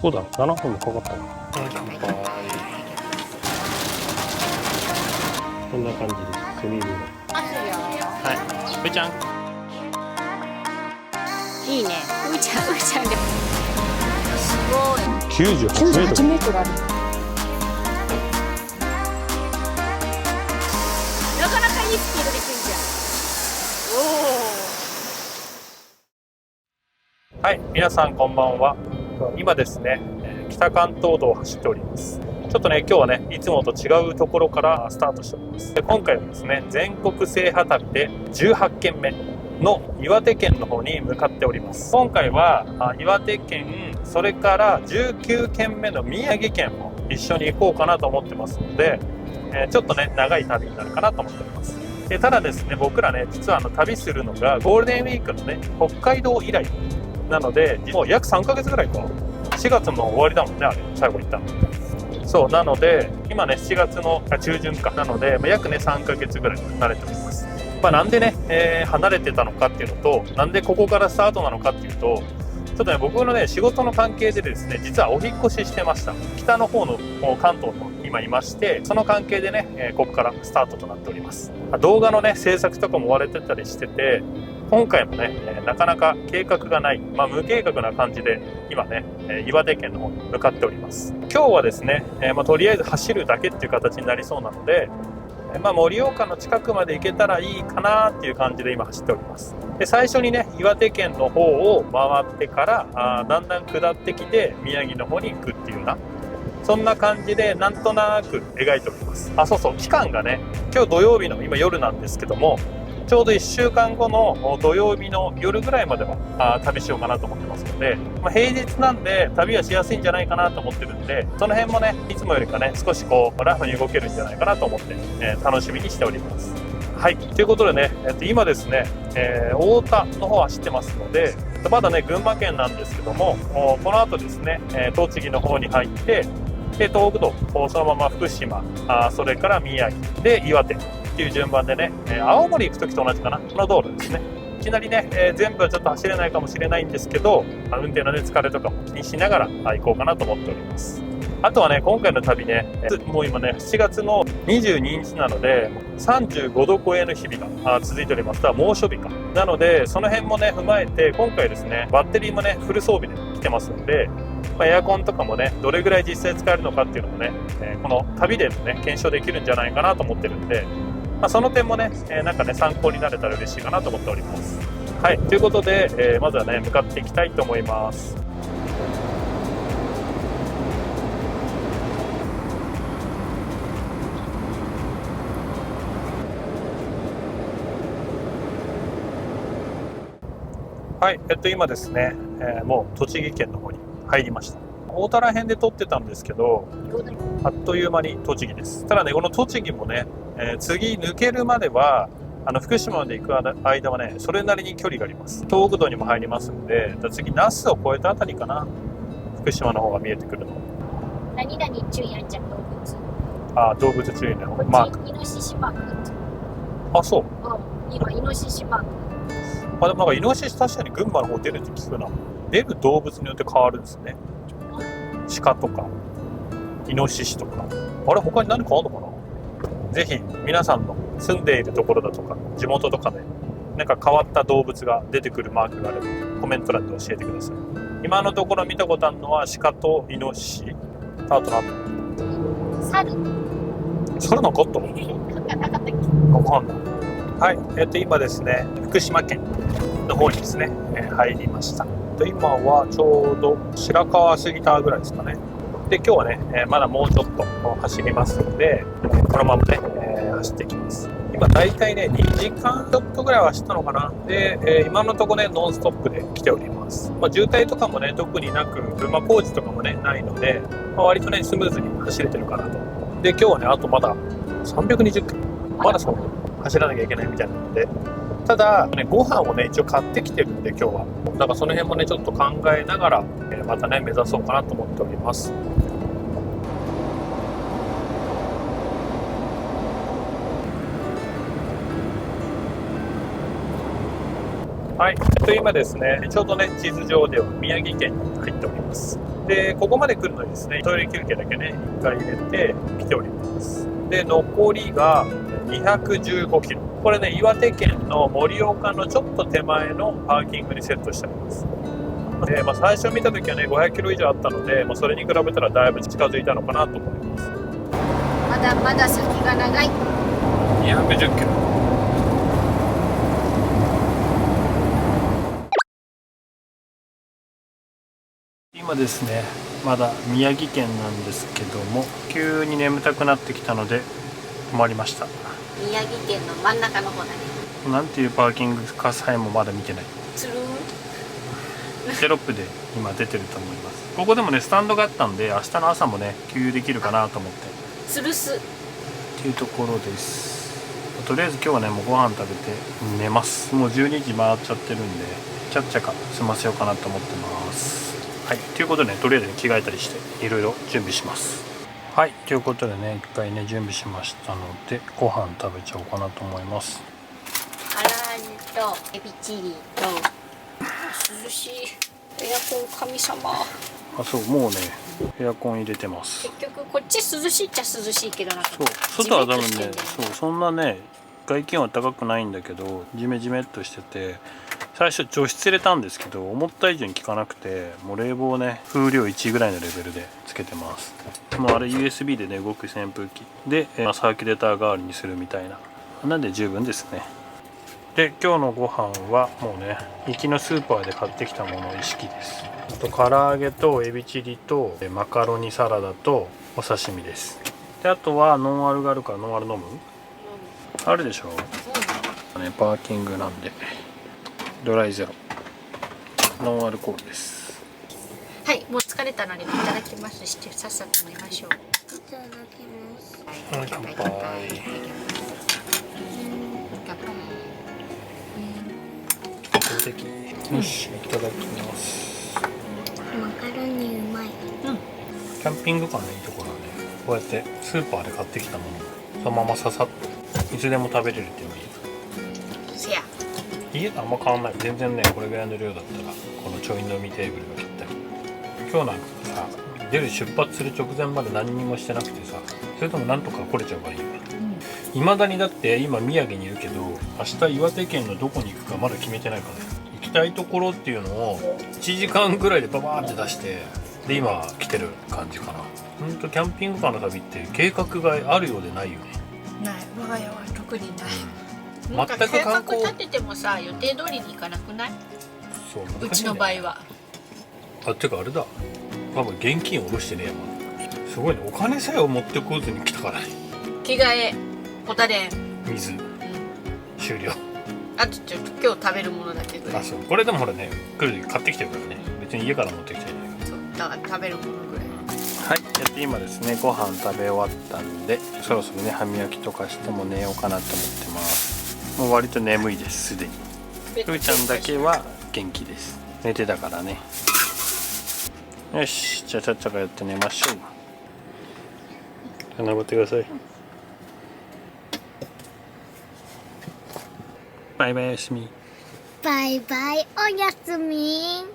そうだ、7分もかかったな。こんな感じです。セミ風呂。はい。ふーちゃん。いいね。うーちゃんで。すごい。98メートル。ある。なかなかいいスピードで行くんじゃん。はい、皆さんこんばんは。今ですね、北関東道を走っております。ちょっとね、今日はね、いつもと違うところからスタートしております。で、今回はですね、全国制覇旅で18軒目の岩手県の方に向かっております。今回は岩手県、それから19軒目の宮城県も一緒に行こうかなと思ってますので、ちょっとね、長い旅になるかなと思っております。で、ただですね、僕らね、実は旅するのがゴールデンウィークのね、北海道以来なので、もう約3ヶ月ぐらいか。4月の終わりだもんね、あれ、最後行ったの。そう、なので、今ね、7月の中旬か。なので、約ね、3ヶ月ぐらい離れております。なんでね、離れてたのかっていうのと、なんでここからスタートなのかっていうと、ちょっとね、僕のね、仕事の関係でですね、実はお引っ越ししてました。北の方の関東の今いまして、その関係でね、ここからスタートとなっております。動画のね、制作とかも追われてたりしてて、今回もね、なかなか計画がない、無計画な感じで、今ね、岩手県の方に向かっております。今日はですね、とりあえず走るだけっていう形になりそうなので、盛岡の近くまで行けたらいいかなっていう感じで今走っております。で、最初にね、岩手県の方を回ってからだんだん下ってきて宮城の方に行くっていうような、そんな感じでなんとなく描いております。そうそう、期間がね、今日土曜日の今夜なんですけども、ちょうど1週間後の土曜日の夜ぐらいまでは旅しようかなと思ってますので、平日なんで旅はしやすいんじゃないかなと思ってるんで、その辺もね、いつもよりかね、少しラフに動けるんじゃないかなと思って、楽しみにしております。はい、ということでね、今ですね、太田の方走ってますので、まだね、群馬県なんですけども、この後ですね、栃木の方に入って、で、東北道、そのまま福島、それから宮城、で、岩手っていう順番でね、青森行く時と同じかな、この道路ですね。いきなりね、全部はちょっと走れないかもしれないんですけど、運転のね、疲れとかも気にしながら行こうかなと思っております。あとはね、今回の旅ね、もう今ね、7月の22日なので、35度超えの日々が続いております。猛暑日か。なので、その辺もね、踏まえて、今回ですね、バッテリーもね、フル装備で来てますので、エアコンとかもね、どれぐらい実際使えるのかっていうのもね、この旅でね、検証できるんじゃないかなと思ってるんで、その点もね、なんかね、参考になれたら嬉しいかなと思っております。はい、ということで、まずはね、向かっていきたいと思います。はい、今ですね、もう栃木県の方に入りました。大田ら辺で撮ってたんですけど、あっという間に栃木です。ただね、この栃木もね、次抜けるまでは、福島まで行く間はね、それなりに距離があります。東北道にも入りますんで、次、那須を越えたあたりかな、福島の方が見えてくるの。何々注意やんじゃん、動物。動物注意のマーク。イノシシマーク。そう。今、イノシシマーク。でもなんかイノシシ確かに群馬の方出るって聞くな。出る動物によって変わるんですね。鹿とか、イノシシとか。他に何かあるのかな。ぜひ皆さんの住んでいるところだとか、地元とかで、なんか変わった動物が出てくるマークがあれば、コメント欄で教えてください。今のところ見たことあるのは鹿とイノシシ。あとなんだ。猿なんかあったの？なかったっけ？わかんない。はい、今ですね、福島県の方にですね、入りました。今はちょうど白川過ぎたぐらいですかね。で、今日はね、まだもうちょっと走りますので、このままね、走っていきます。今だいたいね、2時間ちょっとぐらいは走ったのかな。で、今のところね、ノンストップで来ております。渋滞とかもね、特になく、工事とかもね、ないので、割とね、スムーズに走れてるかなと。で、今日はね、あとまだ320キロ。まだそう走らなきゃいけないみたいなので、ただ、ね、ご飯をね、一応買ってきてるんで、今日は。だからその辺もね、ちょっと考えながら、またね、目指そうかなと思っております。はい、今ですね、ちょうどね、地図上では宮城県に入っております。でここまで来るのにですね、トイレ休憩だけね1回入れて来ております。で残りが215キロ。これね、岩手県の盛岡のちょっと手前のパーキングにセットしてあります。で最初見た時はね500キロ以上あったので、それに比べたらだいぶ近づいたのかなと思います。まだまだ先が長い。210キロ。今ですね、まだ宮城県なんですけども、急に眠たくなってきたので止まりました。宮城県の真ん中の方だね。なんていうパーキングかさえもまだ見てない。つるーテロップで今出てると思います。ここでもねスタンドがあったんで、明日の朝もね給油できるかなと思ってつるすっていうところです。とりあえず今日はねもうご飯食べて寝ます。もう12時回っちゃってるんで、ちゃっちゃか済ませようかなと思ってます。はい、ということでね、とりあえず着替えたりしていろいろ準備します。はい、ということでね、一回ね準備しましたので、ご飯食べちゃおうかなと思います。唐揚げとエビチリと涼しいエアコン神様。あ、そう、もうねエアコン入れてます。結局こっち涼しいっちゃ涼しいけど、なんかそう、外は多分ね、ジメッとしてんだよね。そんなね外気温は高くないんだけど、ジメジメっとしてて、最初除湿入れたんですけど思った以上に効かなくて、もう冷房ね風量1ぐらいのレベルでつけてます。もうあれ USB でね動く扇風機でサーキュレーター代わりにするみたいな、なんで十分ですね。で今日のご飯はもうね行きのスーパーで買ってきたもの一式です。あと唐揚げとエビチリとマカロニサラダとお刺身です。であとはノンアルがあるからノンアル飲む？あるでしょ。ね、パーキングなんでドライゼロノンアルコールです。はい、もう疲れたのでいただきますして、さっさと寝ましょう。いただきます。はい、乾杯。乾杯。完璧。よし、いただきます。マカロニうまい。キャンピングカーのいいところはね、こうやってスーパーで買ってきたものをそのままささっといつでも食べれるっていうのがいい。せや。家とあんま変わんない。全然ねこれぐらいの量だったらこのちょい飲みテーブルがぴったり。今日なんかさ、出発する直前まで何にもしてなくてさ、それともなんとか来れちゃうからいいよね。未だにだって今宮城にいるけど、明日岩手県のどこに行くかまだ決めてないからね。行きたいところっていうのを1時間ぐらいでババーって出して、で今来てる感じかな。ほんとキャンピングカーの旅って計画があるようでないよね。ない、我が家は特にない。全く計画観光立ててもさ、予定通りにいかなくない？そう難しいね。うちの場合は。あ、てかあれだ、パパ現金下ろしてねえやま。すごいね、お金さえを持ってこずに来たからね。着替え、ホタテン、水、終了。あとちょっと今日食べるものだけど。あ、そう、これでもほらね、来る時買ってきてるからね、別に家から持ってきてないから。そう、だから食べるものぐらい。はい、今ですねご飯食べ終わったんで、そろそろね歯磨きとかしても寝ようかなと思ってます。もう割と眠いです、すでに。ふーちゃんだけは元気です。寝てたからね。よし、じゃあちゃっちゃかやって寝ましょう。頑張ってください。バイバイ、おやすみ。バイバイ、おやすみ。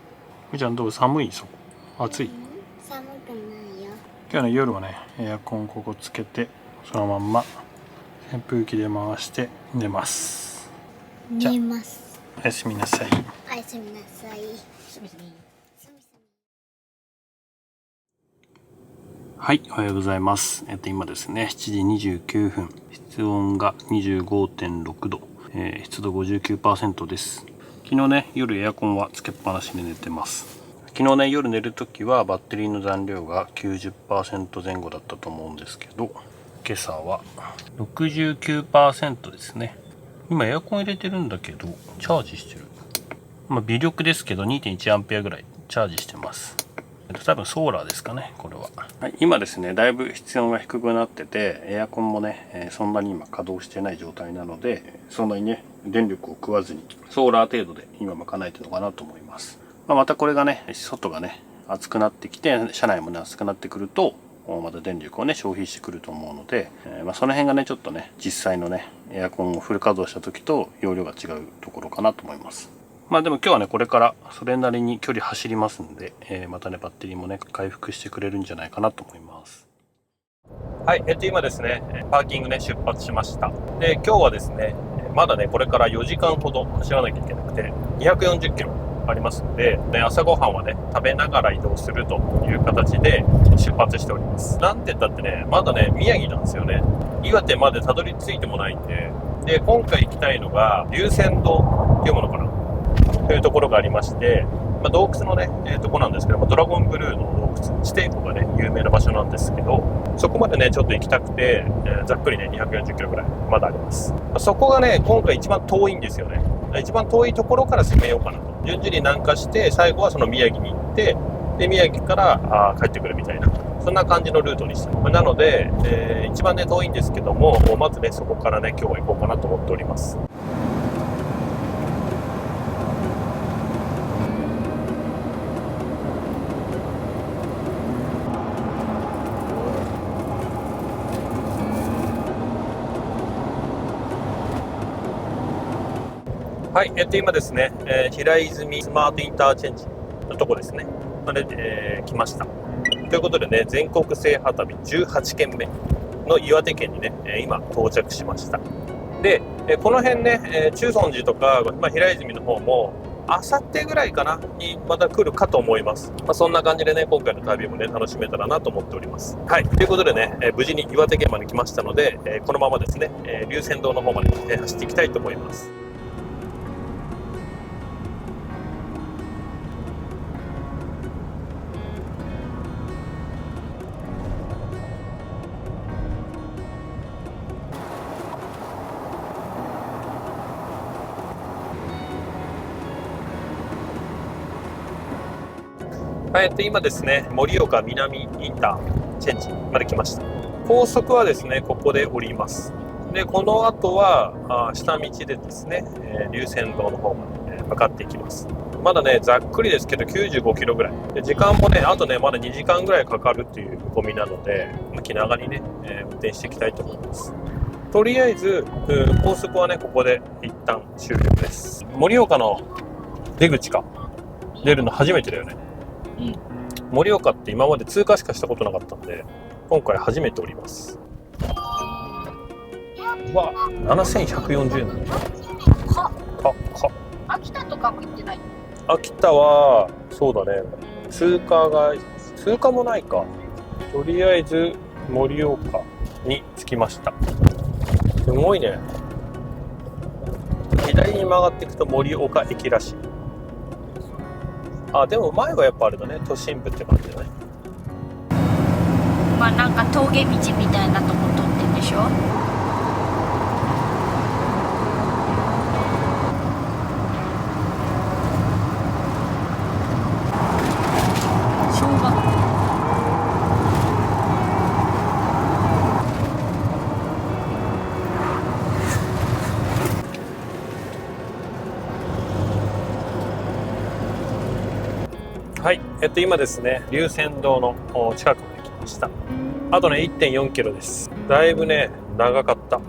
ふーちゃんどう？寒い？そこ暑い？寒くないよ。今日の夜はねエアコンここつけて、そのまんま扇風機で回して寝ます。寝ます。おやすみなさい。おやすみなさい。はい、おはようございます。今ですね7時29分、室温が 25.6 度、湿度 59% です。昨日ね夜エアコンはつけっぱなしで寝てます。昨日ね夜寝るときはバッテリーの残量が 90% 前後だったと思うんですけど、今朝は 69% ですね。今エアコン入れてるんだけどチャージしてる。微力ですけど 2.1 アンペアぐらいチャージしてます。多分ソーラーですかね、これは。はい、今ですねだいぶ室温が低くなってて、エアコンもね、そんなに今稼働してない状態なので、そんなにね電力を食わずにソーラー程度で今賄えてるのかなと思います。またこれがね外がね暑くなってきて、車内もね暑くなってくるとまた電力をね消費してくると思うので、その辺がねちょっとね実際のねエアコンをフル稼働した時と容量が違うところかなと思います。まあでも今日はねこれからそれなりに距離走りますんで、またねバッテリーもね回復してくれるんじゃないかなと思います。はい、今ですねパーキングね出発しました。で今日はですねまだねこれから4時間ほど走らなきゃいけなくて240キロありますので、朝ごはんはね食べながら移動するという形で出発しております。なんて言ったってねまだね宮城なんですよね。岩手までたどり着いてもないんで、今回行きたいのが龍泉洞っていうものかなというところがありまして、洞窟のね、とこなんですけども、ドラゴンブルーの洞窟、地底湖がね、有名な場所なんですけど、そこまでね、ちょっと行きたくて、ざっくりね、240キロぐらいまだあります。そこがね、今回一番遠いんですよね。一番遠いところから攻めようかなと。順々に南下して、最後はその宮城に行って、で、宮城から帰ってくるみたいな、そんな感じのルートにした。なので、一番ね、遠いんですけども、まずね、そこからね、今日は行こうかなと思っております。はい、今ですね、平泉スマートインターチェンジのとこですね。まで、来ました。ということでね、全国制覇旅18軒目の岩手県にね、今到着しました。で、この辺ね、中尊寺とか、平泉の方も、あさってぐらいかなにまた来るかと思います。そんな感じでね、今回の旅もね、楽しめたらなと思っております。はい、ということでね、無事に岩手県まで来ましたので、このままですね、龍泉洞の方まで、走っていきたいと思います。はい、今ですね、盛岡南インターチェンジまで来ました。高速はですね、ここで降ります。で、この後は下道でですね、龍泉洞の方まで向かっていきます。まだね、ざっくりですけど95キロぐらい。で時間もね、あとね、まだ2時間ぐらいかかるっていう見込みなので、気長にね、運転していきたいと思います。とりあえず、高速はね、ここで一旦終了です。盛岡の出口か。出るの初めてだよね。盛岡って今まで通過しかしたことなかったんで、今回初めております。うわ、7140円なんだ。秋田とかも行ってない？秋田はそうだね、通過もないか。とりあえず盛岡に着きました。すごいね。左に曲がっていくと盛岡駅らしい。でも前はやっぱあれだね、都心部って感じだね。なんか峠道みたいなとこ通ってんでしょ。小学校。はい、今ですね、龍泉洞の近くまで来ました。あとね、1.4 キロです。だいぶね、長かった。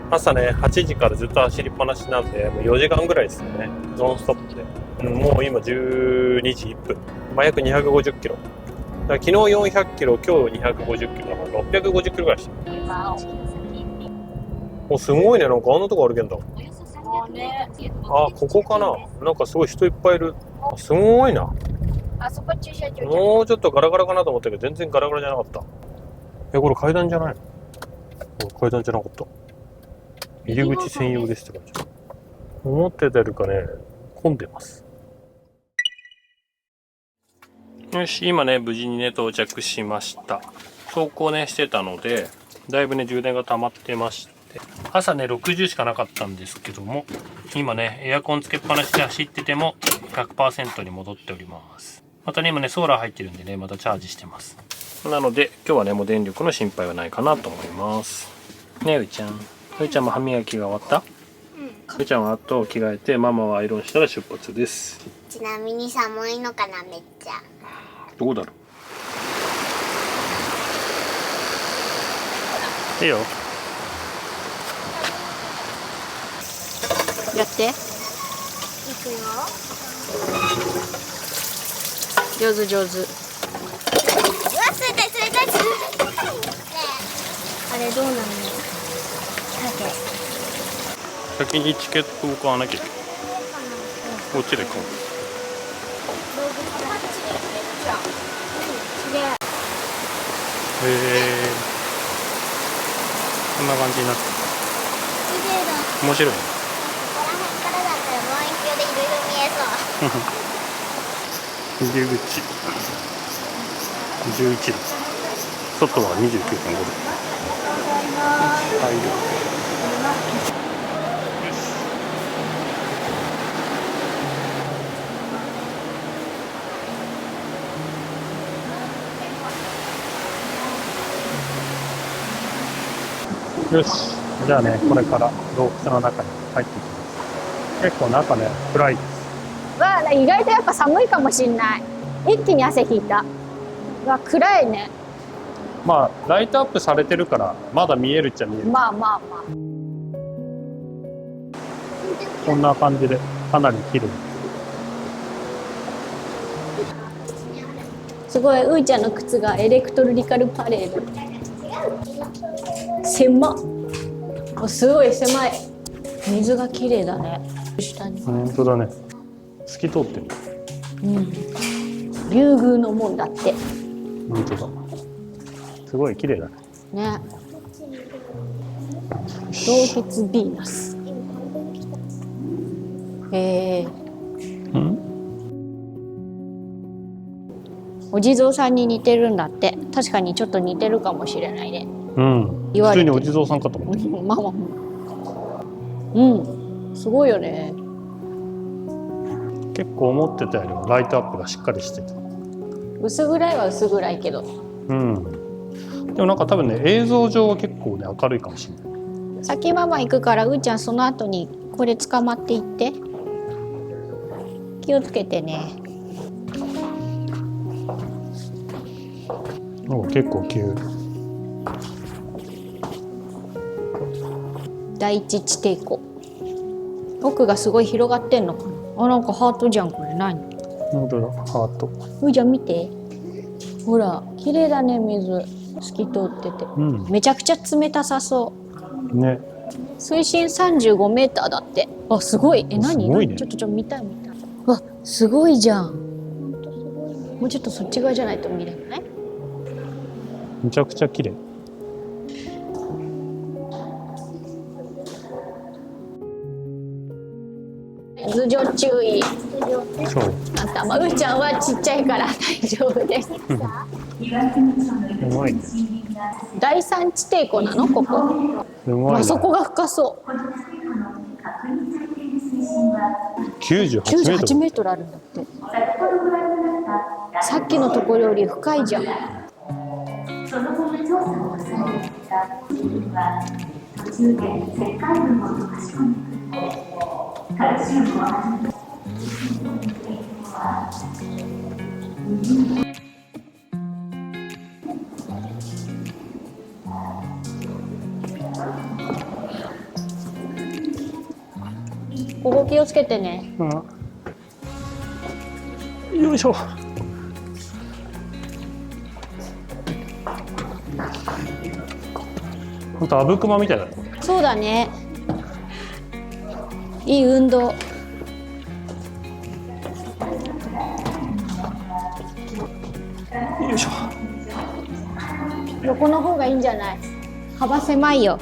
朝ね、8時からずっと走りっぱなしなんで、もう4時間ぐらいですよね。ノンストップで。もう今12時1分。約250キロ。だから昨日400キロ、今日250キロ。だから650キロぐらいしてる。もうすごいね、なんかあんなとこ歩けんだ。ここかな。なんかすごい人いっぱいいる。すごいな。あそこ駐車場。もうちょっとガラガラかなと思ったけど、全然ガラガラじゃなかった。これ階段じゃないの？階段じゃなかった。入り口専用ですって感じ。思ってたよりかね、混んでます。よし、今ね、無事にね、到着しました。走行ね、してたので、だいぶね、充電が溜まってまして、朝ね、60しかなかったんですけども、今ね、エアコンつけっぱなしで走ってても 100% に戻っております。またね、今ね、ソーラー入ってるんでね、またチャージしてます。なので、今日はね、もう電力の心配はないかなと思います。ねえ、ういちゃん。ういちゃんも歯磨きが終わった？ういちゃんはあと着替えて、ママはアイロンしたら出発です。ちなみに寒いのかな、めっちゃ。どうだろう。いいよ。やって。くよ。上手上手。うわ、冷たい冷たい。ねあれどうなの？先にチケットを買わなきゃいけない。こっちで買う。こんな感じになってる。面白いね。ここら辺からだったら望遠鏡でいろいろ見えそう。入り口11度、外は29.5度。入る。よし、じゃあね、これから洞窟の中に入っていきます。結構中ね、暗いです。わあ、意外とやっぱ寒いかもしんない。一気に汗引いた。わ、暗いね。まあ、ライトアップされてるから、まだ見えるっちゃ見える。まあまあまあ。こんな感じで、かなり綺麗。すごい、うーちゃんの靴がエレクトリカルパレード。狭っ。すごい狭い。水が綺麗だね。下に。本当だね。透き通ってる。うん。竜宮の門だって。本当だ。すごい綺麗だね。ね。洞窟ヴィーナス。うん？お地蔵さんに似てるんだって。確かにちょっと似てるかもしれないね。うん。言われてる。普通にお地蔵さんかと思って。まあまあ。うん。すごいよね。結構思ってたよりもライトアップがしっかりしてて。薄暗いは薄暗いけど。うん。でもなんか多分ね、映像上は結構ね、明るいかもしれない。先ママ行くからうーちゃんその後にこれ捕まっていって。気をつけてね。結構急。第一地底湖。奥がすごい広がってんのかな。あ、なんかハートじゃん。これ何？本当だ、ハート。うーちゃん見て。ほら綺麗だね、水透き通ってて、うん。めちゃくちゃ冷たさそう。ね。水深35メーターだって。あ、すごい。何？すごいね。ちょっと見たい見たい。わ、すごいじゃん。もうちょっとそっち側じゃないと見れない。めちゃくちゃ綺麗。頭上注意。そう。頭、うーちゃんはちっちゃいから大丈夫です。すごいね。第三地底湖なのここ。すごいね。あそこが深そう。98メートル。98メートルあるんだって。さっきのところより深いじゃん。その後の調査を進めていたチームは途中で石灰分を溶かし込んでくるカルシウムをはじめここ気をつけてね。うん。よいしょ。ほんとあぶくまみたいだね。そうだね。いい運動。よいしょ。横の方がいいんじゃない？幅狭いよ。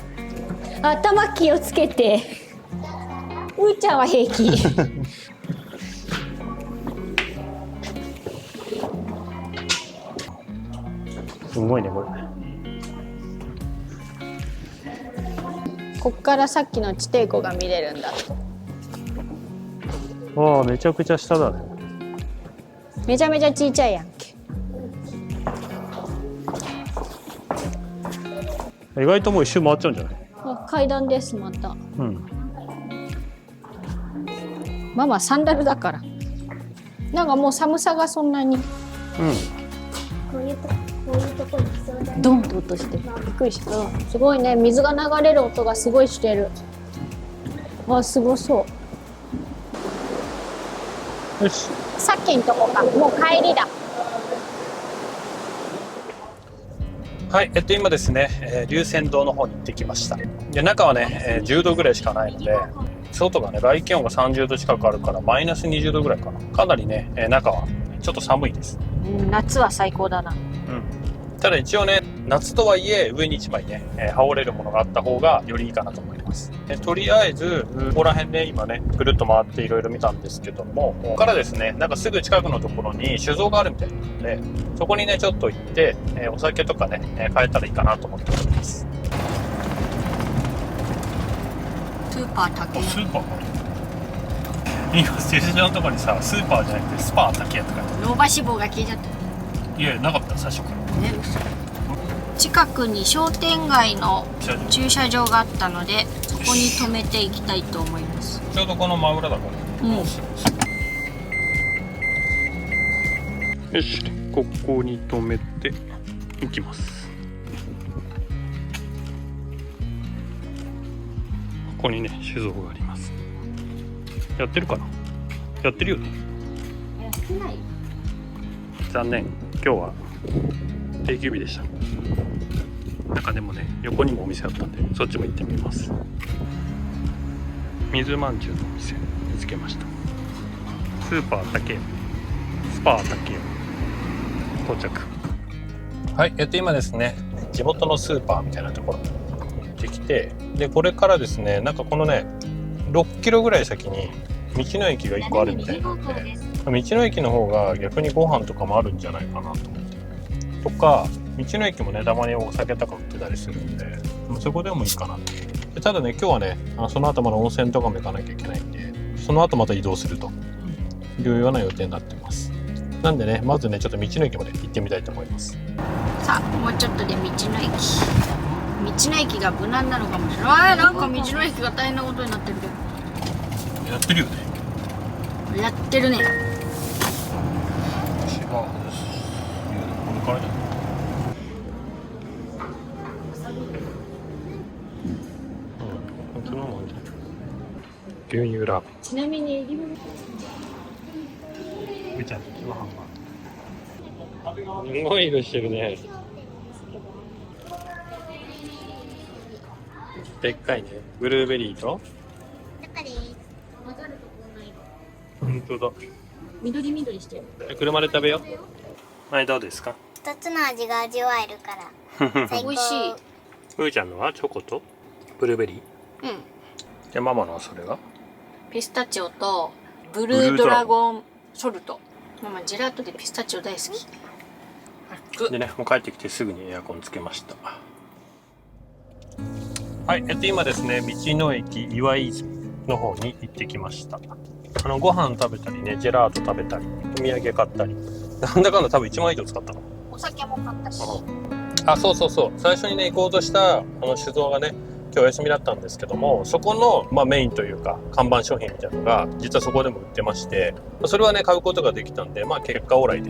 頭気をつけて。うーちゃんは平気。すごいねこれ。こっからさっきの地底湖が見れるんだ。わあ、めちゃくちゃ下だね。めちゃめちゃちいちゃいやんけ。意外ともう一周回っちゃうんじゃない？あ、階段ですまた。うん。ママサンダルだから。なんかもう寒さがそんなに。うん。こういうとこに来そうだね。ドンと音してびっくりした。すごいね、水が流れる音がすごいしてる。わ、すごそう。よし。さっきんとこか。もう帰りだ。はい、今ですね、龍泉洞の方に行ってきました。で、中はね、10度ぐらいしかないので、外がね、外気温が30度近くあるから、マイナス20度ぐらいかな。かなりね、中はちょっと寒いです。夏は最高だな。ただ一応ね、夏とはいえ上に1枚ね、羽織れるものがあった方がよりいいかなと思います。とりあえずここら辺ね、今ねぐるっと回っていろいろ見たんですけども、ここからですね、なんかすぐ近くのところに酒造があるみたいなので、そこにねちょっと行って、お酒とかね買えたらいいかなと思っております。スーパー竹スーパー今駐車場のところにさ、スーパーじゃなくてスパー竹屋とか老婆脂肪が消えちゃった。いやなかった最初からね、嘘。近くに商店街の駐車場があったので、そこに止めていきたいと思います。ちょうどこの真裏だから、うん。よし、ここに止めていきます。ここにね酒造があります。やってるかな。やってるよね。やってない。残念、今日は定休日でした。なんかでもね、横にもお店あったんでそっちも行ってみます。水まんじゅうのお店見つけました。スーパー竹、スパー竹到着。はい、今ですね、地元のスーパーみたいなところに行ってきて、でこれからですね、なんかこのね6キロぐらい先に道の駅が1個あるみたいなので、道の駅の方が逆にご飯とかもあるんじゃないかなと思って、とか道の駅もねたまにお酒とか売ってたりするんで、そこでもいいかなと。でただね、今日はねその後まだ温泉とかも行かなきゃいけないんで、その後また移動するというような予定になってます。なんでね、まずねちょっと道の駅まで行ってみたいと思います。さあ、もうちょっとで道の駅。道の駅が無難なのかもしれない。なんか道の駅が大変なことになってるけど。やってるよね。やってるね。違う。いやでもこれからじゃない。うん、そのままじゃん。牛乳ラーメン。ちなみにみちゃんのハンバーグ。すごい色してるね。でっかいね。ブルーベリーと。本当だ。緑緑してる。車で食べよう。はい、どうですか。2つの味が味わえるから最高。美味しい。ふーちゃんのはチョコとブルーベリー。うん。じゃあママのはそれが。ピスタチオとブルードラゴンソルト。ママジェラートでピスタチオ大好き。でね、もう帰ってきてすぐにエアコンつけました。はい、今ですね、道の駅岩井泉の方に行ってきました。ご飯食べたりね、ジェラート食べたり、お土産買ったり、なんだかんだ多分1万以上使ったの。お酒も買ったし。あ、そうそうそう。最初にね、行こうとした酒造がね、今日お休みだったんですけども、そこの、メインというか看板商品みたいなのが実はそこでも売ってまして、それはね買うことができたんで、結果オーライ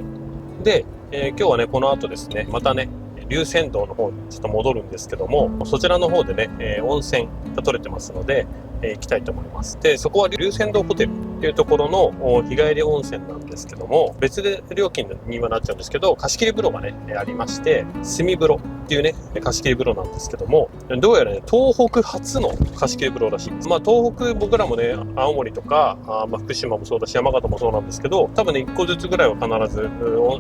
で、今日はねこの後ですね、またね龍泉洞の方にちょっと戻るんですけども、そちらの方でね、温泉が取れてますので、行きたいと思います。で、そこは龍泉洞ホテルっていうところの日帰り温泉なんですけども、別で料金にはなっちゃうんですけど、貸し切り風呂がねありまして、炭風呂っていうね貸し切り風呂なんですけども、どうやらね東北初の貸し切り風呂らしいです。東北、僕らもね青森とか福島もそうだし山形もそうなんですけど、多分ね1個ずつぐらいは必ず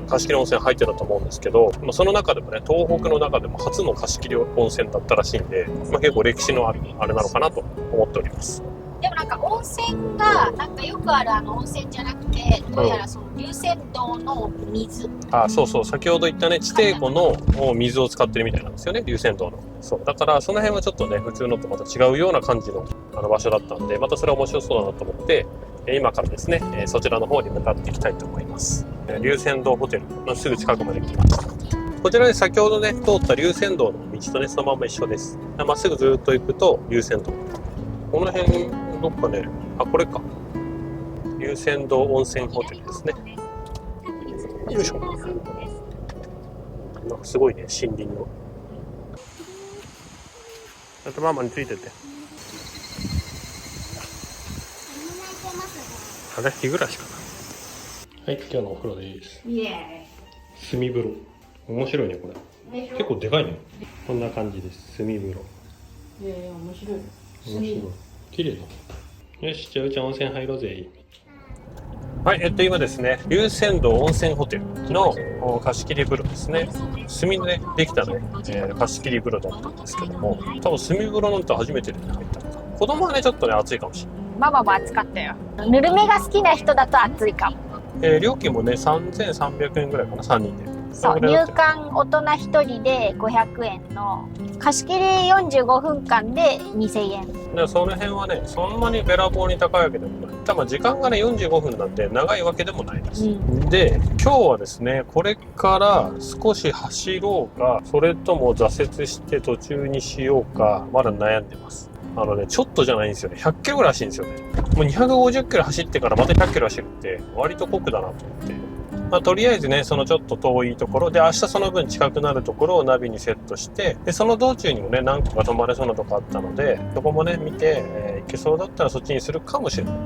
貸し切り温泉入ってたと思うんですけど、その中でもね東北の中でも初の貸し切り温泉だったらしいんで、結構歴史のあるあれなのかなと思っております。でもなんか温泉がなんかよくある温泉じゃなくて、どうやらその龍泉洞の水。そうそう、先ほど言ったね地底湖の水を使ってるみたいなんですよね、龍泉洞の。そうだからその辺はちょっとね普通のとまた違うような感じの場所だったんで、またそれは面白そうだなと思って、今からですねそちらの方に向かっていきたいと思います。龍泉洞ホテルのすぐ近くまで来ました。こちらね先ほどね通った龍泉洞の道とねそのまま一緒です。まっすぐずっと行くと龍泉洞。この辺にどっかね、これか。龍泉洞温泉ホテルですね。よいしょ。なんかすごいね、森林の。あとママについてて。あれ、日暮らしかな。はい、今日のお風呂です。イエ炭風呂。面白いね、これ。結構でかいね。こんな感じです。炭風呂。ーイ。面白い。面白い。綺麗だ。よし、じゃあうちゃん温泉入ろうぜ。はい、今ですね、龍泉洞温泉ホテルの貸し切り風呂ですね。炭で、ね、できたね、貸し切り風呂だったんですけども、多分炭風呂なんて初めてで入ったのか。子供はね、ちょっとね、暑いかもしれない。ママも暑かったよ。ぬるめが好きな人だと暑いかも。料金もね、3300円ぐらいかな、3人で。そう、入館大人1人で500円の貸し切り45分間で2000円。でその辺はね、そんなにべらぼうに高いわけでもない。多分時間がね、45分なんで長いわけでもないです。で、今日はですね、これから少し走ろうか、それとも挫折して途中にしようか、まだ悩んでます。ちょっとじゃないんですよね。100キロぐらい走るんですよね。もう250キロ走ってからまた100キロ走るって割と酷だなと思って。まあ、とりあえずね、そのちょっと遠いところで、明日その分近くなるところをナビにセットして、で、その道中にもね、何個か泊まれそうなとこあったので、そこもね、見て、行けそうだったらそっちにするかもしれない。こ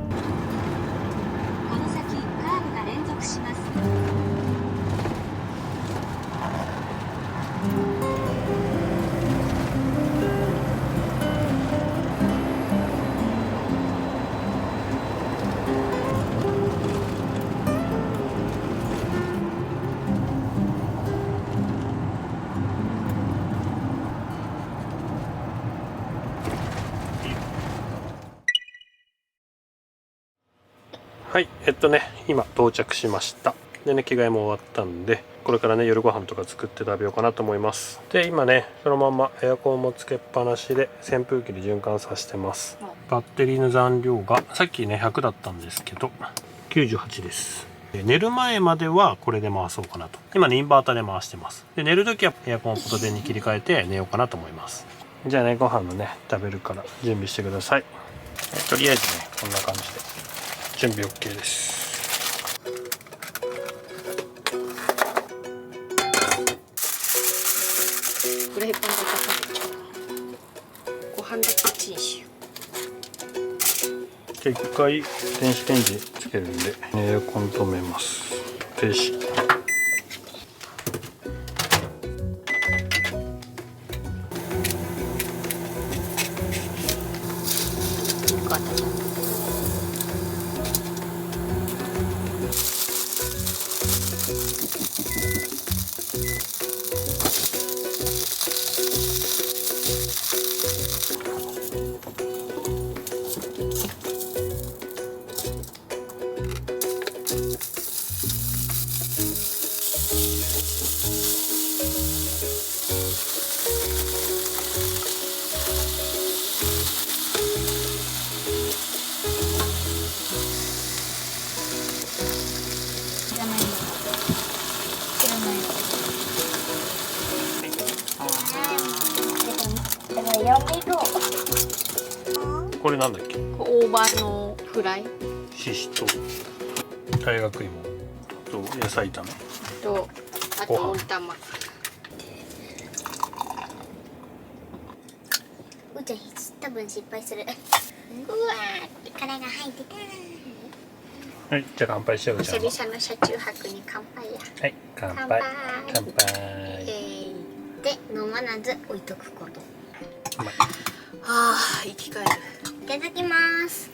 の先カーブが連続します。はい、今到着しました。でね、着替えも終わったんで、これからね、夜ご飯とか作って食べようかなと思います。で、今ね、そのままエアコンもつけっぱなしで扇風機で循環させてます。バッテリーの残量が、さっきね、100だったんですけど、98です。寝る前まではこれで回そうかなと。今ね、インバーターで回してます。で、寝るときはエアコンを外電に切り替えて寝ようかなと思います。じゃあね、ご飯のね、食べるから準備してください。とりあえずね、こんな感じで準備 OK です。フライパンで炒めちゃう。ご飯だけチンしよじゃあ一回電子レンジつけるんでエアコン止めます。停止。これなんだっけ？大葉のフライししとう、大学芋と野菜炒めと、あと温玉。うーちゃん多分失敗する。うわーって殻が入ってた。はい、じゃあ乾杯しよう。じゃあ久々の車中泊に乾杯や。はい、乾杯。乾杯。で飲まなず置いとくこと。ああ、生き返る。いただきます。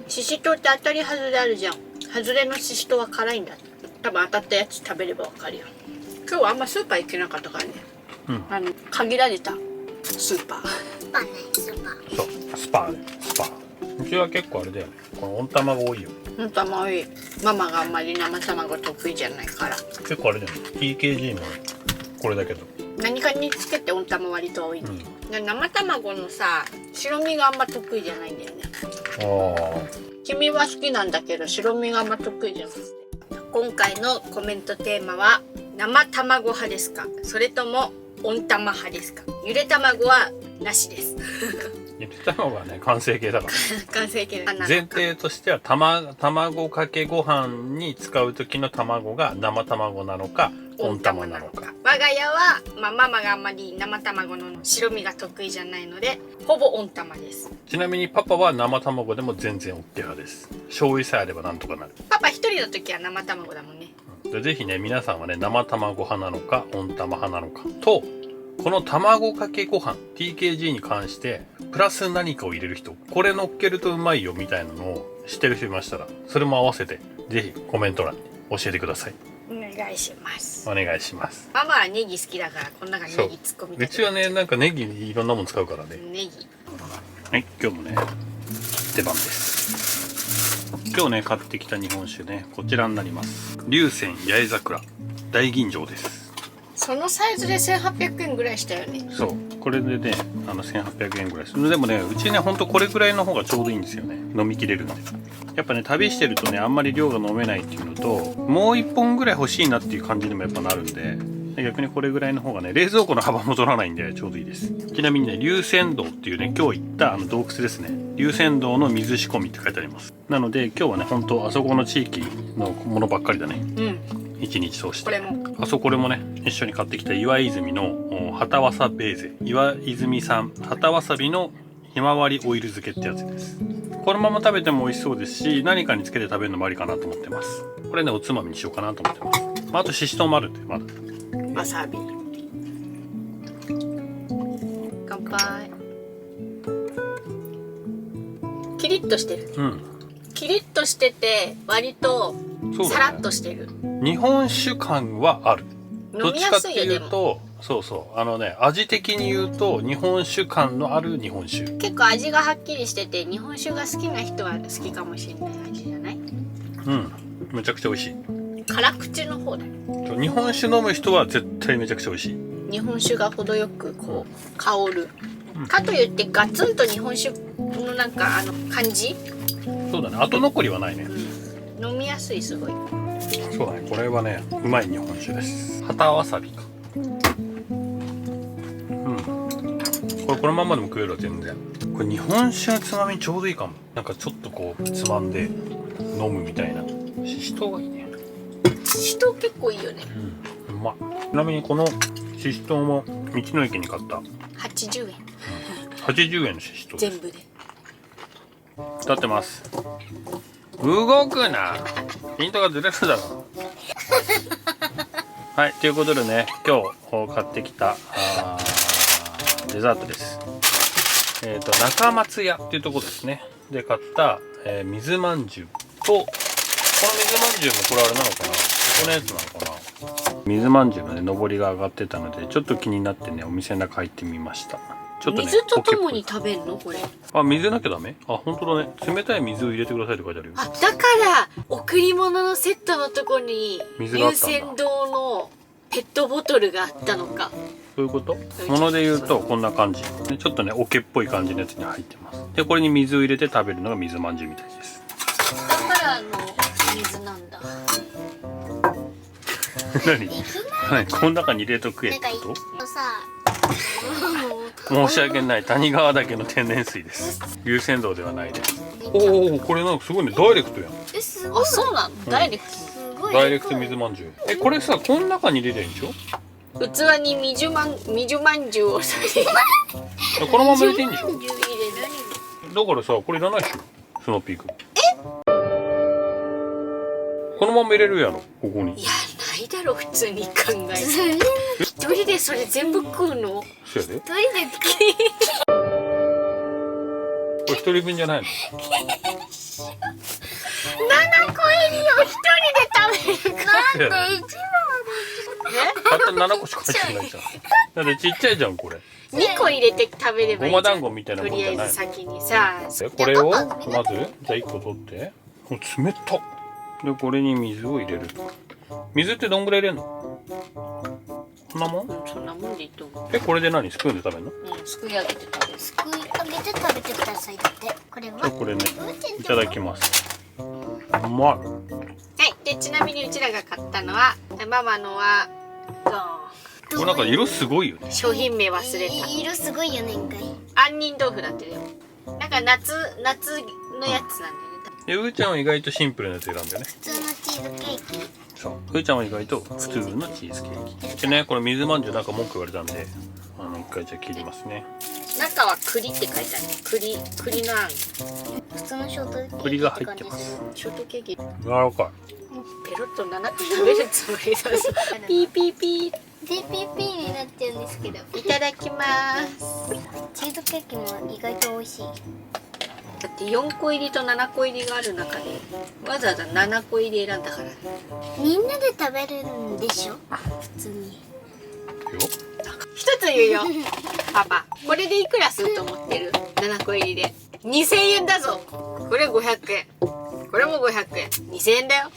ししとうって当たり外れあるじゃん。外れのししとうは辛いんだ。多分当たったやつ食べればわかるよ。今日はあんまスーパー行けなかったからね。限られたスーパー。スパないスーパー。そう、スパスパ。うちは結構あれだよね。この温玉が多いよ。温玉多い。ママがあんまり生卵得意じゃないから。結構あれだよね。TKG もこれだけど。何かにつけて温玉割と多いね。生卵のさ、白身があんま得意じゃないんだよね。黄身は好きなんだけど白身があんま得意じゃなくて。今回のコメントテーマは生卵派ですか、それとも温玉派ですか。ゆで卵はなしです。ゆで卵はね完成形だから完成形前提としては卵かけご飯に使う時の卵が生卵なのか温玉なのか。我が家は、ママがあんまり生卵の白身が得意じゃないのでほぼ温玉です。ちなみにパパは生卵でも全然 OK 派です。醤油さえあればなんとかなる。パパ一人の時は生卵だもんね。でぜひね皆さんはね生卵派なのか温玉派なのかと、この卵かけご飯 TKG に関してプラス何かを入れる人、これ乗っけるとうまいよみたいなのを知ってる人いましたら、それも合わせてぜひコメント欄に教えてください。お願いします。お願いします。ママはネギ好きだからこの中にネギ突っ込みたい。うちはねなんかネギいろんなもの使うからね。ネギ。はい、今日もね出番です。今日ね買ってきた日本酒ねこちらになります。龍泉八重桜大吟醸です。そのサイズで1800円ぐらいしたよね。そうこれでね1800円ぐらいする。でもねうちねほんとこれぐらいの方がちょうどいいんですよね。飲みきれるんで。やっぱね旅してるとねあんまり量が飲めないっていうのと、もう1本ぐらい欲しいなっていう感じにもやっぱなるんで、逆にこれぐらいの方がね冷蔵庫の幅も取らないんでちょうどいいです。ちなみにね龍泉洞っていうね今日行った洞窟ですね。龍泉洞の水仕込みって書いてあります。なので今日はね本当あそこの地域のものばっかりだね。一日通して。これもね一緒に買ってきた岩泉の旗わさベーゼ、岩泉産旗わさびのひまわりオイル漬けってやつです。このまま食べても美味しそうですし、何かにつけて食べるのもありかなと思ってます。これねおつまみにしようかなと思ってます。あとししとうもあるんでまだ。わさび。乾杯。キリッとしてる。キリッとしてて割とサラッとしてる。日本酒感はある。どっちかっていうと、味的に言うと日本酒感のある日本酒。結構味がはっきりしてて日本酒が好きな人は好きかもしれない味じゃない？めちゃくちゃ美味しい。辛口の方だよ。日本酒飲む人は絶対めちゃくちゃ美味しい。日本酒が程よくこう香る。かといってガツンと日本酒のなんか感じ？そうだね。後残りはないね。飲みやすいすごい。そうだね。これはねうまい日本酒です。旗わさびか。このままでも食えるわ全然。これ日本酒のつまみちょうどいいかも。なんかちょっとこうつまんで飲むみたいな。ししとうがいいね。ししとう結構いいよね。うまっ。ちなみにこのししとうも道の駅に買った80円。80円のししとう。全部で立ってます。動くな。ピントがずれるだろ。はい、ということでね今日買ってきたデザートです。中松屋っていうところですね。で買った、水まんじゅうと、この水まんじゅうもこれあれなのかな、ここのやつなのかな。水まんじゅうのね上りが上がってたのでちょっと気になってねお店の中入ってみました。ちょっとね水とともに食べんのこれ？あ、水なきゃダメ？あ、本当だね。冷たい水を入れてくださいって書いてあるよ。あ、だから贈り物のセットのとこに龍水があったんだ。泉洞のペットボトルがあったのか。そういうこと？もので言うとこんな感じ。でちょっとね桶っぽい感じのやつに入ってます。でこれに水を入れて食べるのが水まんじゅうみたいです。だから水なんだ。何この中に入れとくえってこさと？申し訳ない。谷川岳の天然水です。龍泉洞ではないです。おお、これなんかすごいね。ダイレクトやん。すごい。あ、そうなの？ダイレクト。すごい。ダイレクト水まんじゅう。これさこの中に入れりゃいいんでしょ？器に水まんじゅうをされこのまま入れていいんでしょ？入れる。だからさこれいらないでしょ？スノーピーク。このまま入れるやろここに。いやないだろ普通に考えて。一人でそれ全部食うの？そうやで。一人でこれ一人分じゃないの？ 7個入りを一人で食べるか。なんで一たった7個しか入ってないじゃん。だってちっちゃいじゃんこれ。2個入れて食べればいいじゃん。ごま団子みたいなもんとりあじゃないの？えず先にさ。これをまずじゃあ1個取って。もう冷たっ。でこれに水を入れる。水ってどんぐらい入れるの？そんなもん？そんなもんでいいと思う。これで何スプーンで食べるの？すくい上げて食べる。すくい上げて食べてくださいだって。これは。これねいただきます。うまい。はい。でちなみにうちらが買ったのはママのはこれなんか色すごいよね。商品名忘れた。色すごいよねんかい。杏仁豆腐だってでも。なんか夏のやつなんだよね。でうーちゃんは意外とシンプルなやつ選んだよね。普通のチーズケーキ。そう。うーちゃんは意外と普通のチーズケーキ。でね、これ水まんじゅうなんか文句言われたんで、一回じゃあ切りますね。中は栗って書いてある。栗のあん。普通のショートケーキ。栗が入ってます。ショートケーキ。柔らかい。ペロッと7個食べるつもりだ。ピーピーピー。でピーピーになっちゃうんですけど。いただきます。チーズケーキも意外と美味しい。だって4個入りと7個入りがある中でわざわざ7個入り選んだからね。みんなで食べるんでしょ。普通に。よ。一つ言うよ。パパ、これでいくらすると思ってる？7個入りで2000円だぞ。これ500円。これも500円。2000円だよ。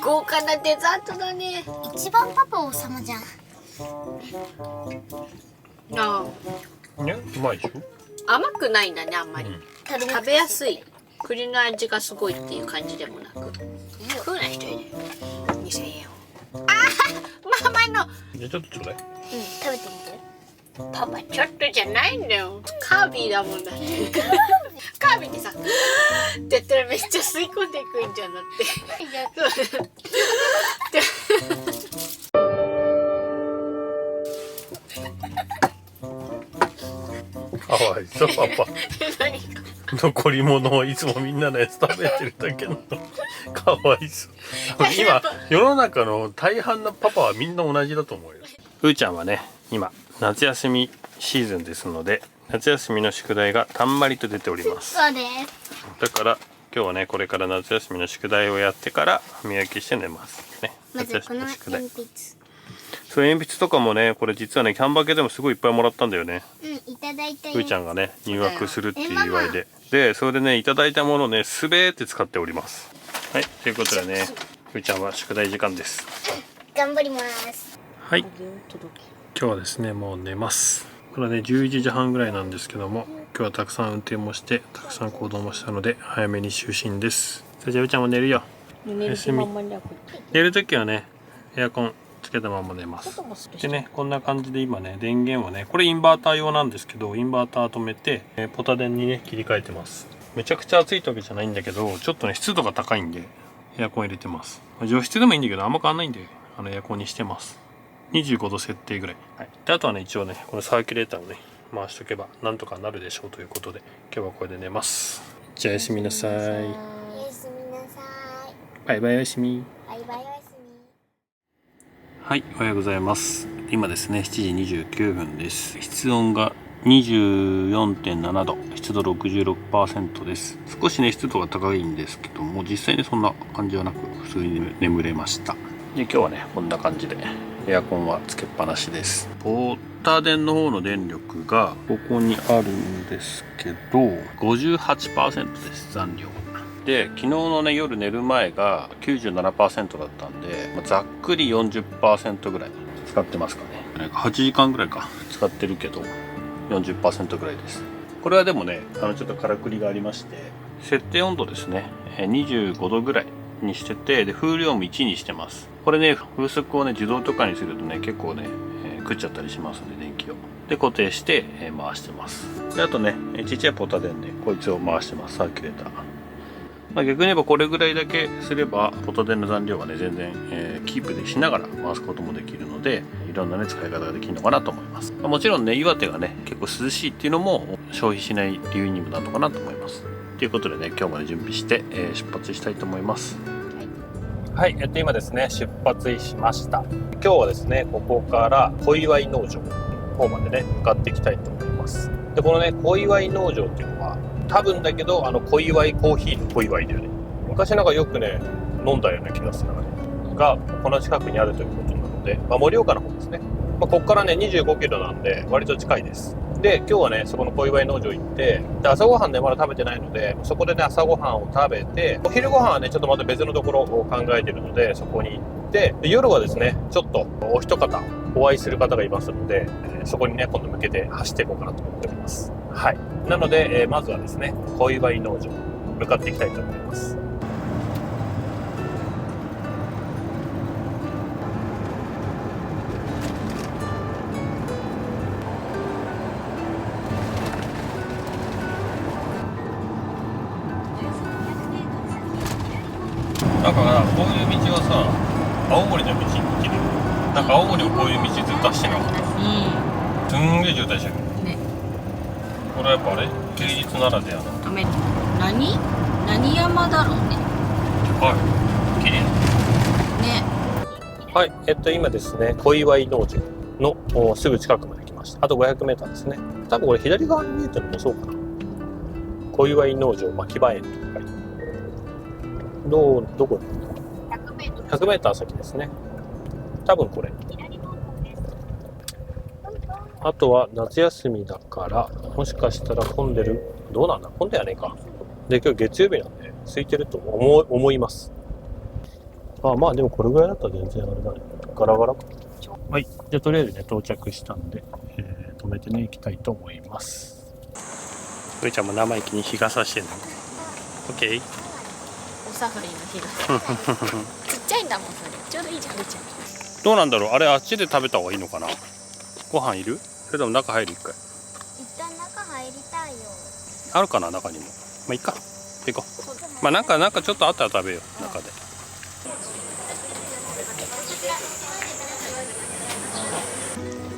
豪華なデザートだね。一番パパ王様じゃん。あね、うまいでしょ。あ、甘くないんだね、あんまり。食食べやすい。栗の味がすごいっていう感じでもなく。食うな一人で2000円を。ママの。じゃあちょっとちょうだい。食べてみて。パパちょっとじゃないんだよ。カービィだもんだって。カービィってさ、ってやったらめっちゃ吸い込んでいくんじゃんだって。かわいそうパパ。何か。残り物をいつもみんなのやつ食べてるだけの。かわいそう。今世の中の大半のパパはみんな同じだと思うよ。うーちゃんはね、今夏休みシーズンですので、夏休みの宿題がたんまりと出ております。そうです。だから今日はね、これから夏休みの宿題をやってから歯磨きして寝ますね。まずこの夏休みの宿題。鉛筆。そう、鉛筆とかもね、これ実はね、キャンバケでもすごいいっぱいもらったんだよね。いただいたよ。うーちゃんがね、入学するっていう祝いで。で、それでね、いただいたものをね、すべて使っております。はい、ということでね、うーちゃんは宿題時間です。頑張ります。はい。今日はですね、もう寝ます。これはね、11時半ぐらいなんですけども、今日はたくさん運転もして、たくさん行動もしたので、早めに就寝です。それじゃあうーちゃんも寝るよ。寝る気満々だ。寝るときはね、エアコンつけたまま寝ます。でね、こんな感じで今ね、電源をね、これインバーター用なんですけど、インバーター止めて、ポタ電にね、切り替えてます。めちゃくちゃ暑いわけじゃないんだけど、ちょっとね、湿度が高いんで、エアコン入れてます。除湿でもいいんだけど、あんま変わんないんで、エアコンにしてます。25度設定ぐらい。はい。で、あとはね、一応ね、このサーキュレーターをね、回しとけば、なんとかなるでしょうということで、今日はこれで寝ます。じゃあ、おやすみなさい。おやすみなさい。バイバイおやすみ。バイバイおやすみ。はい、おはようございます。今ですね、7時29分です。室温が 24.7 度、湿度 66% です。少しね、湿度が高いんですけども、実際にそんな感じはなく、普通に眠れました。で、今日はね、こんな感じで、エアコンはつけっぱなしです。ポーター電の方の電力が、ここにあるんですけど、58% です、残量。で、昨日のね、夜寝る前が 97% だったんで、ざっくり 40% ぐらい使ってますかね。8時間ぐらいか使ってるけど 40% ぐらいです。これはでもね、ちょっとからくりがありまして、設定温度ですね、25度ぐらいにしてて、で風量も1にしてます。これね、風速をね、自動とかにするとね、結構ね、食っちゃったりしますんで、電気を。で、固定して、回してます。で、あとね、ちっちゃいポタ電でこいつを回してます、サーキュレーター。逆に言えばこれぐらいだけすればポタ電の残量がね全然、キープでしながら回すこともできるので、いろんなね使い方ができるのかなと思います。もちろんね、岩手がね結構涼しいっていうのも消費しない理由にもなるのかなと思います。ということでね、今日まで準備して、出発したいと思います。はい、今ですね出発しました。今日はですねここから小祝農場の方までね向かっていきたいと思います。で、このね小祝農場っていうのは多分だけど小祝コーヒーの小祝だよね。昔なんかよくね飲んだような気がするのがこの近くにあるということなので、盛岡の方ですね。ここからね25キロなんで割と近いです。で、今日はねそこの小祝農場行って、で朝ごはんねまだ食べてないので、そこでね朝ごはんを食べて、お昼ごはんはねちょっとまた別のところを考えてるので、そこに行って、で夜はですねちょっとお一方お会いする方がいますので、そこにね今度向けて走っていこうかなと思っております。はい。なので、まずはですね小祝農場向かっていきたいと思います。だからこういう道はさ、青森の道に行ける。なんか青森もこういう道ずっと走ってなかった。すんげえ渋滞してるね。これはやっぱあれ平日ならではの何山だろうね。はい綺麗ね。はい、今ですね、小岩井農場のすぐ近くまで来ました。あと 500m ですね。多分これ左側に見えてるのもそうかな。小岩井農場牧場園とか書いてある。どこ 100m 先ですね。多分これ。あとは夏休みだからもしかしたら混んでる。どうなんだ、混んではねえか。で今日月曜日なんで空いてると思います。まあでもこれぐらいだったら全然あれだね。ガラガラか。はい。じゃあとりあえずね到着したんで、止めてね行きたいと思います。ういちゃんも生意気に日が差してるの。オッケー。おサフリの日がちっちゃいんだもんそれ。ちょうどいいじゃん。うちゃん。どうなんだろう、あれあっちで食べた方がいいのかな。ご飯いる？それとも中入る？一回一旦中入りたいよ。あるかな、中にも。まあいいか、行こう。まあなんかちょっとあったら食べよう、中で。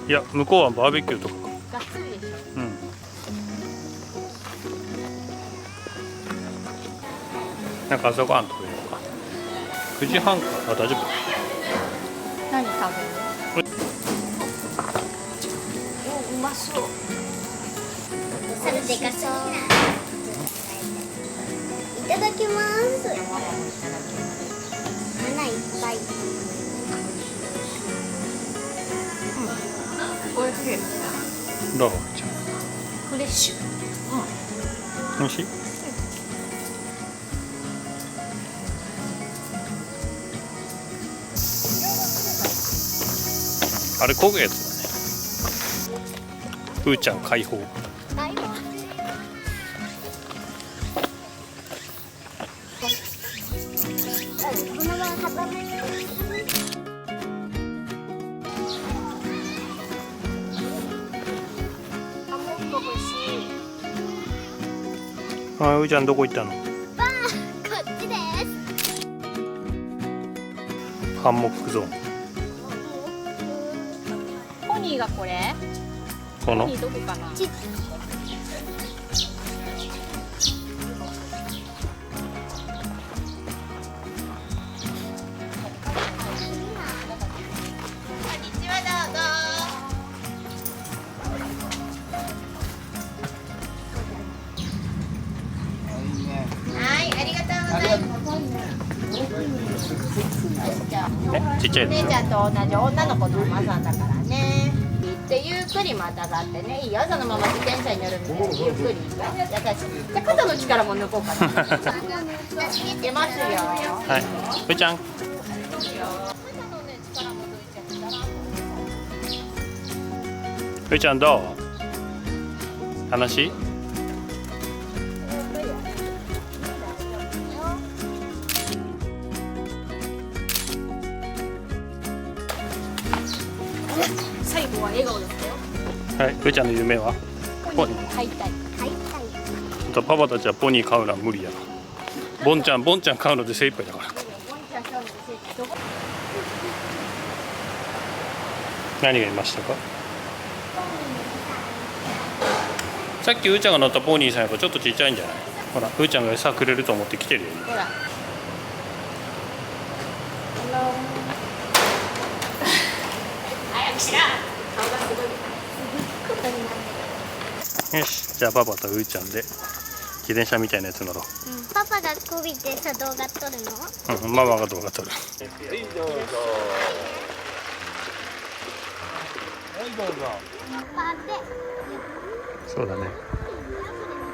いや向こうはバーベキューとかか。がっつりでしょ。うん。なんか朝ごはん食べようか。9時半か。あ、大丈夫。何食べる？うまそう。それでかそう。いただきます。花いっぱい。おいしい。どうちゃん。フレッシュ。美味しい？あれ焦ぐやつだね。ふーちゃん解放。このまま挟める。あ、もっと欲しい。あ、うーちゃんどこ行ったの？こっちです。ハンモックゾーン。ポニーがこれ？このポニーどこかな？ちっちゃいでしょ。姉ちゃんと同じ女の子のお馬さんだからね。行ってゆっくりまたがってね。いいよ、そのまま自転車に乗るみたいにゆっくり。優しい。じゃあ肩の力も抜こうかな。出ますよ。はい。ふーちゃん。ふーちゃんどう？楽しい？最後は笑顔だったよ。はい。ふーちゃんの夢は？ポニー飼いたい。買いたい。パパたちはポニー飼うのは無理やな。ボンちゃん飼うので精一杯だから。何がいましたか？さっきうーちゃんが乗ったポニーさんやっぱちょっとちっちゃいんじゃない？ほらうーちゃんが餌くれると思って来てるよ。ほら。早くしろ。顔がすごい。よし、じゃあパパとうーちゃんで自転車みたいなやつ乗ろパパがこびてさ動画撮るの？う。うん、ママが動画撮る。パって。そうだね。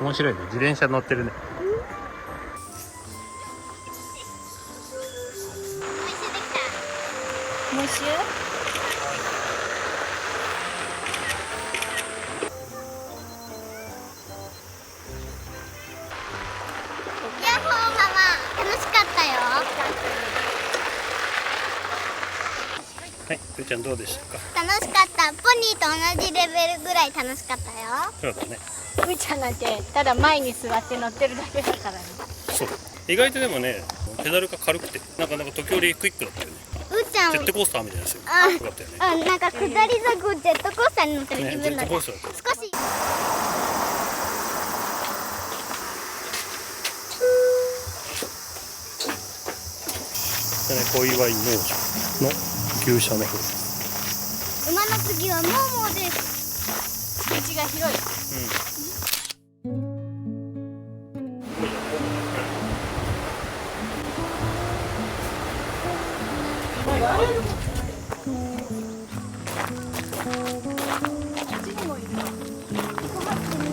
面白いね。自転車乗ってるね。もう一周？ヤッホーママ、楽しかったよ。はい、うーちゃんどうでしたか？楽しかった。ポニーと同じレベルぐらい楽しかったよ。そうだね。うーちゃんなんてただ前に座って乗ってるだけだからね。そう。意外とでもね、ペダルが軽くて、なんか時折クイックだったよね。うーちゃんジェットコースターみたいなやつよ。あよかったよね。なんか下り坂ジェットコースターに乗ってるね、ジェッ自分だったトコースターだった。少しでね、小祝農場の牛舎の方です。馬の次はモーモーです。敷地が広い。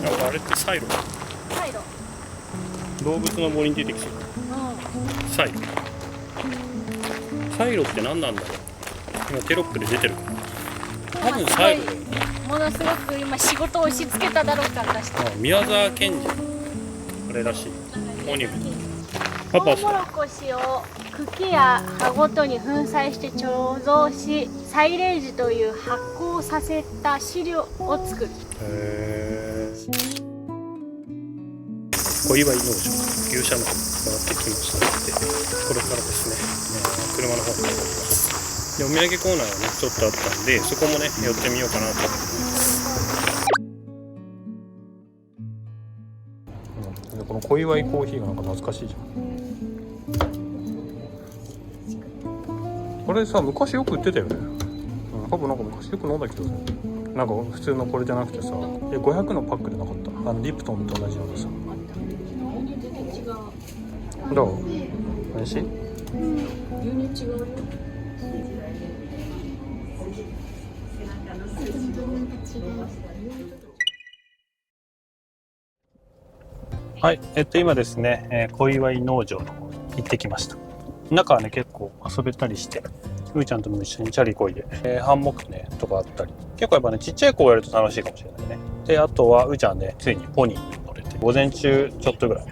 なんかあれってサイロ。動物の森に出てきそう。サイロ。サイロって何なんだろう。今テロップで出てるから。多分サイロだよね。ものすごく今仕事を押し付けただろう感出してあ、宮沢賢治。あれらしい。モニュメント。パパトウモロコシを茎や葉ごとに粉砕して貯蔵し、サイレージという発酵させた飼料を作る。へー。小祝農場、牛舎の方に回ってきましたので、これからですね、車の方に戻ります。で、お土産コーナーがね、ちょっとあったんで、そこもね、寄ってみようかなと思います。この小祝コーヒーがなんか懐かしいじゃん。これさ、昔よく売ってたよね。多分なんか昔よく飲んだけど、なんか普通のこれじゃなくてさ、500のパックでなかった。リプトンと同じようなさ。どう？美味しい？牛乳違うよ。はい、今ですね、小祝農場の方に行ってきました。中はね、結構遊べたりして、うーちゃんとも一緒にチャリこいで、ハンモックね、とかあったり、結構やっぱね、ちっちゃい子をやると楽しいかもしれないね。で、あとは、うーちゃんね、ついにポニーに乗れて、午前中ちょっとぐらい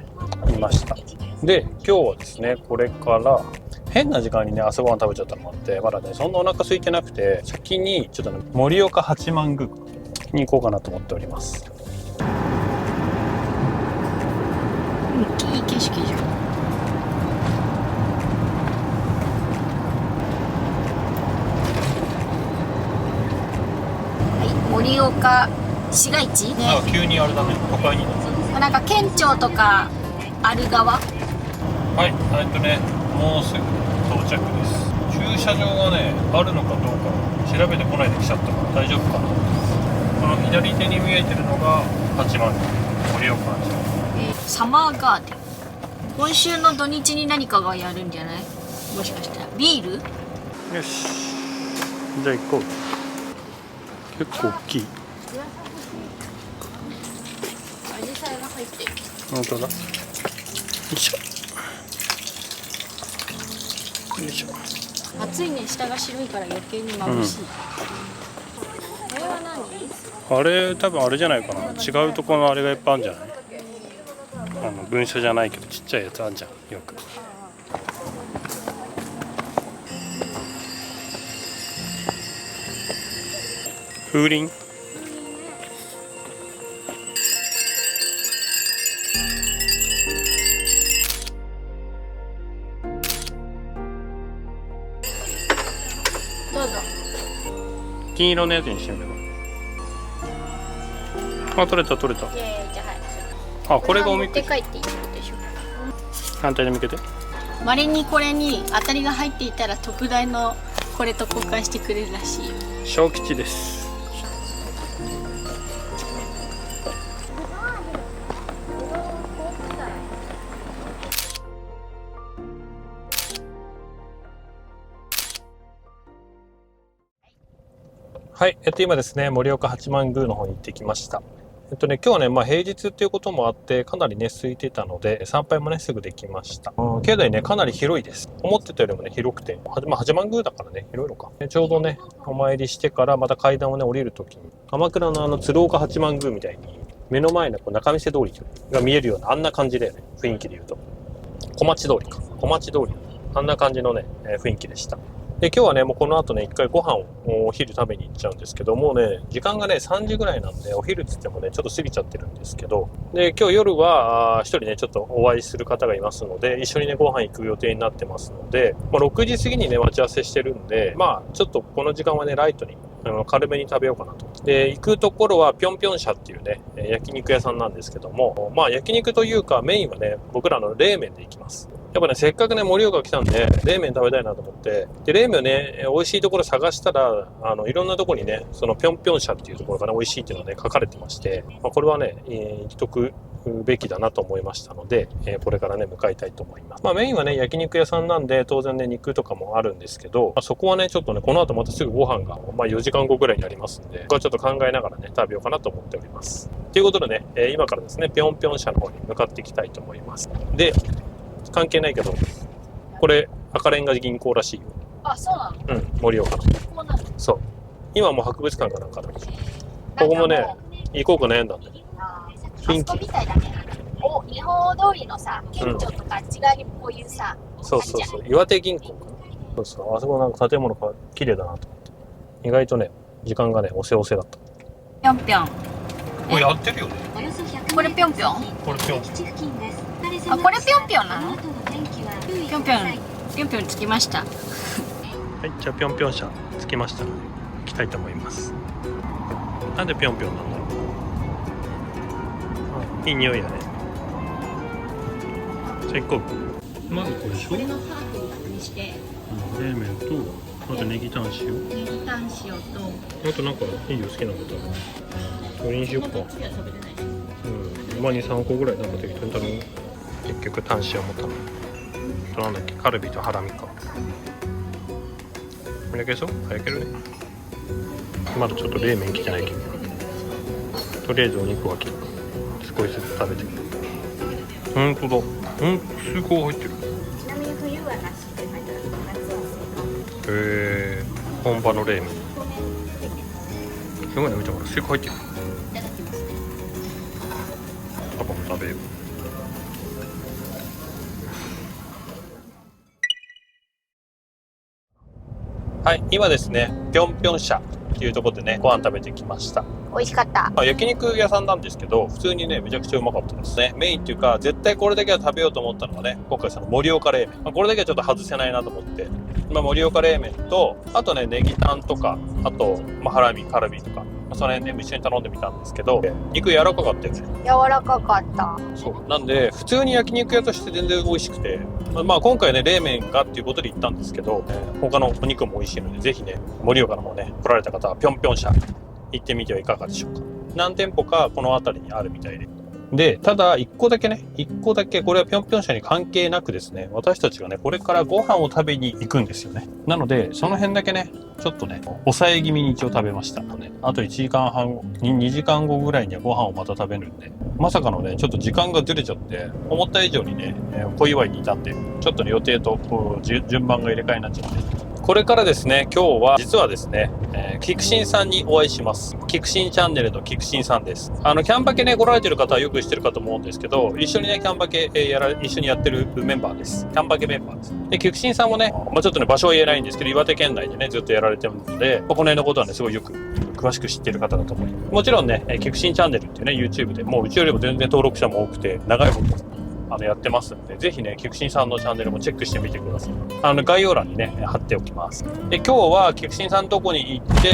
いました。で、今日はですね、これから、変な時間にね、朝ごはん食べちゃったのもあって、まだね、そんなお腹空いてなくて、先に、ちょっとね、盛岡八幡宮に行こうかなと思っております。いい景色じゃん。盛岡市街地ね。なんか急にあれだね、都会になる。なんか県庁とかある側。はい、もうすぐ到着です。駐車場がね、あるのかどうか調べてこないで来ちゃったから大丈夫かな。この左手に見えてるのが八幡宮、盛岡八幡。サマーガーデン。今週の土日に何かがやるんじゃない？もしかしたらビール？よし、じゃあ行こう。結構大きい。アジサイが入ってる。本当だ。よいしょ。よいしょ。暑いね、下が白いから余計に眩しい。あれは何？あれ多分あれじゃないかな。違うところのあれがいっぱいあるんじゃない？文書じゃないけどちっちゃいやつあるじゃん、よく。風鈴。どうぞ。金色のやつにしてみよう。あ、取れた取れた。じゃあはい。あ、これがおみくじ。持って帰っていいでしょ。反対に向けて。稀にこれに当たりが入っていたら特大のこれと交換してくれるらしいよ。小吉です。はい、今ですね、盛岡八幡宮の方に行ってきました。今日はね、平日っていうこともあって、かなりね、空いてたので、参拝もね、すぐできました。境内ね、かなり広いです。思ってたよりもね、広くて、八幡宮だからね、広いのか。ちょうどね、お参りしてから、また階段をね、降りるときに、鎌倉の鶴岡八幡宮みたいに、目の前の仲見世通りが見えるような、あんな感じだよね、雰囲気で言うと。小町通りか。小町通り。あんな感じのね、雰囲気でした。で、今日はね、もうこの後ね、一回ご飯をお昼食べに行っちゃうんですけど、もうね、時間がね、3時ぐらいなんで、お昼っつってもね、ちょっと過ぎちゃってるんですけど、で、今日夜は、一人ね、ちょっとお会いする方がいますので、一緒にね、ご飯行く予定になってますので、まあ、6時過ぎにね、待ち合わせしてるんで、まあ、ちょっとこの時間はね、ライトに、軽めに食べようかなと。で、行くところは、ぴょんぴょん社っていうね、焼肉屋さんなんですけども、まあ、焼肉というか、メインはね、僕らの冷麺で行きます。やっぱね、せっかくね、盛岡来たんで、冷麺食べたいなと思って、で、冷麺をね、美味しいところ探したら、いろんなところにね、そのぴょんぴょん社っていうところがね、美味しいっていうのがね、書かれてまして、まあ、これはね、行きとくべきだなと思いましたので、これからね、向かいたいと思います。まあ、メインはね、焼肉屋さんなんで、当然ね、肉とかもあるんですけど、まあ、そこはね、ちょっとね、この後またすぐご飯が、まあ、4時間後ぐらいにありますんで、僕はちょっと考えながらね、食べようかなと思っております。ということでね、今からですね、ぴょんぴょん社の方に向かっていきたいと思います。で、関係ないけど、これ赤レンガ銀行らしいよ。あ、そうなの？うん、盛岡の。こうなの？そう。今もう博物館かなんかだ。ここもね、行こうか悩んだんだよ。あそこみたいだね。お、日本通りのさ、県庁とかあっち側にこういうさ、そうそうそう。岩手銀行かな。そうそう。あそこなんか建物が綺麗だなと思って。意外とね、時間がね、おせおせだった。ぴょんぴょん。これやってるよね。これぴょんぴょん？これぴょん。あ、これぴょんぴょんなの？ぴょんぴょん、ぴょんぴょん着きました。はい、じゃあぴょんぴょん社着きましたので、行きたいと思います。なんでぴょんぴょんなんだろう。いい匂いだね。じゃあ行こう。まずこれでしょ。これのハーフにして冷麺と、あとネギタン塩。ネギタン塩と、あとなんかいいよ、好きなことある。鶏にしよっか。次は食べれない。うん。まあ2、3個ぐらいなんか適当に食べる。結局タン塩も頼む。あとなんだっけ、カルビとハラミか。これだけでしょ？早けるね。まだちょっと冷麺来てないけど。とりあえずお肉は来た。少しずつ食べてみる。ほんとだ。すごい入ってる。ちなみに冬はなしって書いてある。夏はへー、本場の冷麺。すごいね、見たからすごい入ってる。いただきます。パパも食べよう。はい、今ですね、ぴょんぴょん社っていうところでね、ご飯食べてきました。美味しかった。まあ、焼肉屋さんなんですけど、普通にね、めちゃくちゃうまかったですね。メインっていうか、絶対これだけは食べようと思ったのがね、今回その盛岡冷麺。まあ、これだけはちょっと外せないなと思って、まあ、盛岡冷麺と、あとね、ネギタンとか、あと、まあ、ハラミ、カルビとか、まあ、その辺ね、一緒に頼んでみたんですけど、肉柔らかかったよね。柔らかかった。そう。なんで、普通に焼肉屋として全然美味しくて、まあ今回ね、冷麺がっていうことで行ったんですけど、他のお肉も美味しいので、ぜひね、盛岡の方ね、来られた方はぴょんぴょん社行ってみてはいかがでしょうか。何店舗かこの辺りにあるみたいで。で、ただ一個だけ、これはぴょんぴょん社に関係なくですね、私たちがね、これからご飯を食べに行くんですよね。なので、その辺だけね、ちょっとね、抑え気味に一応食べましたので、あと1時間半後、2時間後ぐらいにはご飯をまた食べるんで、まさかのね、ちょっと時間がずれちゃって、思った以上にね、小祝いに至って、ちょっとね、予定とこう順番が入れ替えになっちゃって、これからですね、今日は、実はですね、キクシンさんにお会いします。キクシンチャンネルのキクシンさんです。キャンバケね、来られてる方はよく知ってるかと思うんですけど、一緒にね、キャンバケ、一緒にやってるメンバーです。キャンバケメンバーです。で、キクシンさんもね、まあ、ちょっとね、場所は言えないんですけど、岩手県内でね、ずっとやられてるので、この辺のことはね、すごいよく、詳しく知ってる方だと思います。もちろんね、キクシンチャンネルっていうね、YouTube でもううちよりも全然登録者も多くて、長いことやってますんで、ぜひね、キクシンさんのチャンネルもチェックしてみてください。概要欄にね、貼っておきます。で、今日はキクシンさんのとこに行って、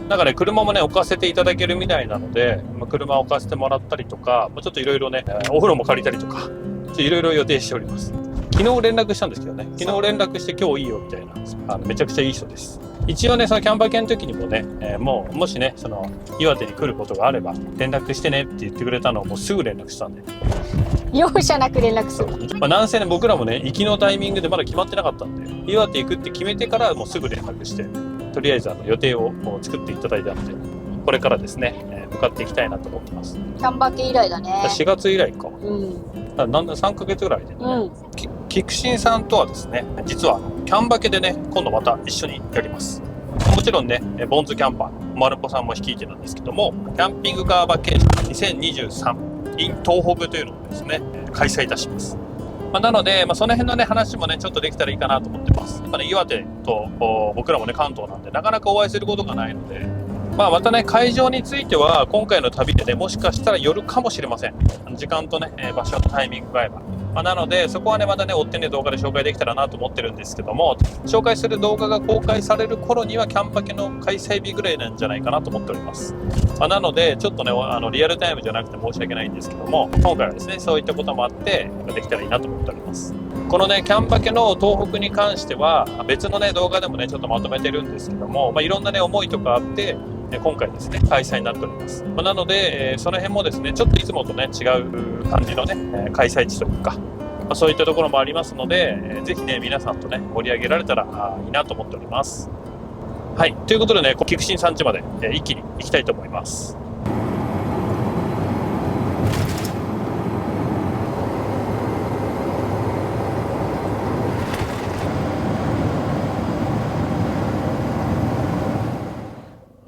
なんかね、車もね、置かせていただけるみたいなので、車を置かせてもらったりとか、ちょっといろいろね、お風呂も借りたりとか、いろいろ予定しております。昨日連絡したんですけどね、昨日連絡して今日いいよみたいな、めちゃくちゃいい人です。一応ね、そのキャンバー系の時にもね、もしね、その、岩手に来ることがあれば、連絡してねって言ってくれたのをもうすぐ連絡したんで。容赦なく連絡する。なんせね、僕らもね、行きのタイミングでまだ決まってなかったんで、岩手行くって決めてからもうすぐ連絡して、とりあえず予定を作っていただいたので、これからですね、向かっていきたいなと思ってます。キャンバケ以来だね。4月以来か。うん。なんだ3ヶ月ぐらいでね、うん、キクシンさんとはですね、実はキャンバケでね、今度また一緒にやります。もちろんね、ボンズキャンパーのマルポさんも率いてなんですけども、キャンピングカーバケーション2023 in 東北というのをですね、開催いたします。なので、その辺のね、話もね、ちょっとできたらいいかなと思ってます。岩手と僕らもね、関東なんで、なかなかお会いすることがないので、またね、会場については、今回の旅でね、もしかしたら寄るかもしれません。時間とね、場所とタイミングが合えば。なので、そこはね、またね、追ってね、動画で紹介できたらなと思ってるんですけども、紹介する動画が公開される頃には、キャンパケの開催日ぐらいなんじゃないかなと思っております。なので、ちょっとね、リアルタイムじゃなくて申し訳ないんですけども、今回はですね、そういったこともあって、できたらいいなと思っております。このね、キャンパケの東北に関しては、別のね、動画でもね、ちょっとまとめてるんですけども、いろんなね、思いとかあって、今回ですね、開催になっております。なので、その辺もですね、ちょっといつもとね、違う感じのね、開催地というか、そういったところもありますので、ぜひね、皆さんとね、盛り上げられたらいいなと思っております。はい。ということでね、菊新山地まで一気に行きたいと思います。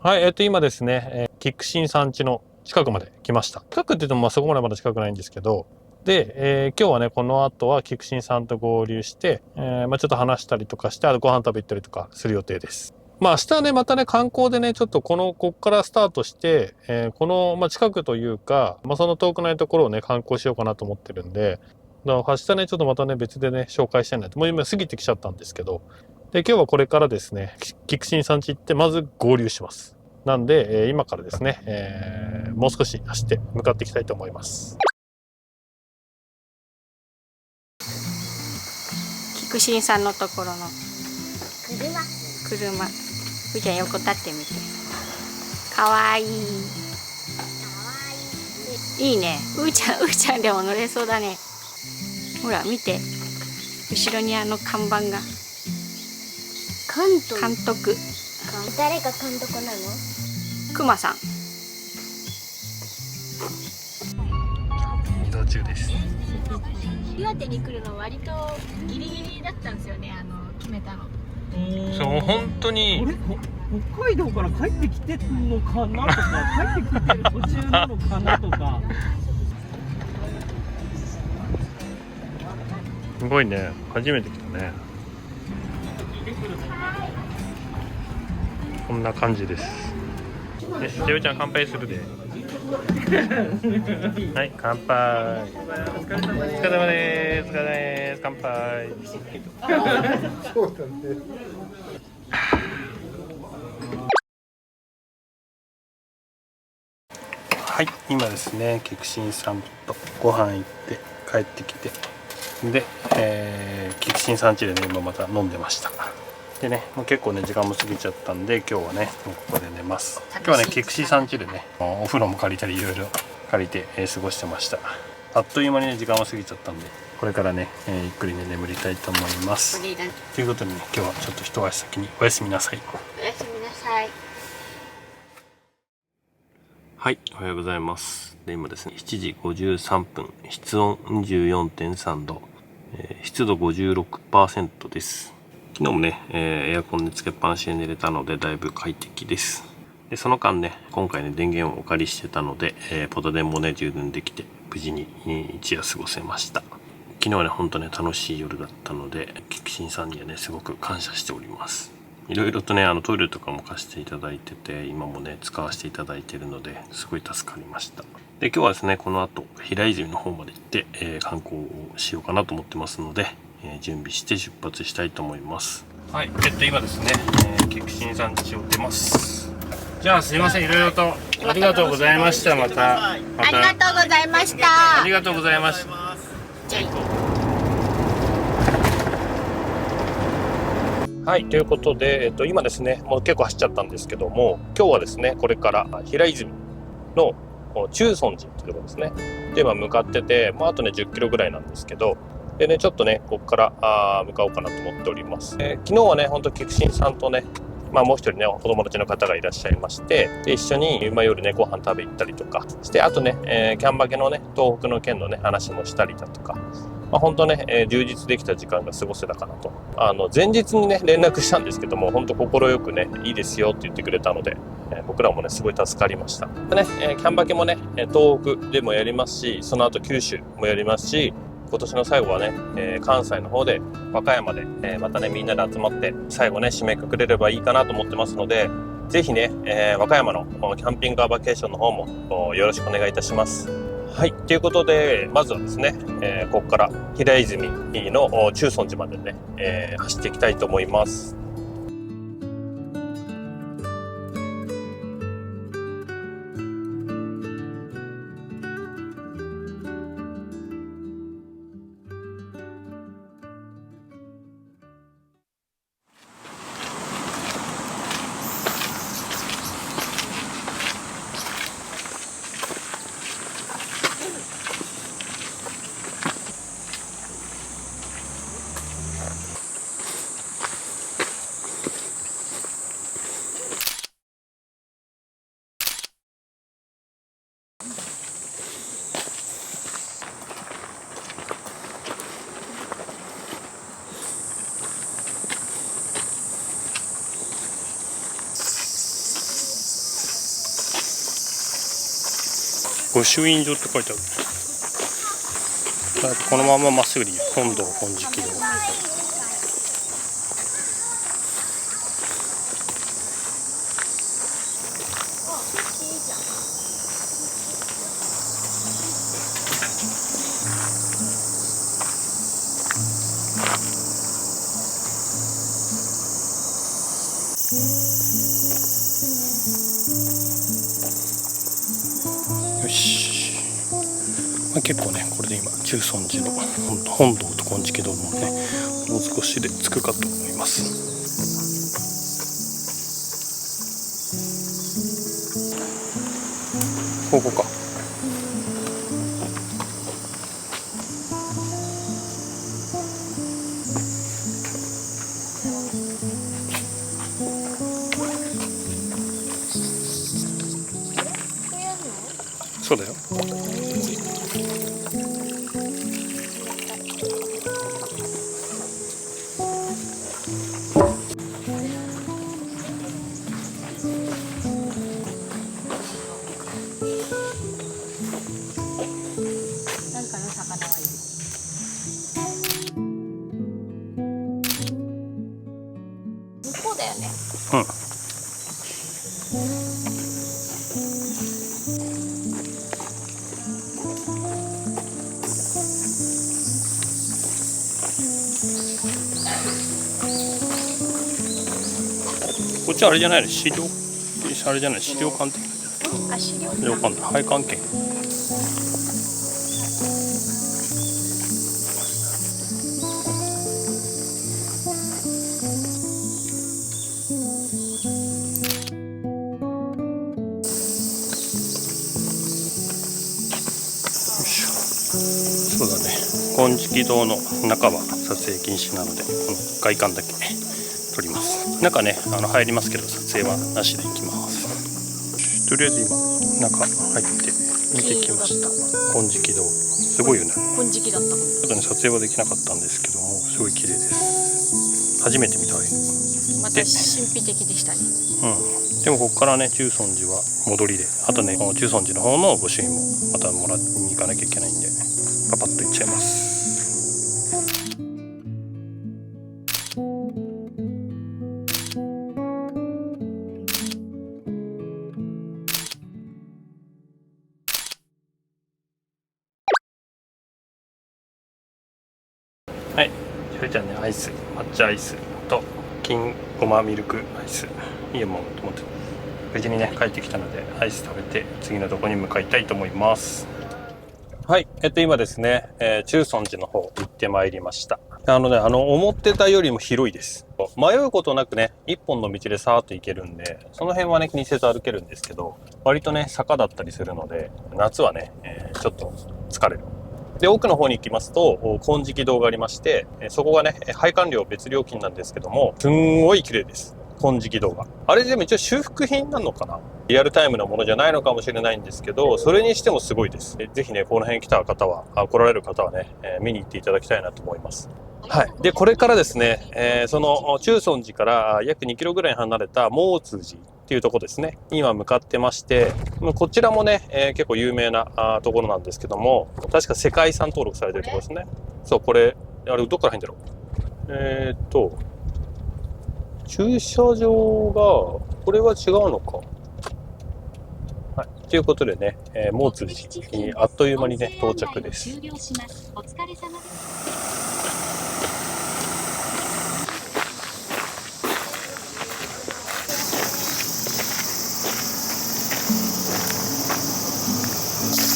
はい。今ですね、菊新山地の近くまで来ました。近くって言ってもそこまでまだ近くないんですけど、で、今日はね、この後は菊新さんと合流して、ちょっと話したりとかして、あとご飯食べ行ったりとかする予定です。明日はね、またね、観光でね、ちょっとこっからスタートして、この、近くというか、その遠くないところをね、観光しようかなと思ってるんで、だから明日ね、ちょっとまたね、別でね、紹介したいなと。もう今過ぎてきちゃったんですけど、で、今日はこれからですね、菊新さん家行って、まず合流します。なんで、今からですね、もう少し走って向かっていきたいと思います。菊新さんのところの車。うーちゃん横立ってみて。かわいい。いいね。うーちゃんでも乗れそうだね。ほら見て。後ろに看板が。監督。誰が監督なの？くまさん。移動中です。岩手に来るの割とギリギリだったんですよね、決めたの。そう、本当に。北海道から帰ってきてんのかなとか、帰ってきてる途中なのかなとか。すごいね、初めて来たね。こんな感じです。よし、じゃあうちゃん乾杯するで。はい、乾杯。お疲れ様です。お疲れ様です。乾杯。そうだね。はい、今ですね、菊新さんとご飯行って帰ってきて、で、菊新さん家でね、今また飲んでました。でね、もう結構ね時間も過ぎちゃったんで、今日はねもうここで寝ます。今日はね菊池さん家でねお風呂も借りたりいろいろ借りて、過ごしてました。あっという間にね時間も過ぎちゃったんで、これからね、ゆっくりね眠りたいと思います。ということでね、今日はちょっと一足先におやすみなさい。おやすみなさい。はい、おはようございます。で、今ですね、7時53分、室温 24.3 度、湿度 56% です。昨日もね、エアコンでつけっぱなしで寝れたので、だいぶ快適です。で、その間ね、今回ね、電源をお借りしてたので、ポタ電もね、充電できて、無事に一夜過ごせました。昨日はね、ほんとね、楽しい夜だったので、菊新さんにはね、すごく感謝しております。いろいろとね、トイレとかも貸していただいてて、今もね、使わせていただいているので、すごい助かりました。で、今日はですね、この後、平泉の方まで行って、観光をしようかなと思ってますので、準備して出発したいと思います。はい、今ですね、菊新さん家を出ます。じゃあすいません、いろいろとありがとうございました。またありがとうございました。ありがとうございました。はい、ということで、今ですね、もう結構走っちゃったんですけども、今日はですね、これから平泉の中尊寺というところですね。で、今向かってて、あとね、10キロぐらいなんですけど、でね、ちょっとね、ここから向かおうかなと思っております。昨日はね、ほんと菊新さんとね、もう一人ね、お友達の方がいらっしゃいまして、で一緒に夜ね、ご飯食べ行ったりとかして、あとね、キャンバケのね、東北の県のね、話もしたりだとか、本当ね、充実できた時間が過ごせたかなと。前日にね、連絡したんですけども、本当快くね、いいですよって言ってくれたので、僕らもね、すごい助かりました。でね、キャンバケもね、東北でもやりますし、その後九州もやりますし、今年の最後はね、関西の方で和歌山で、またねみんなで集まって最後ね締めくくれればいいかなと思ってますので、ぜひね、和歌山のキャンピングカーバケーションの方もよろしくお願いいたします。はい、ということでまずはですね、ここから平泉の中尊寺までね、走っていきたいと思います。御朱印所って書いてある。このまままっすぐでいいよ。本堂金色堂。よし、結構ねこれで今中尊寺の本堂と金色堂もねもう少しで着くかと思います。ここか。そうだよ。なんかの魚はいる。向こうだよね。うん。こっちあれじゃないの、資料、あれじゃない、資料館的な。あ、資料資料館だ、配管券。そうだね、金色堂の中は撮影禁止なので、この外観だけ撮ります。中ね、入りますけど、撮影はなしで行きます。とりあえず今、中入って見てきました。金色堂。すごいよね。金色だった。ちょっとね、撮影はできなかったんですけども、すごい綺麗です。初めて見たい。また神秘的でしたね。うん。でもここからね、中尊寺は戻りで、あとね、中尊寺の方の御朱印もまたもらいに行かなきゃいけないんで、パパッと行っちゃいます。はい、ひょりちゃんね、アイス、抹茶アイスと金ごまミルクアイス、いいもんと思って無事にね帰ってきたので、アイス食べて次のとこに向かいたいと思います。はい、今ですね、中尊寺の方行ってまいりました。思ってたよりも広いです。迷うことなくね、一本の道でさーっと行けるんで、その辺はね気にせず歩けるんですけど、割とね坂だったりするので、夏はね、ちょっと疲れる。で、奥の方に行きますと金色堂がありまして、そこがね拝観料別料金なんですけども、すんごい綺麗です。金色堂があれでも一応修復品なのかな、リアルタイムのものじゃないのかもしれないんですけど、それにしてもすごいです。ぜひねこの辺来た方は来られる方はね、見に行っていただきたいなと思います。はい。でこれからですね、その中尊寺から約2キロぐらい離れた毛通寺っていうところですね。今向かってまして、こちらもね、結構有名なところなんですけども、確か世界遺産登録されてるところですね。そう、これ、あれ、どっから入るんだろう。駐車場が、これは違うのか。はい。ということでね、もう通じにあっという間にね、到着です。お疲れ様です。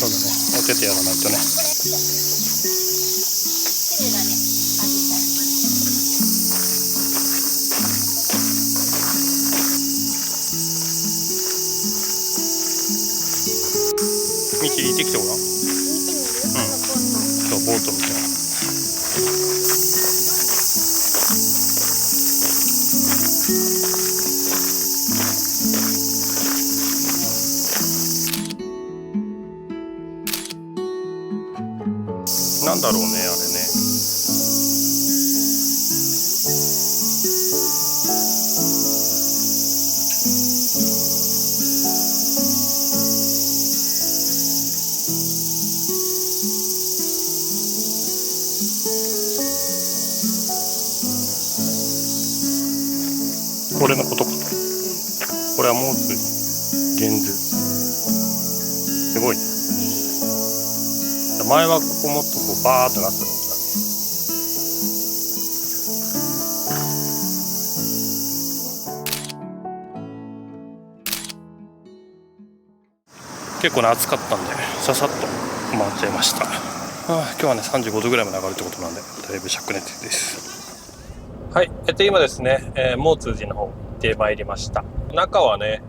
そうだね。お手手やらないとね。綺麗だね。アジサイ。道行ってきてごらん。そう、ボートみたいな。なんだろうね、あれね。これのことか。これはもうすぐ源図。すごいね。前はここもっとこうバーっとなってたんだね。結構ね暑かったんでささっと回っちゃいました。今日はね35度ぐらいまで上がるってことなんでだいぶ灼熱です。はい、今ですね、もう通じの方行ってまいりました。中はね、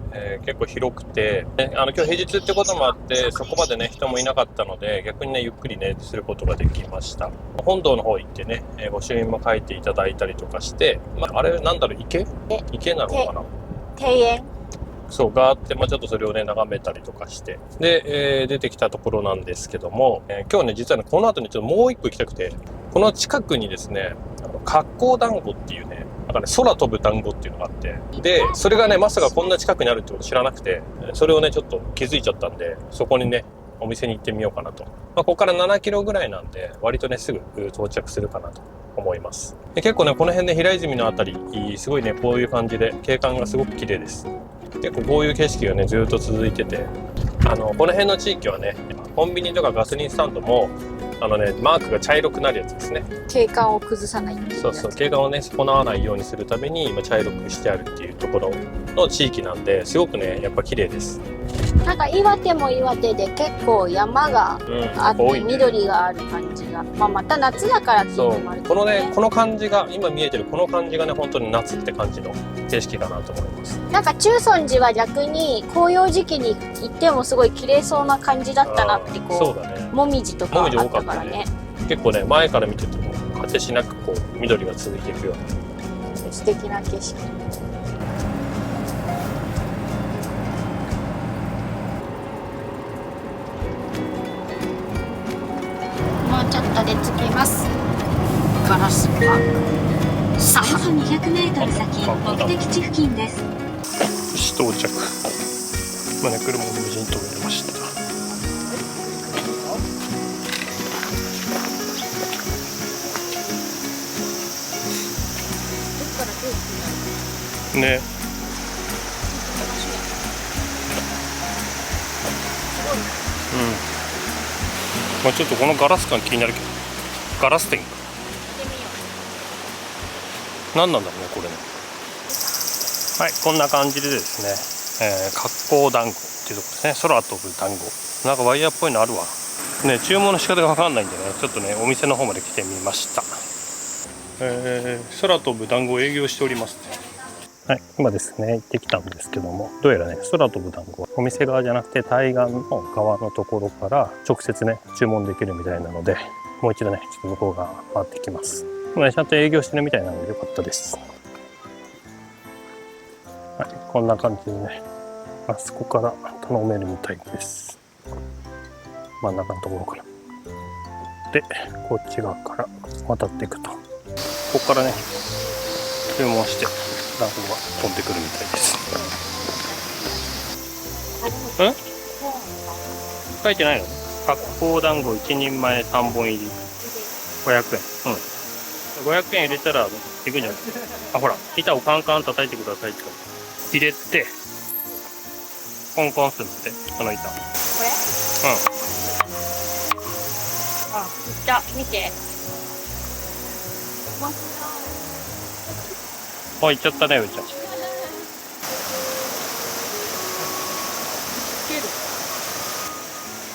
結構広くて、今日平日ってこともあってそこまでね人もいなかったので逆にねゆっくりねすることができました。本堂の方行ってね、御朱印も書いていただいたりとかして、あれなんだろう池なのかな、庭園。そうがあって、ちょっとそれをね眺めたりとかしてで、出てきたところなんですけども、今日ね実はねこの後にちょっともう一個行きたくて、この近くにですね格好団子っていうねなんかね空飛ぶ団子っていうのがあって、でそれがねまさかこんな近くにあるってこと知らなくて、それをねちょっと気づいちゃったんでそこにねお店に行ってみようかなと。ここから7キロぐらいなんで割とねすぐ到着するかなと思います。で結構ねこの辺で平泉のあたりすごいねこういう感じで景観がすごく綺麗です。結構こういう景色がねずっと続いてて、この辺の地域はねコンビニとかガソリンスタンドもマークが茶色くなるやつですね。景観を崩さないっていう。そうそう、景観をね損なわないようにするために今茶色くしてあるっていうところの地域なんですごくねやっぱ綺麗です。なんか岩手も岩手で結構山があって、多いね、緑がある感じが、また夏だからっていうのもあるけどね。この感じが今見えてるこの感じがね本当に夏って感じの景色かなと思います。なんか中尊寺は逆に紅葉時期に行ってもすごい綺麗そうな感じだったなってそうだね、もみじとかあったからね。結構ね前から見てても果てしなくこう緑が続いていくような素敵な景色。もうちょっとで着きます。ガラスパーク。さあ、およそ200メートル先、目的地付近です。よし到着。今ね車を無事に止めました。ね。ちょっとこのガラス感気になるけど、ガラス店何なんだろうねこれね。はい、こんな感じでですね、格好団子っていうところですね。空飛ぶ団子なんかワイヤーっぽいのあるわね。注文の仕方が分かんないんでねちょっとねお店の方まで来てみました。空飛ぶ団子を営業しておりますね。はい、今ですね行ってきたんですけども、どうやらね空飛ぶ団子はお店側じゃなくて対岸の側のところから直接ね注文できるみたいなので、もう一度ねちょっと向こう側回ってきます。ちゃんと営業してるみたいなのでよかったです。はい、こんな感じでねあそこから頼めるみたいです。真ん中のところからでこっち側から渡っていくと、ここからね注文して団子が飛んでくるみたいです。書いてないの？発酵団子1人前3本入り。500円。500円入れたら、いくんじゃない？あ、ほら、板をカンカン叩いてくださいって。入れて、コンコンするって、その板。これ？あ、いった。見て。あ、いっちゃったね、うちゃん。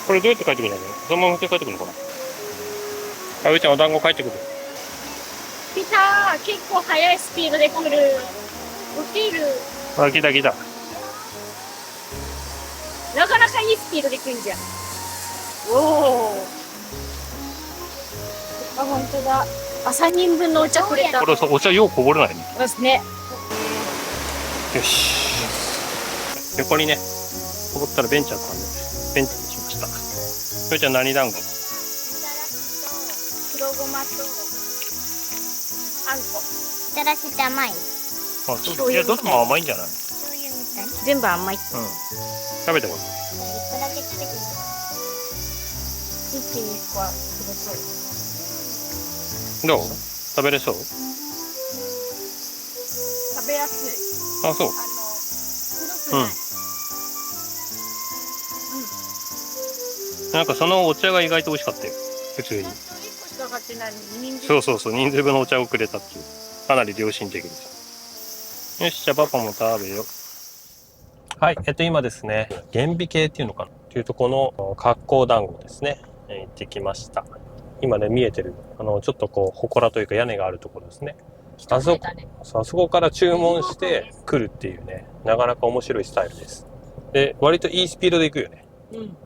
これどうやって帰ってくるの？そのまま持って帰ってくるのかな？あ、うーちゃんお団子帰ってくる。来たー、結構速いスピードで来る。起きる。あ、来た来た。なかなかいいスピードで来るじゃん。おお。あ、本当だ。3人分のお茶くれた。これさ、お茶ようこぼれないね。そうですね。よし。横にね、こぼったらベンチあったんで、ベンチにしました。うーちゃん何団子？黒ごまとあんこ。みたらしって甘い？あ、そう。いや、どっちも甘いんじゃない？醤油みたい。全部甘い。うん。食べてもらう。一個だけ食べてみる。一気に1個はすごそう。どう？食べれそう？食べやすい。あ、そう。黒くない。なんかそのお茶が意外と美味しかったよ。普通に。1個しか買ってないのに人数。そうそうそう、人数分のお茶をくれたっていう。かなり良心的です。よし、じゃあパパも食べよう。はい、今ですね、原美系っていうのかなっていうとこの発酵団子ですね。行ってきました。今ね、見えてる、ちょっとこう、祠というか屋根があるところですね。あそこから注文して来るっていうね、なかなか面白いスタイルです。で、割といいスピードで行くよね。うん。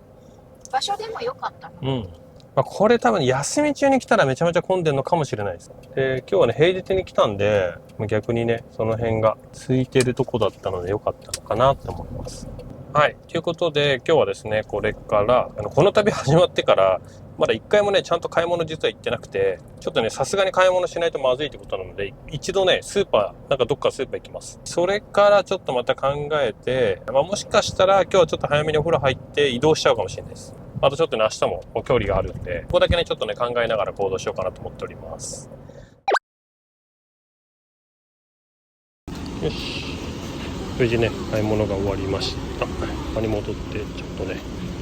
場所でも良かったな。うん。まあ、これ多分休み中に来たらめちゃめちゃ混んでるのかもしれないです。で、今日はね、平日に来たんで、逆にね、その辺が空いてるとこだったので良かったのかなって思います。はい。ということで、今日はですね、これから、この旅始まってから、まだ一回もね、ちゃんと買い物実は行ってなくて、ちょっとね、さすがに買い物しないとまずいってことなので、一度ね、スーパー、なんかどっかスーパー行きます。それからちょっとまた考えて、まあ、もしかしたら今日はちょっと早めにお風呂入って移動しちゃうかもしれないです。あとちょっとね、明日も距離があるんで、ここだけね、ちょっとね、考えながら行動しようかなと思っております。よし。無事ね、買い物が終わりました。ここに戻って、ちょっとね、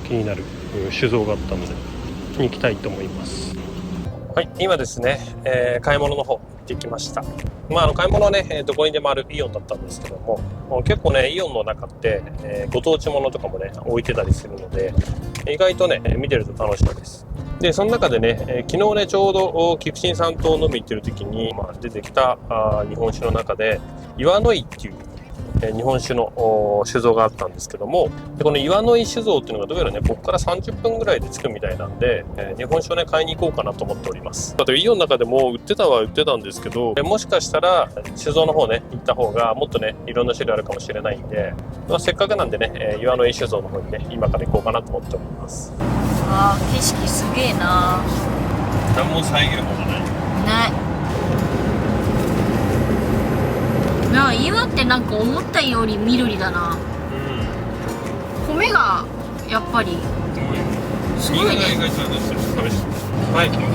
気になる酒造があったので、に行きたいと思います。はい、今ですね、買い物の方行ってきました。まあ、買い物はね、どこにでもあるイオンだったんですけども、結構ね、イオンの中って、ご当地物とかもね、置いてたりするので、意外とね、見てると楽しいです。で、その中でね、昨日ね、ちょうど菊新さんと飲み行ってる時に、出てきた日本酒の中で、岩の井っていう日本酒の酒造があったんですけども、でこの岩の井酒造っていうのがどうやらね、ここから30分ぐらいで着くみたいなんで、日本酒をね、買いに行こうかなと思っております。あとイオンの中でも売ってたんですけど、もしかしたら酒造の方ね、行った方がもっとね、いろんな種類あるかもしれないんで、まあ、せっかくなんでね、岩の井酒造の方にね、今から行こうかなと思っております。あー、景色すげえな。何も遮るものない。ない。岩ってなんか思ったより緑だな。米がやっぱりすごいね。はい、もう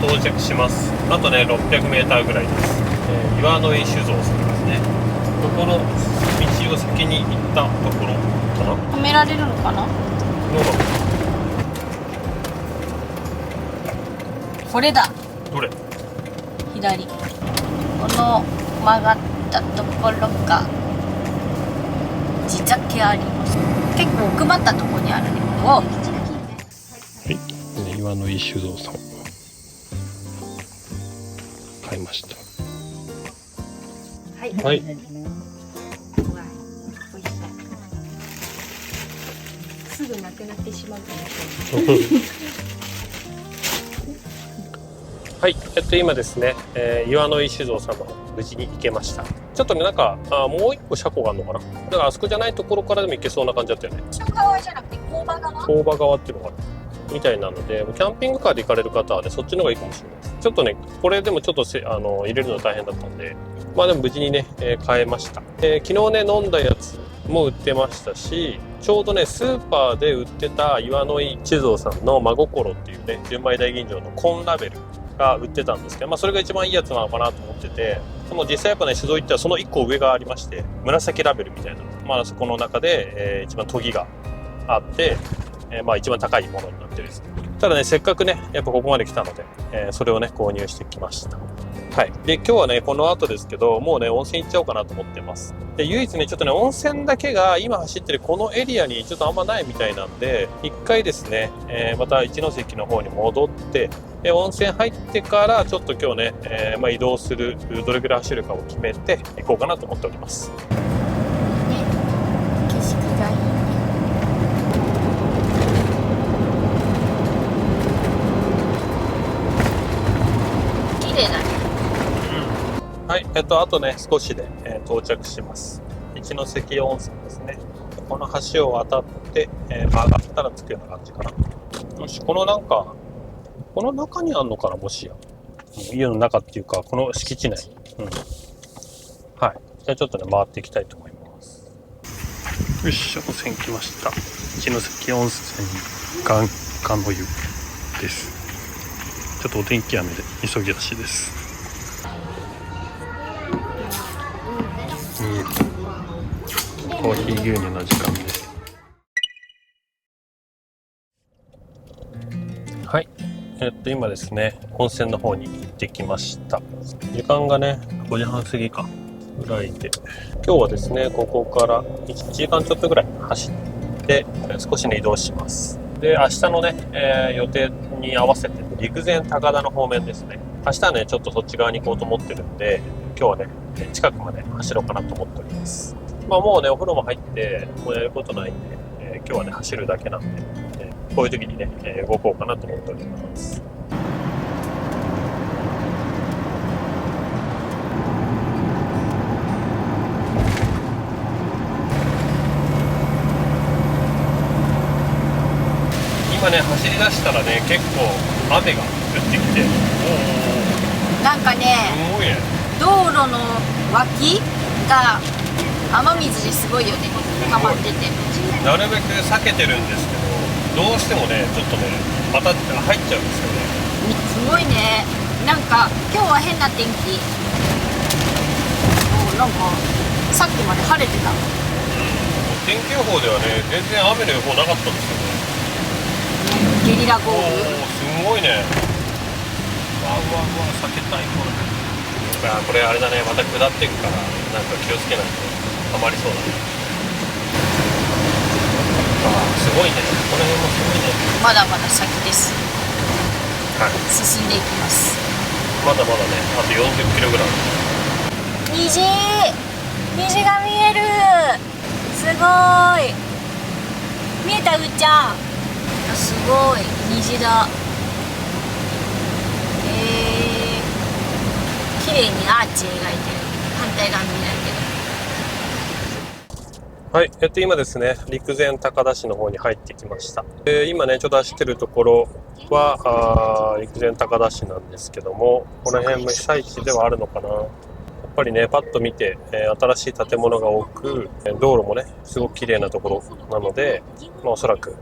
到着します。あとね、600メーターぐらいです。岩の井酒造さんですね。ここの道を先に行ったところかな。止められるのかな。これだ。どれ？左。この曲がったところが地酒あります。結構奥まったところにあるね。はい、岩の井酒造さん買いました。はい。はい。うわ、美味しそう。すぐなくなってしまうかもしれない。はい、今ですね、岩の井酒造さんの方無事に行けました。ちょっとね、なんかもう一個車庫があるのかな。だからあそこじゃないところからでも行けそうな感じだったよね。後側じゃなくて工場側。工場側っていうのがあるみたいなので、キャンピングカーで行かれる方はね、そっちの方がいいかもしれないです。ちょっとね、これでもちょっと入れるの大変だったんで、まあでも無事にね、買えました。昨日ね、飲んだやつも売ってましたし、ちょうどねスーパーで売ってた岩の井酒造さんの真心っていうね純米大吟醸の紺ラベルが売ってたんですけど、それが一番いいやつなのかなと思ってて、でも実際やっぱね酒造行ったらその1個上がありまして、紫ラベルみたいな、そこの中で、一番研ぎがあって、一番高いものになってるんです。ただねせっかくねやっぱここまで来たので、それをね購入してきました。はい。で、今日はね、この後ですけど、もうね、温泉行っちゃおうかなと思ってます。で、唯一ね、ちょっとね、温泉だけが今走ってるこのエリアにちょっとあんまないみたいなんで、一回ですね、また一関の方に戻って、温泉入ってからちょっと今日ね、移動する、どれぐらい走るかを決めて行こうかなと思っております。ね、景色がいいね。綺麗だね。はい、あとね、少しで、到着します。一関温泉ですね。この橋を渡って、上がったら着くような感じかな。よし、この中にあんのかな、もしや。家の中っていうか、この敷地内。はい。じゃあちょっとね、回っていきたいと思います。よし、温泉来ました。一関温泉眼下の湯です。ちょっとお天気雨で急ぎ足です。コーヒー牛乳の時間です。はい。今ですね、温泉の方に行ってきました。時間がね、5時半過ぎかぐらいで、今日はですね、ここから1時間ちょっとぐらい走って少しね移動します。で、明日のね、予定に合わせて陸前高田の方面ですね。明日はね、ちょっとそっち側に行こうと思ってるんで、今日はね、近くまで走ろうかなと思っております。もうね、お風呂も入って、もうやることないんで、今日はね、走るだけなんで、こういう時にね、動こうかなと思っております。今ね、走り出したらね、結構雨が降ってきて、なんかね、すごいね。道路の脇が雨水ですごいよね、溜まってて。なるべく避けてるんですけど、どうしてもね、ちょっとね、また入っちゃうんですよね。すごいね。なんか今日は変な天気。なんかさっきまで晴れてた。天気予報ではね、全然雨の予報なかったんですよね。ゲリラ豪雨。すごいね。わ避けたいこれ。これあれだね、また下っていくからなんか気をつけないとはまりそうだね。すごいね、この辺もすごいね。まだまだ先です。はい、進んでいきます。まだまだね、あと40キロぐらい。虹が見える。すごい。見えた、うーちゃん。すごい虹だ。綺麗にアーチ描いてる。反対側見ないけど。はい、今ですね、陸前高田市の方に入ってきました。今ね、ちょっと走ってるところは陸前高田市なんですけども、この辺も被災地ではあるのかな。やっぱりね、パッと見て、新しい建物が多く、道路もね、すごく綺麗なところなので、おそらく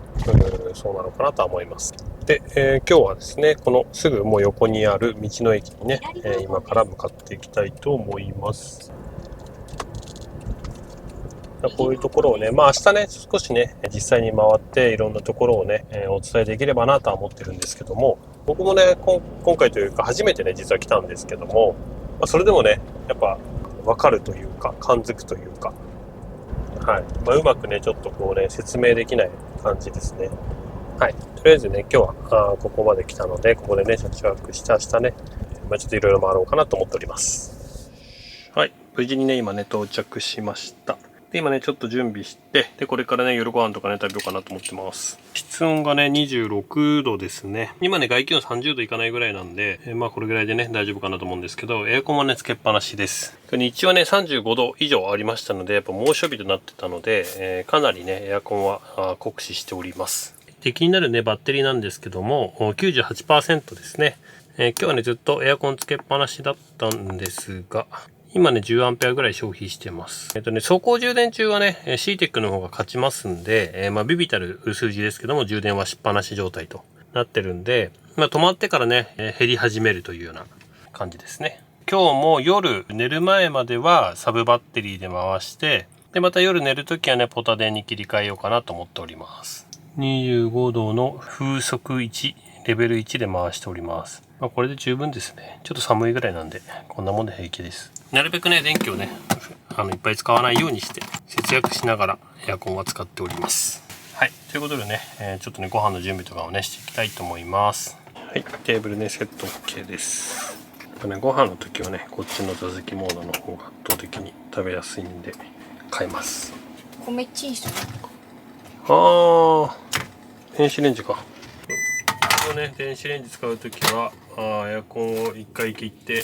そうなのかなとは思います。で、今日はですね、このすぐもう横にある道の駅にね、今から向かっていきたいと思います。こういうところをね、明日ね、少しね、実際に回っていろんなところをね、お伝えできればなとは思ってるんですけども、僕もね、今回というか初めてね、実は来たんですけども、それでもね、やっぱ分かるというか、感づくというか、はい。うまくね、ちょっとこうね、説明できない感じですね。はい。とりあえずね、今日はここまで来たので、ここでね、車中泊して明日ね、ちょっといろいろ回ろうかなと思っております。はい。無事にね、今ね、到着しました。で、今ね、ちょっと準備して、で、これからね、夜ご飯とかね、食べようかなと思ってます。室温がね、26度ですね。今ね、外気温30度いかないぐらいなんで、これぐらいでね、大丈夫かなと思うんですけど、エアコンはね、つけっぱなしです。日中はね、35度以上ありましたので、やっぱ猛暑日となってたので、かなりね、エアコンは酷使しております。で、気になるね、バッテリーなんですけども、98% ですね。今日はね、ずっとエアコンつけっぱなしだったんですが、今ね、10アンペアぐらい消費してます。走行充電中はね、CTEC の方が勝ちますんで、ビビたる数字ですけども、充電はしっぱなし状態となってるんで、止まってからね、減り始めるというような感じですね。今日も夜寝る前まではサブバッテリーで回して、で、また夜寝るときはね、ポタ電に切り替えようかなと思っております。25度の風速1、レベル1で回しております。これで十分ですね。ちょっと寒いぐらいなんで、こんなもんで平気です。なるべくね、電気をね、いっぱい使わないようにして、節約しながらエアコンは使っております。はい。ということでね、ちょっとね、ご飯の準備とかをね、していきたいと思います。はい。テーブルね、セット OK です。ご飯の時はね、こっちの座席モードの方が圧倒的に食べやすいんで、変えます。米チンする。電子レンジか。このね、電子レンジ使うときはエアコンを1回切って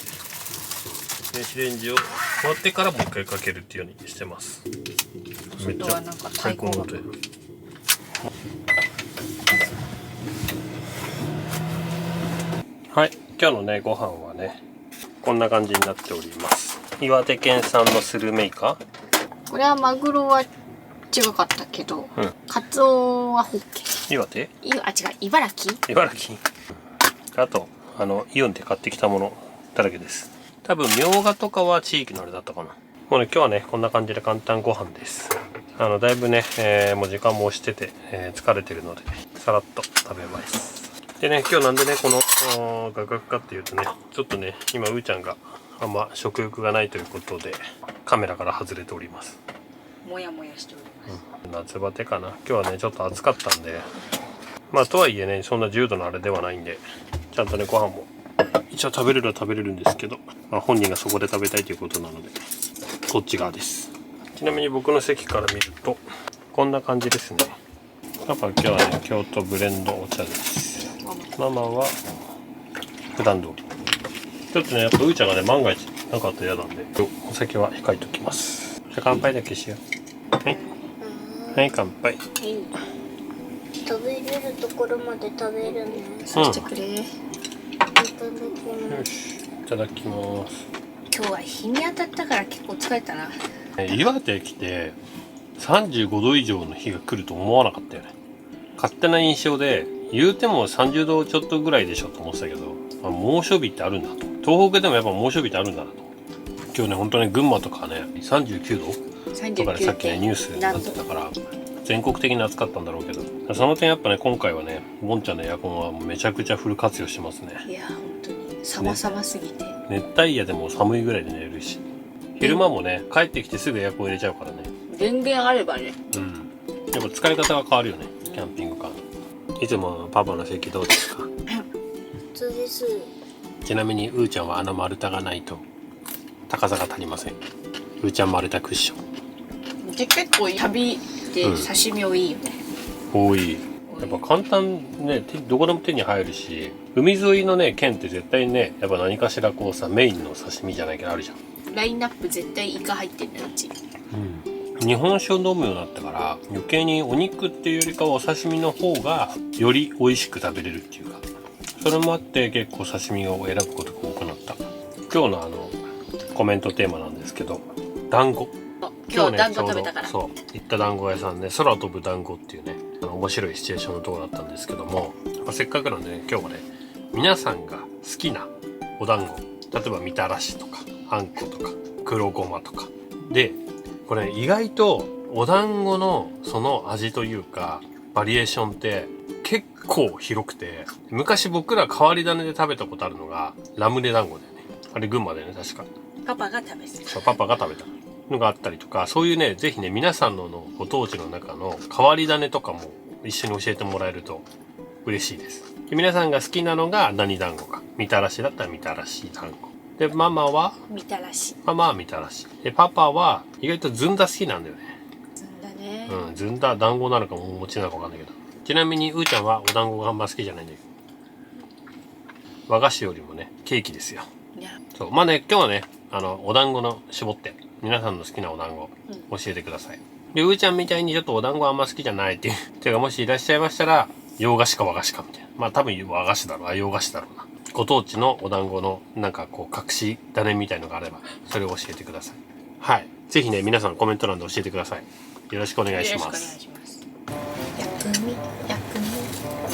電子レンジを終わってからもう1回かけるっていうようにしてます。めっちゃ最高の音や。はい、今日のねご飯はねこんな感じになっております。岩手県産のスルメイカ。これはマグロは違かったけど、カツオはホッケ。岩手？違う、茨城？茨城。あとイオンで買ってきたものだらけです。多分みょうがとかは地域のあれだったかな。もうね今日はねこんな感じで簡単ご飯です。だいぶね、もう時間も押してて、疲れてるのでさらっと食べます。でね今日なんでねこの画角かっていうとねちょっとね今うーちゃんがあんま食欲がないということでカメラから外れております。もやもやしております。夏バテかな。今日はねちょっと暑かったんでとはいえねそんな重度のあれではないんでちゃんとねご飯も一応食べれるは食べれるんですけど、本人がそこで食べたいということなのでこっち側です。ちなみに僕の席から見るとこんな感じですね。パパ今日はね京都ブレンドお茶です。ママは普段通り。ちょっとねやっぱうーちゃんがね万が一なかったら嫌なんでお酒は控えておきます。じゃあ乾杯だけしよう。はいはい乾杯。食べれるところまで食べるね。そうしてくれ。よしいただきます。今日は日に当たったから結構疲れたな。岩手来て35度以上の日が来ると思わなかったよね。勝手な印象で言うても30度ちょっとぐらいでしょと思ってたけど、猛暑日ってあるんだと。東北でもやっぱ猛暑日ってあるんだなと。今日ね本当に群馬とかね39度とかでさっきねニュースになってたから全国的に暑かったんだろうけど、その点やっぱね今回はねボンちゃんのエアコンはめちゃくちゃフル活用してますね。いや本当に様々すぎて、熱帯夜でも寒いぐらいで寝れるし、昼間もね帰ってきてすぐエアコン入れちゃうからね。電源あればね。やっぱ使い方が変わるよねキャンピングカー。いつもパパの席どうですか？普通です。ちなみにうーちゃんは丸太がないと高さが足りません。うーちゃん丸太クッション。で結構旅で刺身多いよね。多い。やっぱ簡単ねどこでも手に入るし、海沿いのね県って絶対ねやっぱ何かしらこうさメインの刺身じゃないけどあるじゃん。ラインナップ絶対イカ入ってんだようち。日本酒を飲むようになったから余計にお肉っていうよりかはお刺身の方がより美味しく食べれるっていうか、それもあって結構刺身を選ぶことが多くなった。今日のコメントテーマなんですけど、団子。今日団子食べたから。そう行った団子屋さんね、空飛ぶ団子っていうね面白いシチュエーションのところだったんですけども、せっかくなんでね今日はね皆さんが好きなお団子、例えばみたらしとかあんことか黒ごまとかで、これ意外とお団子のその味というかバリエーションって結構広くて、昔僕ら変わり種で食べたことあるのがラムネ団子だよね。あれ群馬だよね確か。パパが食べてた。そうパパが食べたのがあったりとか、そういうねぜひね皆さんのご当地の中の変わり種とかも一緒に教えてもらえると嬉しいです。で皆さんが好きなのが何団子か。みたらしだったらみたらし団子で、ママはみたらし。ママはみたらしで、パパは意外とずんだ好きなんだよね。ずんだね。ずんだ団子なのかもお餅なのかわかんないけど、ちなみにうーちゃんはお団子があんま好きじゃないんだけど、和菓子よりもねケーキですよ。そう今日はねお団子の絞って皆さんの好きなお団子教えてください。でうーちゃんみたいにちょっとお団子あんま好きじゃないっていう手がもしいらっしゃいましたら、洋菓子か和菓子かみたいな。多分和菓子だろう、洋菓子だろうな。ご当地のお団子のなんかこう隠し種みたいのがあればそれを教えてください。はい、ぜひね皆さんコメント欄で教えてください。よろしくお願いします。薬味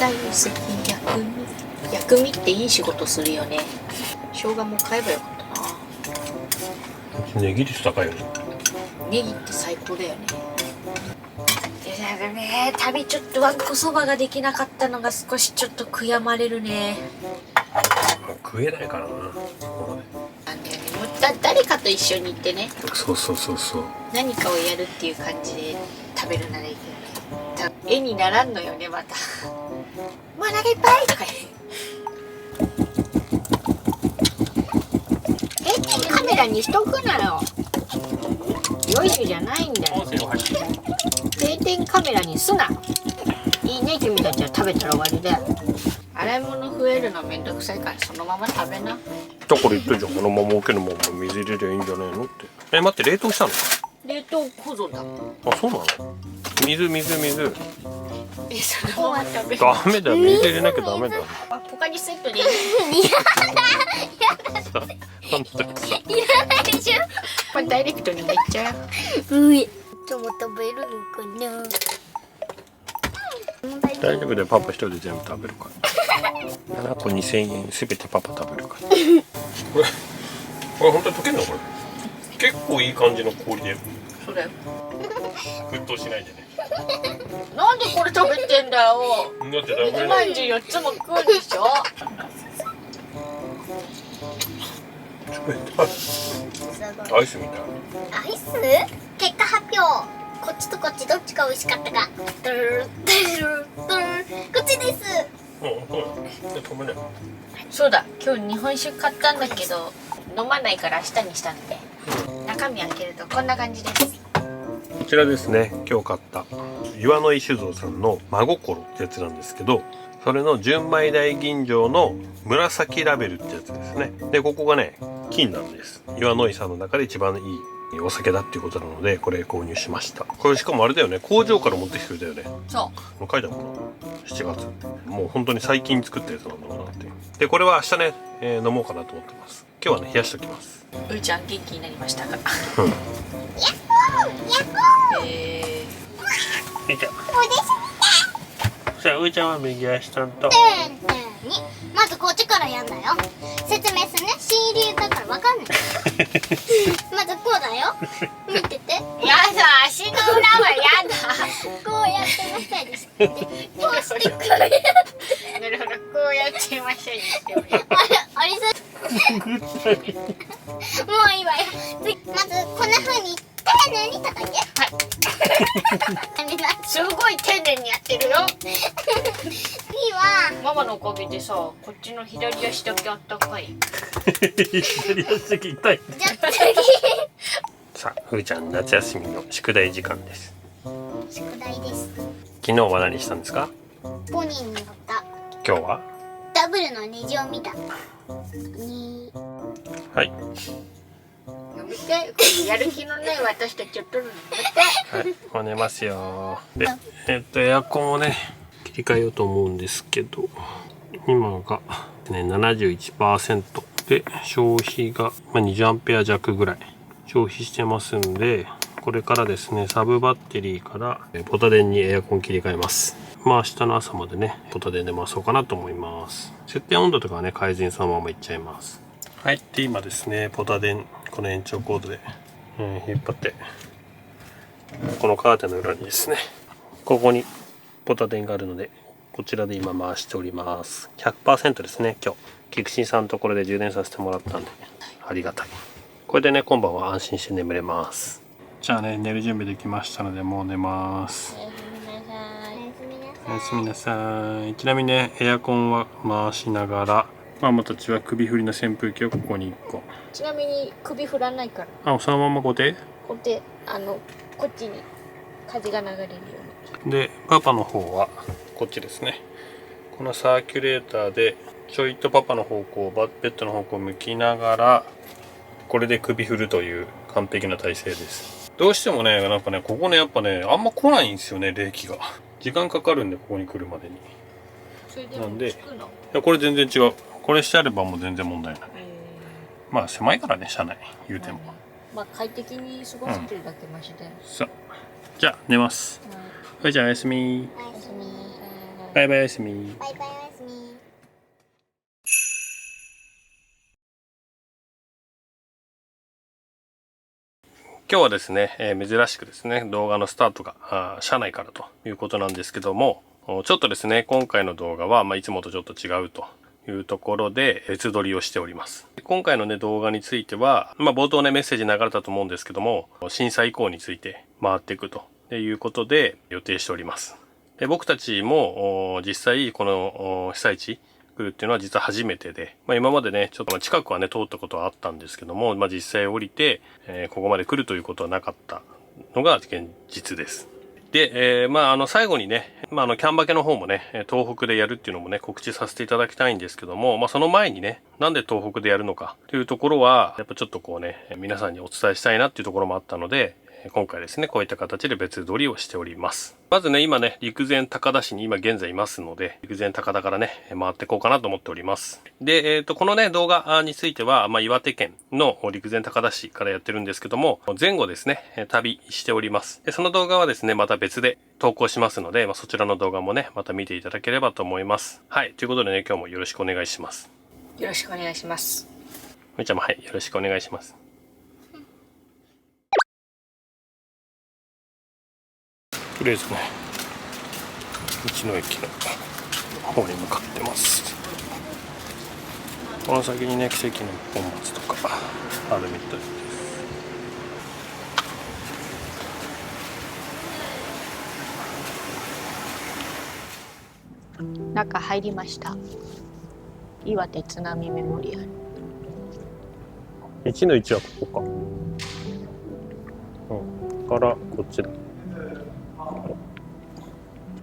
大好き。薬味っていい仕事するよね。生姜も買えばよかったな。ネギ率高いよね。ネギって最高だよね。でね、旅ちょっとわんこそばができなかったのが少しちょっと悔やまれるね。食えないからな。なんだよね。もう誰かと一緒に行ってね、そうそうそうそう。何かをやるっていう感じで食べるならいいけどね。絵にならんのよね、また。もうお腹いっぱいとか言って。カメラにしとくなよ。よいしょじゃないんだよ。定点カメラにすな。いいね、君たちは食べたら終わりだよ。洗い物増えるのめんどくさいからそのまま食べな。だから言ったじゃん、このまま置けるまま水入れりゃいいんじゃないのって。待って、冷凍したの？冷凍保存だ。あ、そうなの？水。そのまま食べる。ダメだよ、水入れなきゃダメだよ。ポカリスエットでいい。なんだかさ。いらないでしょ。これダイレクトにめっちゃ。うい。とも食べるのかな。大丈夫だよ、パパ一人で全部食べるから。7個2000円すべてパパ食べるから。これ本当に溶けんのこれ？結構いい感じの氷で。そうだよ。沸騰しないでね。なんでこれ食べてんだよ。だってダメだよ。まんじゅう4つも食うでしょ。アイスみたい。アイス？結果発表。こっちとこっちどっちが美味しかったか。ドゥルルルドゥルルルドゥルル。こっちです。止めない。そうだ、今日日本酒買ったんだけど飲まないから明日にしたので、中身開けるとこんな感じです。こちらですね、今日買った岩の井酒造さんの真心ってやつなんですけど、それの純米大吟醸の紫ラベルってやつですね。で、ここがね金なんです。岩の井さんの中で一番いいお酒だっていうことなので、これ購入しました。これしかもあれだよね、工場から持ってきてくれたよね。そう。もう書いてあるかな、7月。もう本当に最近作ったやつなんだろうなっていう。で、これは明日ね、飲もうかなと思ってます。今日はね冷やしておきます。うーちゃん元気になりましたか。うん。いいいじゃん。じゃあうーちゃんは右足担当。まずこっちからやんだよ。説明するね。新入りだからわかんない。まずこうだよ。見てて。やだ、足の裏はやだ。こうやってマッサージして。こうしてこうやって。なるほど、こうやってマッサージしております。あれさ。もういいわよ。まずこんな風に丁寧に叩いて。はい。すごい丁寧にやってるよ。いいわ。ママのおかげでさ、こっちの左足だけあったかい。左足だけ痛い。じゃあ次。さあ、ふーちゃん夏休みの宿題時間です。宿題です。昨日は何したんですか？ポニーに乗った。今日は？ダブルのネジを見た。はい。やめて、やる気のない私たちを取るのやめて。はい、もう寝ますよ。で、エアコンをね切り替えようと思うんですけど、今がね 71% で消費が20アンペア弱ぐらい消費してますんで、これからですねサブバッテリーからポタ電にエアコン切り替えます。まあ明日の朝までねポタ電で回そうかなと思います。設定温度とかはね改善そのままいっちゃいます。はい、で今ですねポタ電この延長コードで、引っ張ってこのカーテンの裏にですねここにポタ電があるのでこちらで今回しております。 100% ですね。今日菊池さんのところで充電させてもらったんでありがたい。これでね今晩は安心して眠れます。じゃあね寝る準備できましたのでもう寝ます。おやすみなさい。ちなみにねエアコンは回しながらママたちは首振りの扇風機をここに1個。ちなみに首振らないから。あ、そのまま固定？こうやってこっちに風が流れるように。でパパの方はこっちですね。このサーキュレーターでちょいとパパの方向ベッドの方向を向きながらこれで首振るという完璧な体勢です。どうしてもねなんかねここねやっぱねあんま来ないんですよね冷気が。時間かかるんでここに来るまでに。それでもなんで効くの？いやこれ全然違う。これしてあればもう全然問題ない。まあ狭いからね、車内言うても。まあ快適に過ごせてるだけマシで。さあ、じゃあ寝ます。はい、じゃあおやすみ。おやすみ。バイバイおやすみ。バイバイおやすみ。今日はですね、珍しくですね、動画のスタートが車内からということなんですけども、ちょっとですね、今回の動画は、いつもとちょっと違うというところで別撮りをしております。今回のね、動画については、冒頭ね、メッセージ流れたと思うんですけども、震災以降について回っていくということで予定しております。で、僕たちも実際この被災地来るっていうのは実は初めてで、今までね、ちょっと近くはね、通ったことはあったんですけども、実際降りて、ここまで来るということはなかったのが現実です。で、最後にね、キャンバケの方もね、東北でやるっていうのもね、告知させていただきたいんですけども、その前にね、なんで東北でやるのかというところは、やっぱちょっとこうね、皆さんにお伝えしたいなっていうところもあったので、今回ですね、こういった形で別撮りをしております。まずね、今ね、陸前高田市に今現在いますので、陸前高田からね、回っていこうかなと思っております。で、このね、動画については、岩手県の陸前高田市からやってるんですけども、前後ですね、旅しております。で、その動画はですね、また別で投稿しますので、そちらの動画もね、また見ていただければと思います。はい、ということでね、今日もよろしくお願いします。よろしくお願いします。みーちゃんもはい、よろしくお願いします。とりあえずね、道の駅の方に向かってます。この先にね、奇跡の本松とかあるみたいです。中入りました。岩手津波メモリアル。1-1はここか。からこっちだ。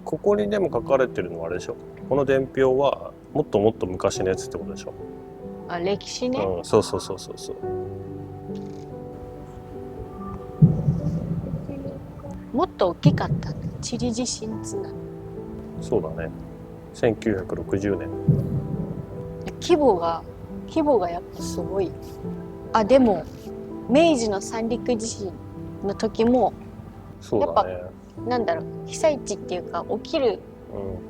ここにでも書かれてるのはあれでしょ。この伝票はもっともっと昔のやつってことでしょ。あ、歴史ね。そう。もっと大きかったんだ。チリ地震津波。そうだね。1960年。規模がやっぱすごい。あ、でも明治の三陸地震の時もそうだね。なんだろう、被災地っていうか起きる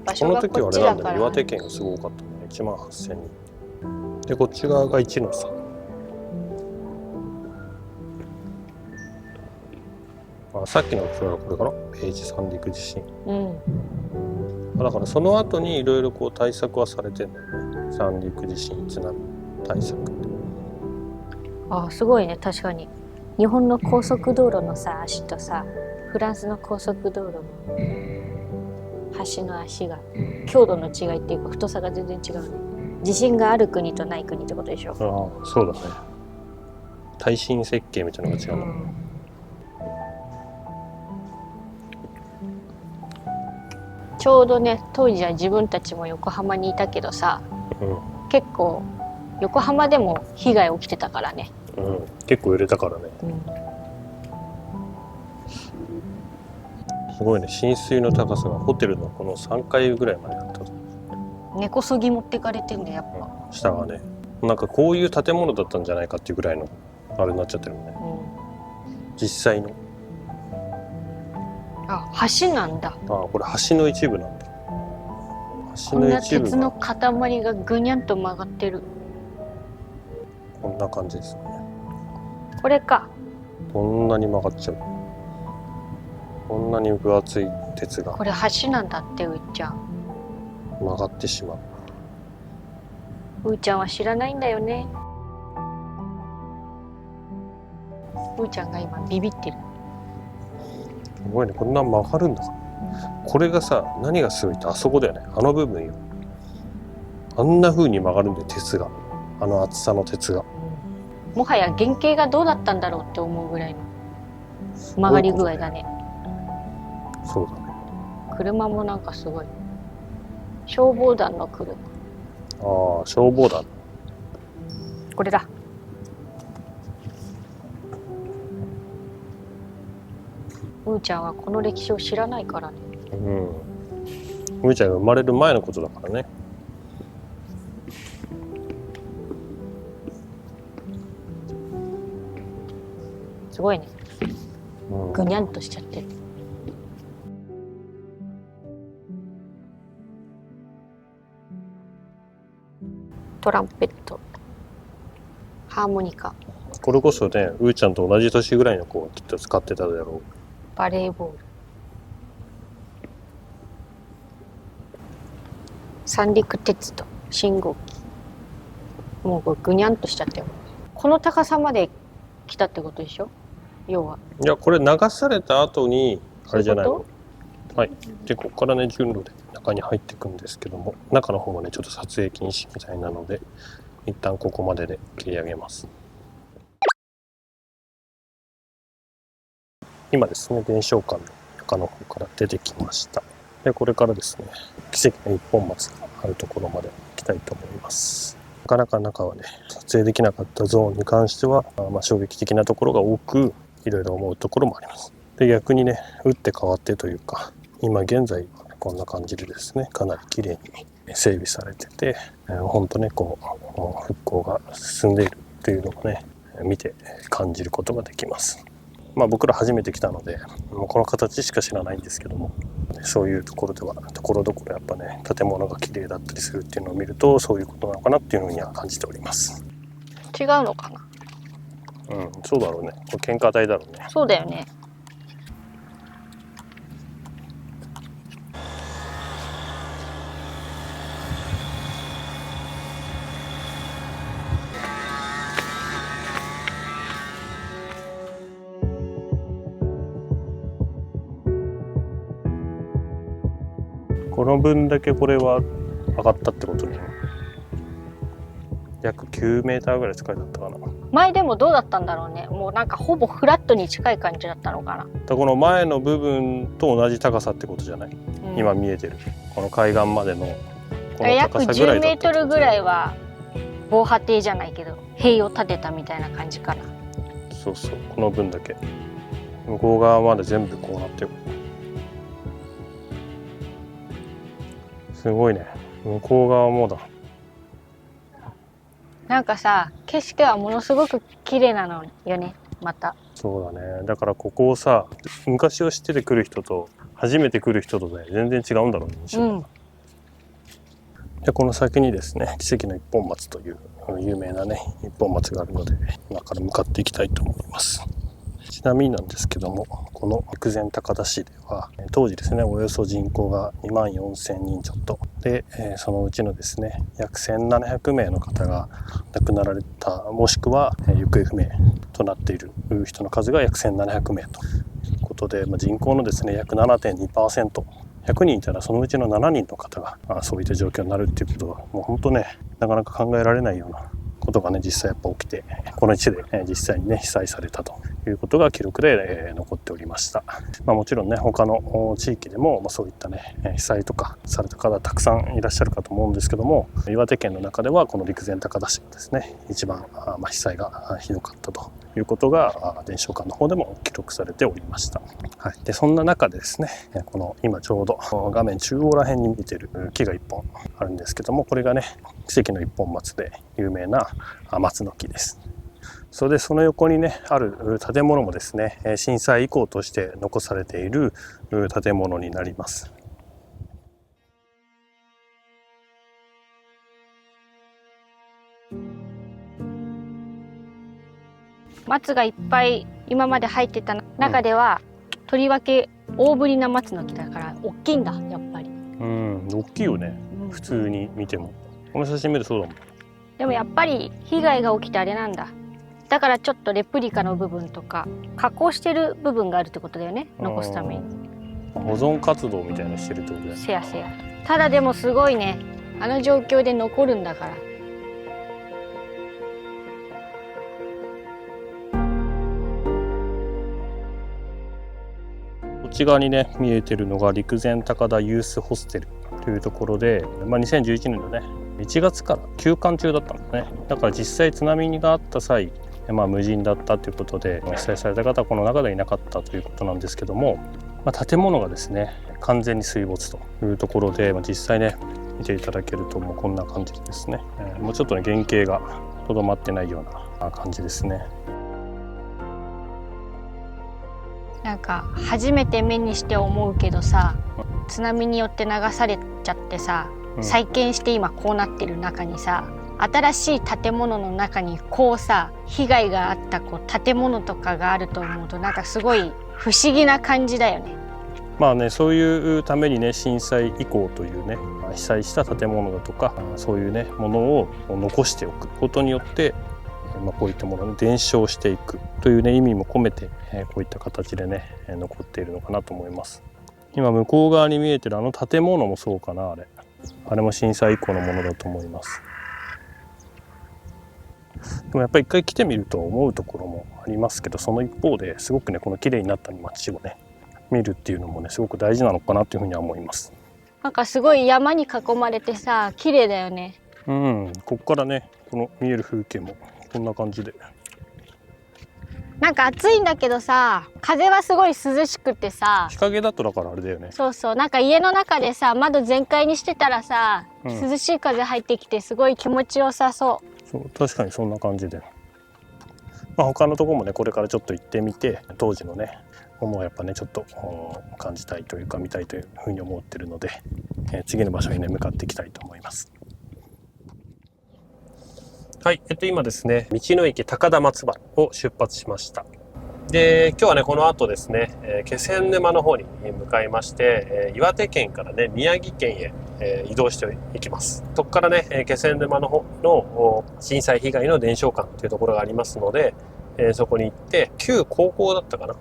場こ所がの時はあこっちだから。れなんだね。岩手県がすごかったね。18,000人。でこっち側が1の3。さっきのそれはこれかな。明治三陸地震。だからその後にいろいろこう対策はされてるんだよね。三陸地震津波対策。あ、すごいね。確かに日本の高速道路のさ、足とさ、フランスの高速道路の橋の足が強度の違いっていうか太さが全然違うね。地震がある国とない国ってことでしょ。ああ、そうだね。耐震設計みたいなのが違う、ちょうどね、当時は自分たちも横浜にいたけどさ、結構横浜でも被害起きてたからね。結構揺れたからね。すごいね。浸水の高さがホテルのこの3階ぐらいまであったと。根こそぎ持ってかれてんだよ、やっぱ。下がね、なんかこういう建物だったんじゃないかっていうぐらいのあれになっちゃってるね。実際の。あ、橋なんだ。これ橋の一部なんだ。橋の一部。こんな鉄の塊がぐにゃんと曲がってる。こんな感じですね。これか。こんなに曲がっちゃう。こんなに分厚い鉄が。これ橋なんだって、うーちゃん。曲がってしまう。うーちゃんは知らないんだよね。うーちゃんが今ビビってる。すごいね。こんな曲がるんだから。これがさ、何がすごいってあそこだよね。あの部分よ。あんな風に曲がるんだよ、鉄が。あの厚さの鉄が。もはや原型がどうだったんだろうって思うぐらいの曲がり具合だね。そうだね。車もなんかすごい。消防団の車。消防団。これだ。うーちゃんはこの歴史を知らないからね。うーちゃんが生まれる前のことだからね。すごいね。うんぐにゃんとしちゃってる。トランペット、ハーモニカ、これこそね、うーちゃんと同じ年ぐらいの子がきっと使ってただろバレーボール、三陸鉄道、信号機。もうこれぐにゃんとしちゃってる。この高さまで来たってことでしょ、要は。う。いや、これ流された後に、あれじゃないのそういうこ。はい。で、ここからね、順路で中に入っていくんですけども、中の方もね、ちょっと撮影禁止みたいなので、一旦ここまでで切り上げます。今ですね、伝承館の中の方から出てきました。で、これからですね、奇跡の一本松があるところまで行きたいと思います。なかなか中はね、撮影できなかったゾーンに関しては、衝撃的なところが多く、いろいろ思うところもあります。で、逆にね、打って変わってというか、今現在はこんな感じでですね、かなり綺麗に整備されてて、本当ね、こう、復興が進んでいるというのをね、見て感じることができます。僕ら初めて来たので、もうこの形しか知らないんですけども、そういうところではところどころやっぱね、建物が綺麗だったりするっていうのを見ると、そういうことなのかなっていうふうには感じております。違うのかな。そうだろうね。これ献花台だろうね。そうだよね。この分だけこれは上がったってことね。約9メーターぐらい使いだったかな。前でもどうだったんだろうね。もうなんかほぼフラットに近い感じだったのかな。この前の部分と同じ高さってことじゃない、今見えてるこの海岸までのこの約高さぐらい10メートルぐらいは防波堤じゃないけど塀を立てたみたいな感じかな。そうそう、この分だけ向こう側まで全部こうなってる。すごいね、向こう側もだ。なんかさ、景色はものすごく綺麗なのよね。またそうだね。だからここをさ、昔を知ってて来る人と初めて来る人とで全然違うんだろうね、印象が。で、この先にですね、奇跡の一本松という有名なね、一本松があるので、今から向かっていきたいと思います。ちなみになんですけども、この陸前高田市では当時ですね、およそ人口が24,000人ちょっとで、そのうちのですね、約1,700名の方が亡くなられた、もしくは行方不明となっている人の数が約1,700名ということで、人口のですね、約 7.2%、100人いたらそのうちの7人の方がそういった状況になるっていうことは、もう本当ね、なかなか考えられないようなことがね、実際やっぱ起きて、この地で実際にね、被災されたということが記録で残っておりました。もちろんね、他の地域でもそういったね、被災とかされた方たくさんいらっしゃるかと思うんですけども、岩手県の中ではこの陸前高田市がですね、一番被災がひどかったということが伝承館の方でも記録されておりました。はい、でそんな中でですね、この今ちょうど画面中央ら辺に見てる木が1本あるんですけども、これがね、奇跡の一本松で有名な松の木です。それでその横にね、ある建物もですね、震災遺構として残されている建物になります。松がいっぱい今まで入ってた中では、とりわけ大ぶりな松の木だから大きいんだ、やっぱり。大きいよね、普通に見ても。この写真見るとそうだもん。でもやっぱり被害が起きてあれなんだ。だからちょっとレプリカの部分とか加工してる部分があるってことだよね、残すために。保存活動みたいなのしてるってことだよね。せやせや。ただでもすごいね、あの状況で残るんだから。こっち側にね、見えてるのが陸前高田ユースホステルというところで、2011年のね、1月から休館中だったんですね。だから実際津波があった際、無人だったということで、被災された方はこの中でいなかったということなんですけども、建物がですね、完全に水没というところで、実際ね、見ていただけるともうこんな感じですね。もうちょっとね、原型がとどまってないような感じですね。なんか初めて目にして思うけどさ、津波によって流されちゃってさ、再建して今こうなってる中にさ、新しい建物の中にこうさ、被害があったこう建物とかがあると思うと、なんかすごい不思議な感じだよね。まあね、そういうためにね、震災遺構というね、被災した建物だとかそういうねものを残しておくことによって、こういったものを伝承していくというね意味も込めて、こういった形でね残っているのかなと思います。今向こう側に見えてるあの建物もそうかな、あれも震災以降のものだと思います。でもやっぱり一回来てみると思うところもありますけど、その一方ですごくねこの綺麗になった街をね見るっていうのもねすごく大事なのかなというふうには思います。なんかすごい山に囲まれてさ、綺麗だよね。こっからねこの見える風景もこんな感じで、なんか暑いんだけどさ、風はすごい涼しくてさ、日陰だとだからあれだよね。そうそう、なんか家の中でさ窓全開にしてたらさ、涼しい風入ってきてすごい気持ちよさそう。そう確かにそんな感じで、他のところもねこれからちょっと行ってみて、当時のねものをやっぱねちょっと感じたいというか見たいというふうに思ってるので、次の場所にね向かっていきたいと思います。はい、今ですね道の駅高田松原を出発しました。で今日はねこの後ですね、気仙沼の方に向かいまして、岩手県からね宮城県へ、移動していきます。そこからね気仙沼の方の震災被害の伝承館というところがありますので、そこに行って旧高校だったかな、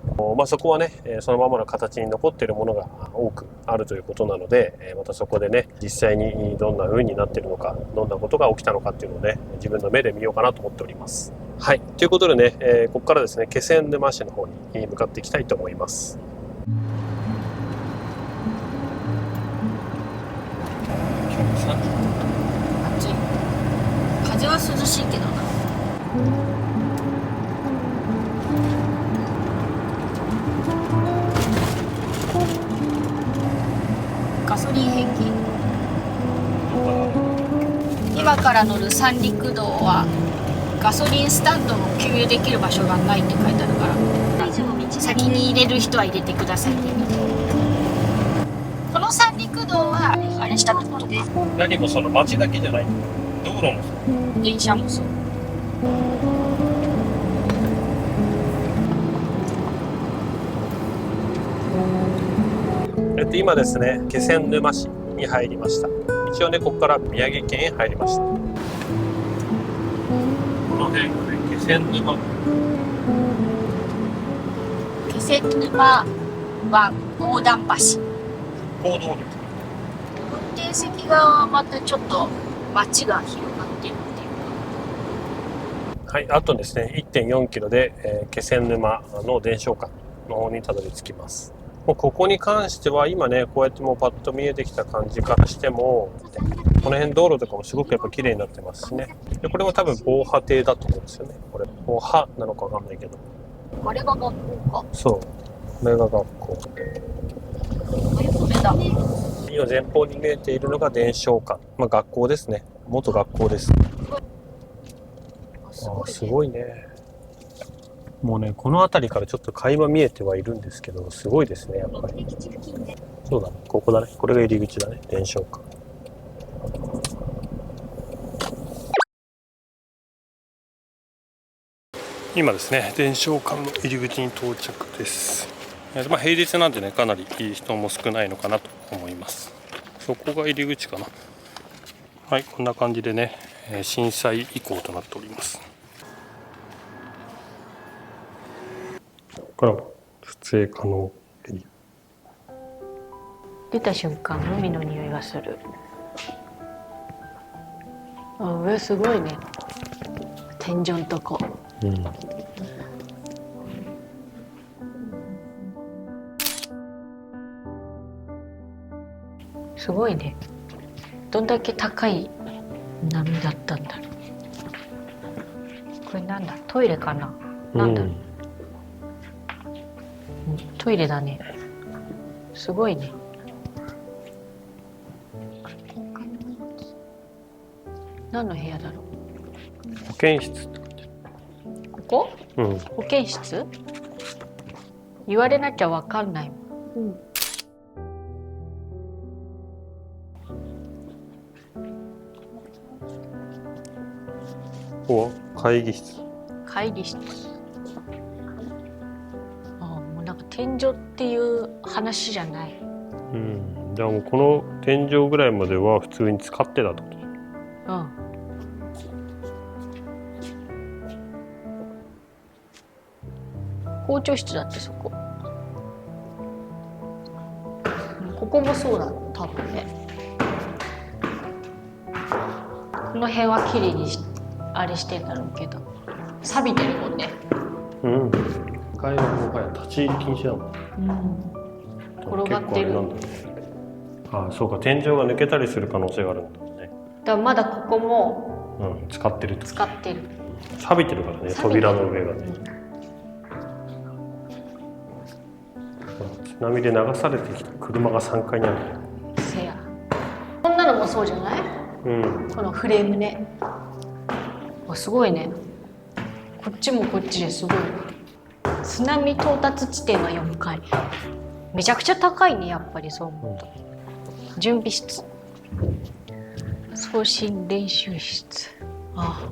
そこはねそのままの形に残っているものが多くあるということなので、またそこでね実際にどんな風になっているのか、どんなことが起きたのかっていうのをね自分の目で見ようかなと思っております。はい、ということでね、ここからですね気仙沼市の方に向かっていきたいと思います。暑い。風は涼しいけどな。ガソリン変形。今から乗る三陸道はガソリンスタンドの給油できる場所がないって書いてあるから、先に入れる人は入れてくださいね。この三陸道はあれしたってことで、何もその街だけじゃない、道路もそう、電車もそう。今ですね気仙沼市に入りました。一応ねここから宮城県へ入りました。この辺がね気仙沼、気仙沼湾横断橋。行動力、運転席側はまたちょっと街が広がってるっていうか。はい、あとですね 1.4 キロで、気仙沼の伝承館の方にたどり着きます。もうここに関しては今ねこうやってもうパッと見えてきた感じからしても、この辺道路とかもすごくやっぱ綺麗になってますしね。でこれも多分防波堤だと思うんですよね。これ防波なのかわかんないけど、あれが学校か。そう、これが学校、これだ。今前方に見えているのが伝承館、学校ですね。元学校です。すごいね。もうねこの辺りからちょっと垣間見えてはいるんですけど、すごいですねやっぱり。そうだね、ここだね、これが入り口だね、伝承館。今ですね伝承館の入り口に到着です。平日なんでねかなり人も少ないのかなと思います。そこが入り口かな。はい、こんな感じでね震災遺構となっております。ここからは撮影可能エリア。出た瞬間海の匂いがする。上すごいね、天井んとこ。すごいね。どんだけ高い波だったんだろう。これなんだ、トイレかな、なんだろう、トイレだね。すごいね。何の部屋だろう。保健室って書いてある。ここ？うん。保健室？言われなきゃわかんないもん。ここは会議室。会議室。もうなんか天井っていう話じゃない。うん。じゃあもうこの天井ぐらいまでは普通に使ってたってこと。うん。校長室だってそこ。ここもそうだ多分ね。この辺は綺麗にあれしてんだろうけど、錆びてるもんね。うん。階段もはや立ち入り禁止だもん。転がってる。結構あれなんだね。ああ、そうか、天井が抜けたりする可能性があるんだね。だからまだここも使ってると。使ってる。錆びてるからね、扉の上がね。津波で流されてきた車が3階にある。せや。こんなのもそうじゃない？うん。このフレームね。すごいね。こっちもこっちですごい。津波到達地点は4階。めちゃくちゃ高いね、やっぱりそう思うと。準備室。送信練習室。ああ。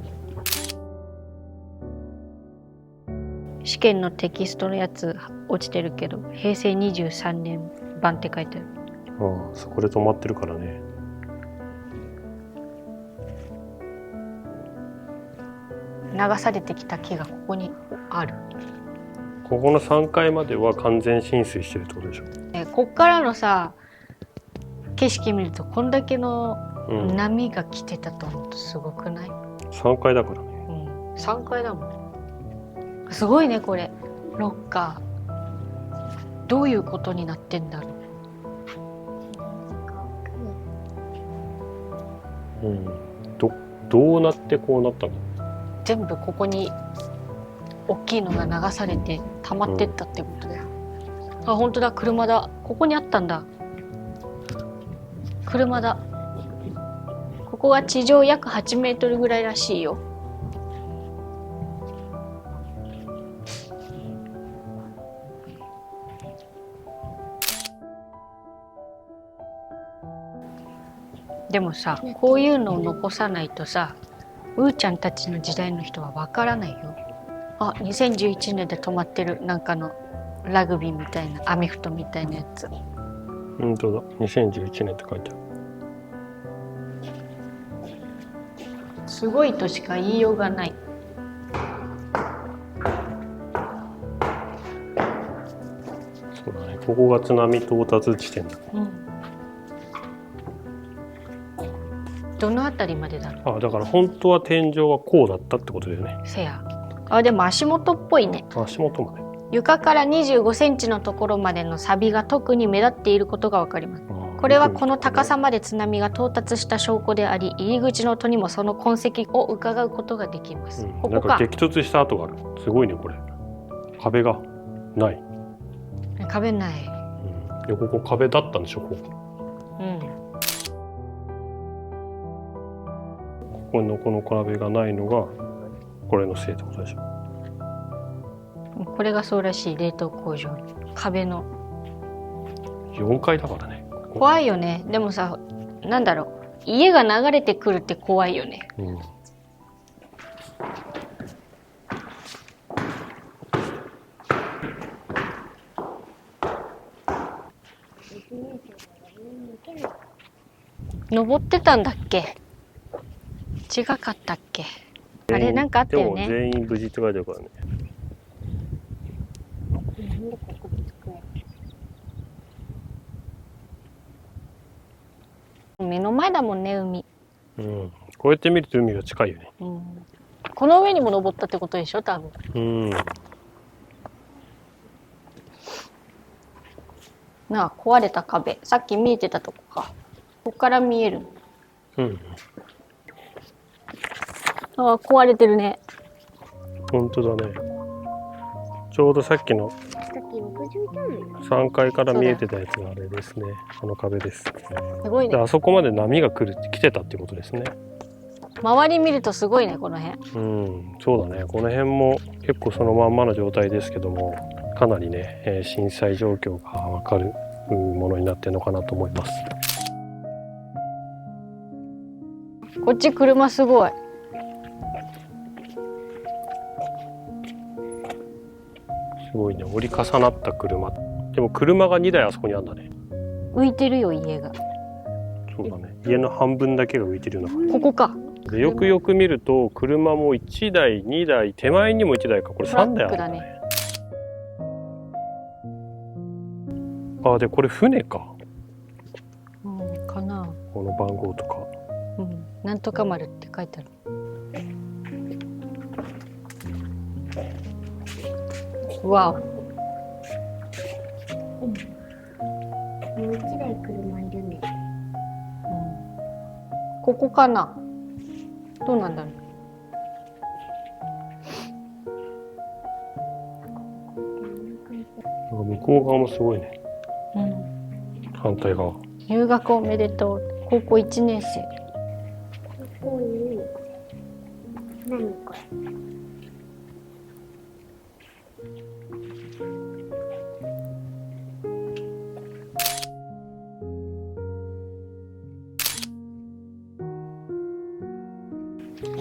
試験のテキストのやつ落ちてるけど、平成23年版って書いてある。ああ、そこで止まってるからね。流されてきた木がここにある。ここの3階までは完全浸水してるってことでしょ。こっからのさ景色見るとこんだけの波が来てたと思うとすごくない？3階だからね。3階だもん。すごいねこれ。ロッカーどういうことになってんだろう。どうなってこうなったの？全部ここに大きいのが流されて溜まってったってことだよ。あ、本当だ、車だ。ここにあったんだ。車だ。ここが地上約8メートルぐらいらしいよ。でもさ、こういうのを残さないとさ、うーちゃんたちの時代の人はわからないよ。あ、2011年で止まってる。なんかのラグビーみたいな、アメフトみたいなやつ。本当だ、2011年って書いてある。すごいとしか言いようがない。そうだね、ここが津波到達地点だ。どのあたりまでだろう。あ、だから本当は天井はこうだったってことだよね。せや。あ、でも足元っぽいね。足元まで。床から25センチのところまでの錆が特に目立っていることがわかります。これはこの高さまで津波が到達した証拠であり、入り口の戸にもその痕跡を伺うことができます。ここか。なんか激突した跡がある。すごいねこれ。壁がない。壁ない。いや、ここ壁だったんでしょ、ここ。ここのこの壁がないのがこれのせいってことでしょ。これがそうらしい。冷凍工場の壁の4階だからね。怖いよね。でもさ、なんだろう、家が流れてくるって怖いよね。登ってたんだっけ？違かったっけ？あれなんかあったよね。でも全員無事って書いてあるからね。目の前だもんね、海。こうやって見ると海が近いよね。この上にも登ったってことでしょ、多分。なあ、壊れた壁。さっき見えてたとこか。ここから見える。ああ、壊れてるね。本当だね。ちょうどさっきの3階から見えてたやつがあれですね。この壁です。すごいね。あそこまで波が来てたってことですね。周り見るとすごいね、この辺。そうだね。この辺も結構そのまんまの状態ですけども、かなりね、震災状況がわかるものになってるのかなと思います。こっち車すごい。すごいね、折り重なった車。でも車が2台あそこにあるんだね。浮いてるよ家が。そうだね、家の半分だけが浮いてるような感じここか。で、よくよく見ると車も1台2台、手前にも1台か、これ3台あるんだね。あ、でこれ船か。うんかな。この番号とか。うん、なんとか丸って書いてある。わお。もう一台車いるね。ここかな。どうなんだろう。向こう側もすごいね。う。うん。反対側。入学おめでとう。高校1年生。こういう。何これ。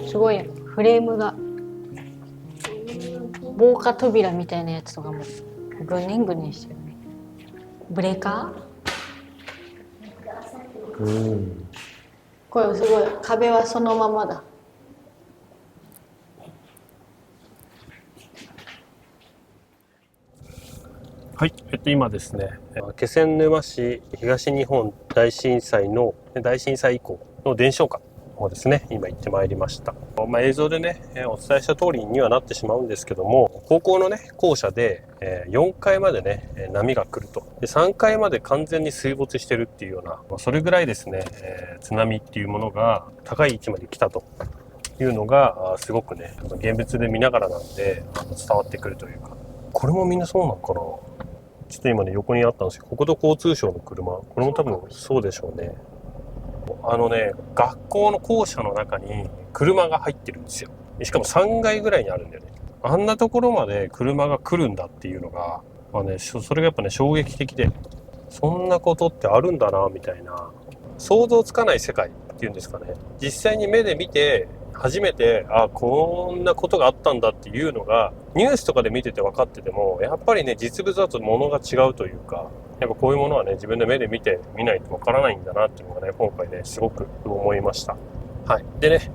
すごいフレームが防火扉みたいなやつとかもグニングニンしてるね。ブレーカー？これすごい壁はそのままだ。はい、今ですね、気仙沼市東日本大震災以降の伝承館をですね、今行ってまいりました。映像でね、お伝えした通りにはなってしまうんですけども、高校のね、校舎で4階までね、波が来ると。で、3階まで完全に水没してるっていうような、それぐらいですね、津波っていうものが高い位置まで来たというのが、すごくね、現物で見ながらなんで伝わってくるというか、これもみんなそうなのかな。ちょっと今ね、横にあったんですけど、国土交通省の車、これも多分そうでしょうね。学校の校舎の中に車が入ってるんですよ。しかも3階ぐらいにあるんだよね。あんなところまで車が来るんだっていうのが、それがやっぱね、衝撃的で、そんなことってあるんだな、みたいな。想像つかない世界っていうんですかね。実際に目で見て、初めて、こんなことがあったんだっていうのが、ニュースとかで見てて分かってても、やっぱりね、実物だと物が違うというか、やっぱこういうものはね、自分で目で見てみないと分からないんだなっていうのがね、今回ね、すごく思いました。はい。でね、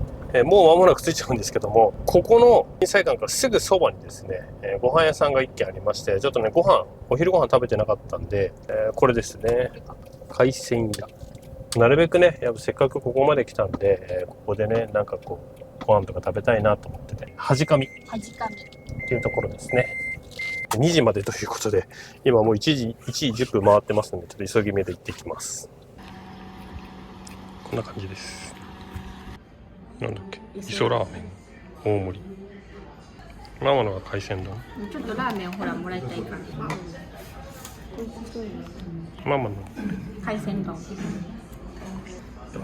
もう間もなく着いちゃうんですけども、ここの震災館からすぐそばにですね、ご飯屋さんが1軒ありまして、ちょっとね、お昼ご飯食べてなかったんで、これですね、海鮮屋。なるべくね、やっぱせっかくここまで来たんで、ここでね、なんかこう、ご飯とか食べたいなと思ってて、はじかみっていうところですね。2時までということで、今もう1時10分回ってますので、ちょっと急ぎ目で行ってきます。こんな感じです。なんだっけ、磯ラーメン大盛り。ママのが海鮮丼。ちょっとラーメンほらもらいたいから。ママの海鮮丼。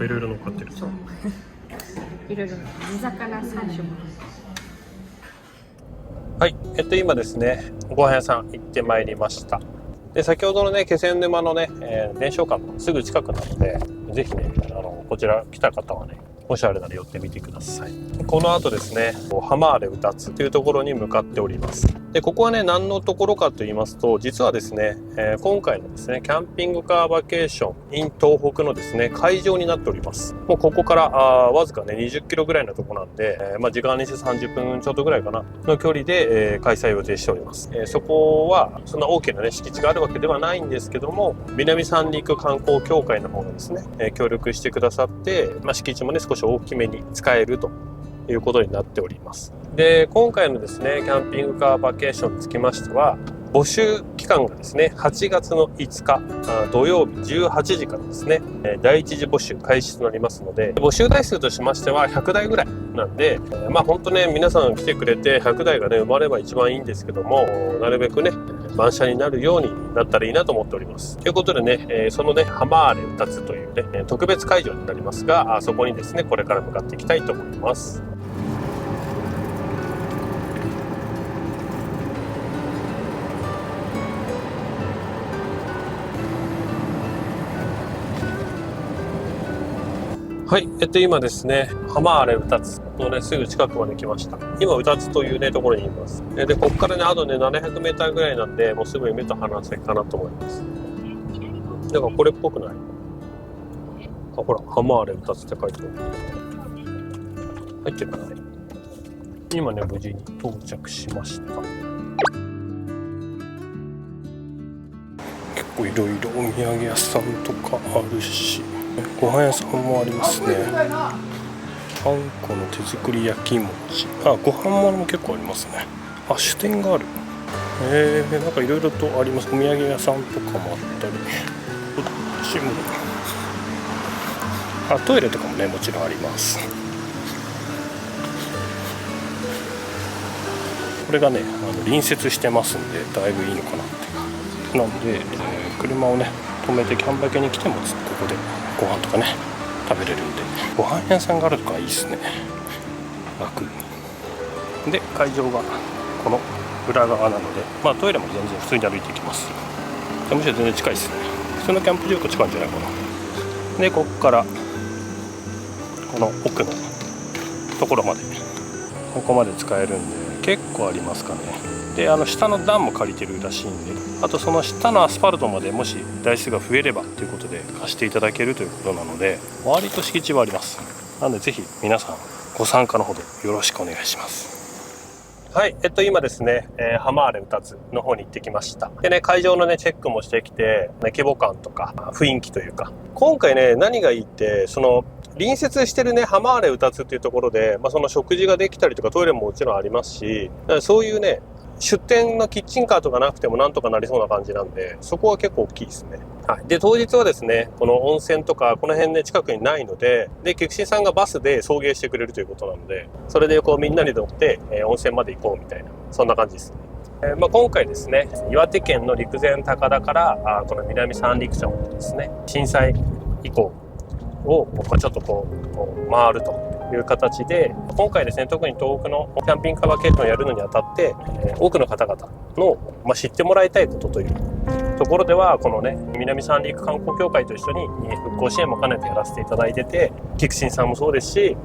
いろいろ乗っかってる。そういろいろ地魚3種。はい、今ですね、ご飯屋さん行ってまいりました。で、先ほどのね、気仙沼のね、伝承館のすぐ近くなので、ぜひね、こちら来た方はね、もしあれなら寄ってみてください。この後ですね、浜あれうたつというところに向かっております。で、ここはね、何のところかと言いますと、実はですね、今回のですね、キャンピングカーバケーション in 東北のですね、会場になっております。もうここからわずかね、20キロぐらいのところなんで、時間にして30分ちょっとぐらいかな、の距離で、開催予定しております。そこは、そんな大きなね、敷地があるわけではないんですけども、南三陸観光協会の方がですね、協力してくださって、敷地もね、少し大きめに使えるということになっております。で、今回のですね、キャンピングカーバケーションにつきましては、募集期間がですね、8月の5日土曜日18時からですね、第一次募集開始となりますので、募集台数としましては100台ぐらいなんで、本当ね、皆さん来てくれて100台がね、生まれば一番いいんですけども、なるべくね、満車になるようになったらいいなと思っております。ということでね、そのね、浜あれうたつというね、特別会場になりますが、そこにですね、これから向かっていきたいと思います。はい、今ですね、浜原うたつのね、すぐ近くまで来ました。今、うたつというね、ところにいます。で、ここからね、あとね、700メーターぐらいなんで、もうすぐに目と鼻の先かなと思います。なんかこれっぽくない？あ、ほら、浜原うたつって書いてある。入ってるかな？今ね、無事に到着しました。結構いろいろお土産屋さんとかあるし、ご飯屋さんもありますね。あんこの手作り焼き餅。あ、ご飯物も結構ありますね。あ、酒店がある。なんかいろいろとあります。お土産屋さんとかもあったり、こっちも。あ、トイレとかもね、もちろんあります。これがね、隣接してますんで、だいぶいいのかなって。なんで、車をね、止めてキャンバケに来ても、ここでご飯とかね、食べれるんで、ご飯屋さんがあるとかいいですね。楽に。で、会場がこの裏側なので、まあトイレも全然普通に歩いていきます。むしろ全然近いですね。普通のキャンプ場と近いんじゃないかな。で、ここからこの奥のところまで、ここまで使えるんで結構ありますかね。で、下の段も借りてるらしいんで、あとその下のアスファルトまでもし台数が増えればということで貸していただけるということなので、割と敷地はあります。なのでぜひ皆さんご参加のほどよろしくお願いします。はい、今ですね、浜原うたつの方に行ってきました。でね、会場のね、チェックもしてきて、規模感とか雰囲気というか、今回ね、何がいいって、その、隣接してるね、浜原うたつっていうところで、その食事ができたりとかトイレももちろんありますし、そういうね、出店のキッチンカーとかなくてもなんとかなりそうな感じなんで、そこは結構大きいですね。はい。で、当日はですね、この温泉とか、この辺ね、近くにないので、で、菊池さんがバスで送迎してくれるということなので、それでこうみんなに乗って、温泉まで行こうみたいな、そんな感じですね。今回ですね、岩手県の陸前高田からこの南三陸町のですね、震災以降をちょっとこう回るという形で、今回ですね、特に東北のキャンピングカーバーケーションをやるのにあたって、多くの方々の、知ってもらいたいことというところでは、このね、南三陸観光協会と一緒に復興支援も兼ねてやらせていただいてて、菊池さんもそうですし、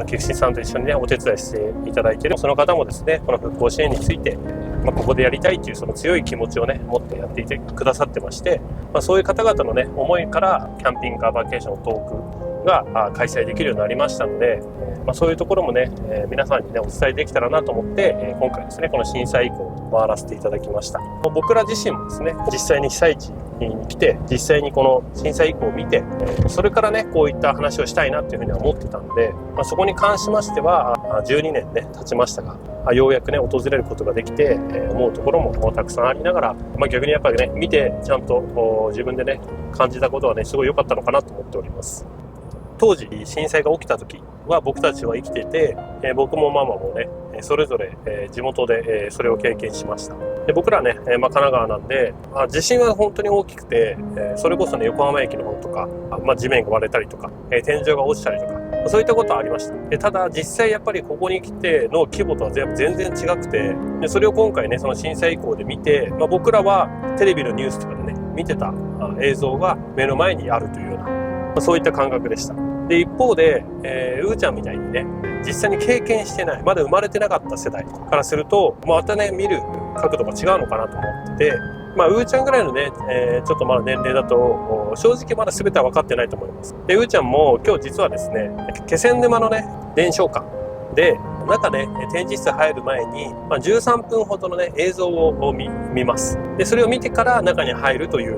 菊池さんと一緒にね、お手伝いしていただいているその方もですね、この復興支援について、ここでやりたいというその強い気持ちをね、持ってやっていてくださってまして、そういう方々のね、思いからキャンピングカーバーケーション東北が開催できるようになりましたので、そういうところもね、皆さんにね、お伝えできたらなと思って、今回ですね、この震災以降回らせていただきました。僕ら自身もですね、実際に被災地に来て、実際にこの震災以降を見て、それからね、こういった話をしたいなっていうふうには思ってたんで、そこに関しましては、12年ね、経ちましたが、ようやくね、訪れることができて、思うところもたくさんありながら、逆にやっぱりね、見てちゃんと自分でね、感じたことはね、すごい良かったのかなと思っております。当時震災が起きた時は僕たちは生きていて、僕もママもねそれぞれ地元でそれを経験しました。で、僕らね、神奈川なんで地震は本当に大きくて、それこそね横浜駅の方とか、地面が割れたりとか、天井が落ちたりとか、そういったことはありました。ただ実際やっぱりここに来ての規模とは全然違くて、でそれを今回ねその震災以降で見て、僕らはテレビのニュースとかでね見てた映像が目の前にあるというような、そういった感覚でした。で、一方で、うーちゃんみたいにね、実際に経験してない、まだ生まれてなかった世代からすると、またね、見る角度が違うのかなと思ってて、うーちゃんぐらいのね、ちょっとまだ年齢だと、正直まだ全ては分かってないと思います。で、うーちゃんも今日実はですね、気仙沼のね、伝承館で、中ね、展示室入る前に、13分ほどのね、映像を見ます。で、それを見てから中に入るという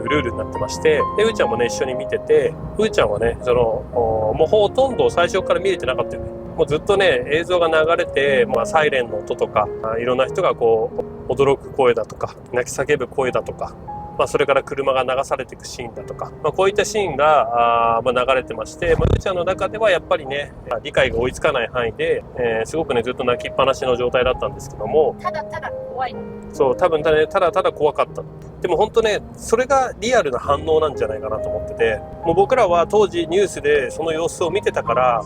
ルールになってまして、で、うーちゃんもね、一緒に見てて、うーちゃんはね、もうほとんど最初から見れてなかったよね。もうずっとね、映像が流れて、サイレンの音とか、いろんな人がこう、驚く声だとか、泣き叫ぶ声だとか、それから車が流されていくシーンだとか、こういったシーンが流れてまして、うーちゃんの中ではやっぱりね、理解が追いつかない範囲で、すごくね、ずっと泣きっぱなしの状態だったんですけども、ただただ怖いの。そう、多分ただただ怖かった。でも本当ね、それがリアルな反応なんじゃないかなと思ってて、もう僕らは当時ニュースでその様子を見てたから、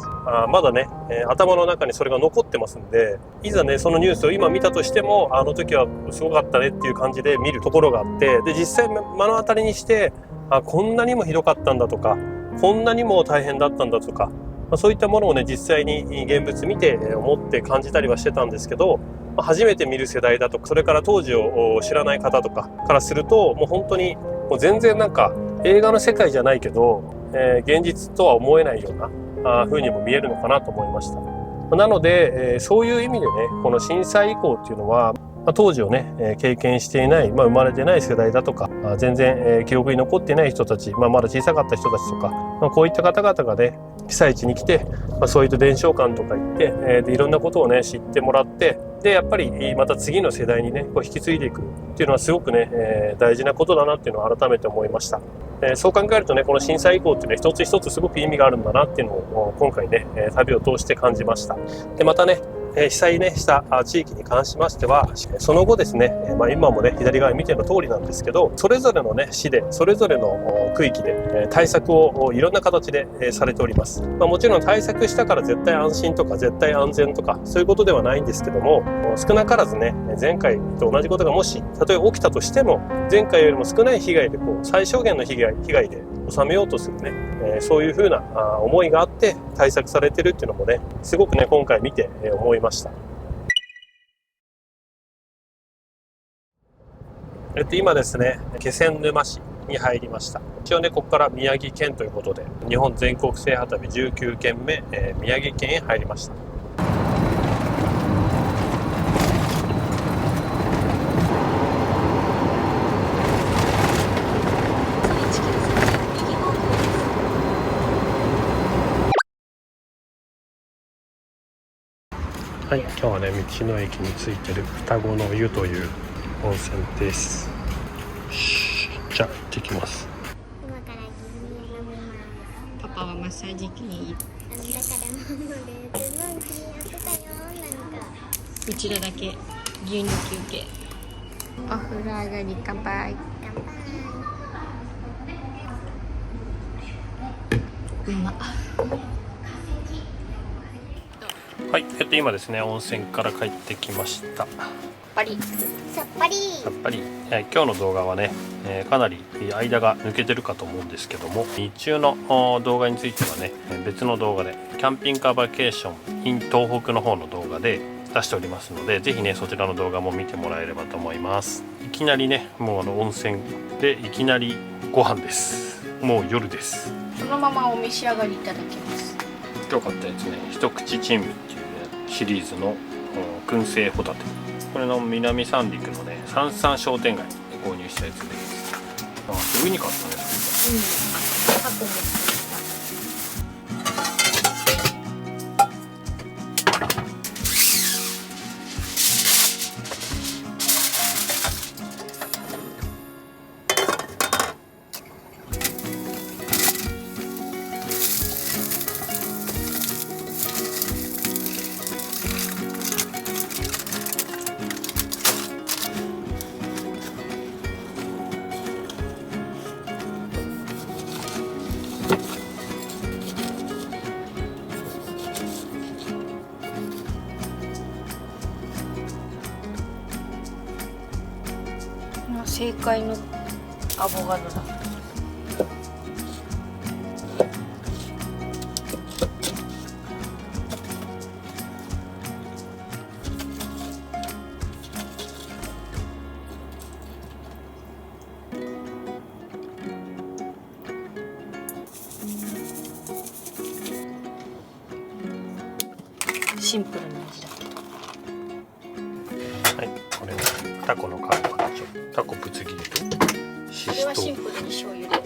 まだね、頭の中にそれが残ってますんで、いざね、そのニュースを今見たとしても、あの時はすごかったねっていう感じで見るところがあって、で、実際目の当たりにして、こんなにもひどかったんだとか、こんなにも大変だったんだとか、そういったものをね実際に現物見て思って感じたりはしてたんですけど、初めて見る世代だとか、それから当時を知らない方とかからすると、もう本当にもう全然なんか映画の世界じゃないけど、現実とは思えないような風にも見えるのかなと思いました。なので、そういう意味でね、この震災以降っていうのは、当時をね経験していない、生まれてない世代だとか、全然記憶に残っていない人たち、まだ小さかった人たちとか、こういった方々がね被災地に来て、そういった伝承館とか行って、でいろんなことをね知ってもらって、でやっぱりまた次の世代にねこう引き継いでいくっていうのはすごくね、大事なことだなっていうのを改めて思いました。そう考えるとね、この震災以降っていうのは一つ一つすごく意味があるんだなっていうのを今回ね旅を通して感じました。でまたね被災ねした地域に関しましては、その後ですね、今もね左側に見ての通りなんですけど、それぞれのね市でそれぞれの区域で対策をいろんな形でされております。もちろん対策したから絶対安心とか絶対安全とかそういうことではないんですけども、少なからずね前回と同じことがもしたとえ起きたとしても、前回よりも少ない被害で最小限の被害で収めようとするね、そういうふうな思いがあって対策されてるっていうのもね、すごくね今回見て思いました。今ですね気仙沼市に入りました。一応ねここから宮城県ということで、日本全国制覇旅19県目、宮城県へ入りました。はい、今日はね道の駅についてる双子の湯という温泉です。じゃあ行ってきます。今から牛乳飲みます。パパはマッサージ機にだからママですごい気にやってたよ。一度だけ牛乳休憩。お風呂上がり乾杯。うま。はい、今ですね温泉から帰ってきました。パリ。さっぱり。やっぱり、今日の動画はね、かなり間が抜けてるかと思うんですけども、日中の動画についてはね別の動画でキャンピングカーバケーション in 東北の方の動画で出しておりますので、ぜひねそちらの動画も見てもらえればと思います。いきなりねもう温泉でいきなりご飯です。もう夜です。そのままお召し上がりいただけます。今日買ったやつね、一口珍味っていうねシリーズの燻製ホタテ、これの南三陸のね三々商店街で購入したやつです。すぐに買ったね。タコも。正解のアボカドだ。シンプルな味だけど。はい、これねタコの皮からタコぶつ切りとシこれはシトウシンプルに醤油で。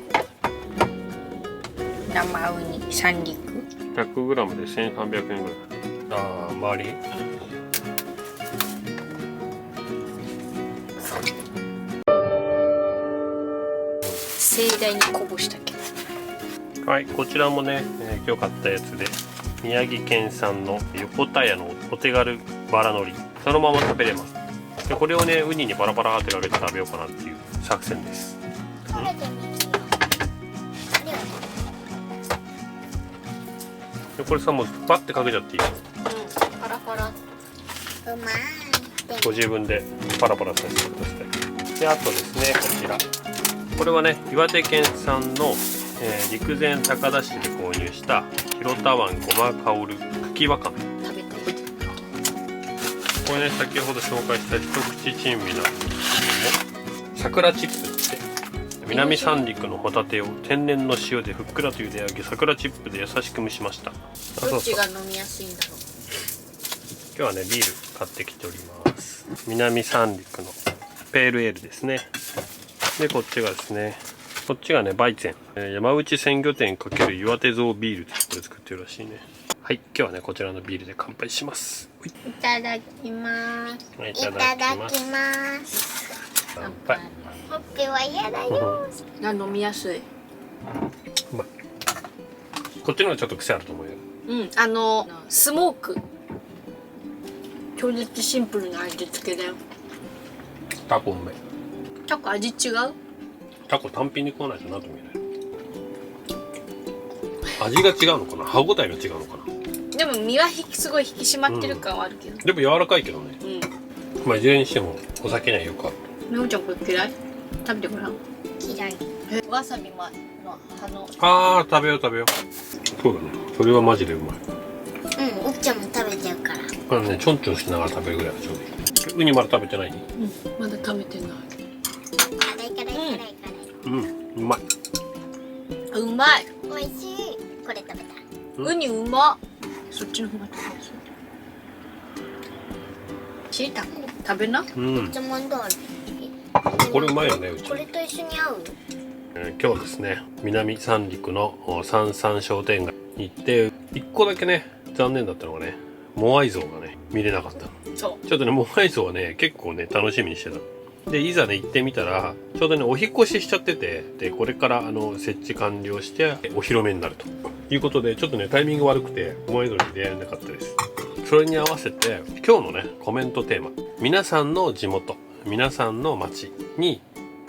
生ウニ三陸。100g で1300円ぐらい。ああ、周り盛大にこぼしたけど。はい、こちらもね、今日買ったやつで宮城県産の横田屋のお手軽バラ海苔、そのまま食べれます。でこれをねウニにバラバラってかけて食べようかなっていう作戦です。食べてみるよ。でこれさもうバッてかけちゃっていい。パラパラ。うまい。ご自分でパラパラさせてください。であとですねこちら、これはね岩手県産の陸前高田市で購入した広田湾ごま香る茎わかめ。食べてみて。これね、先ほど紹介した一口珍味なんですけども、桜チップって南三陸のホタテを天然の塩でふっくらと茹で上げ、桜チップで優しく蒸しました。どっちが飲みやすいんだろう。今日はねビール買ってきております。南三陸のペールエールですね。でこっちがですね、こっちがねバイゼン、山内鮮魚店×岩手蔵ビールってこれ作ってるらしいね。はい、今日はねこちらのビールで乾杯します。いただきます。はい、いただきます。乾杯。ほっぺは嫌だよ。飲みやすい。うまい。こっちの方がちょっと癖あると思うよ。うん、スモーク。超絶シンプルな味付けだよ。タコうめえ。タコ味違う？タコ単品に食わないとなと思えない。味が違うのかな、歯ごたえが違うのかな。でも身はすごい引き締まってる感はあるけど。でも柔らかいけどね。うん。まあいずれにしてもお酒にはよく合う。みほちゃんこれ嫌い？食べてごらん。嫌い。わさびの葉の。あー、食べよう食べよう。そうだね、それはマジでうまい。うん、おっちゃんも食べてるから。これね、ちょんちょんしながら食べるぐらいがちょうどいい。ウニまだ食べてない？うん、まだ食べてない。辛い辛い辛い辛い。うん、うまい。うまい。美味しい。これ食べた。ウニうまっ。そっちの方が食べやすい。しいたこ食べな。うん。つもんどう？これうまいよね、うち。これと一緒に合う？今日ですね、南三陸の三々商店街に行って一個だけね残念だったのがね、モアイ像がね見れなかったの。そちょっとねモアイ像はね結構ね楽しみにしてた。でいざね行ってみたらちょうどねお引っ越ししちゃってて、でこれから設置完了してお披露目になるということで、ちょっとねタイミング悪くてモアイ像に出会えなかったです。それに合わせて今日のねコメントテーマ、皆さんの地元、皆さんの町に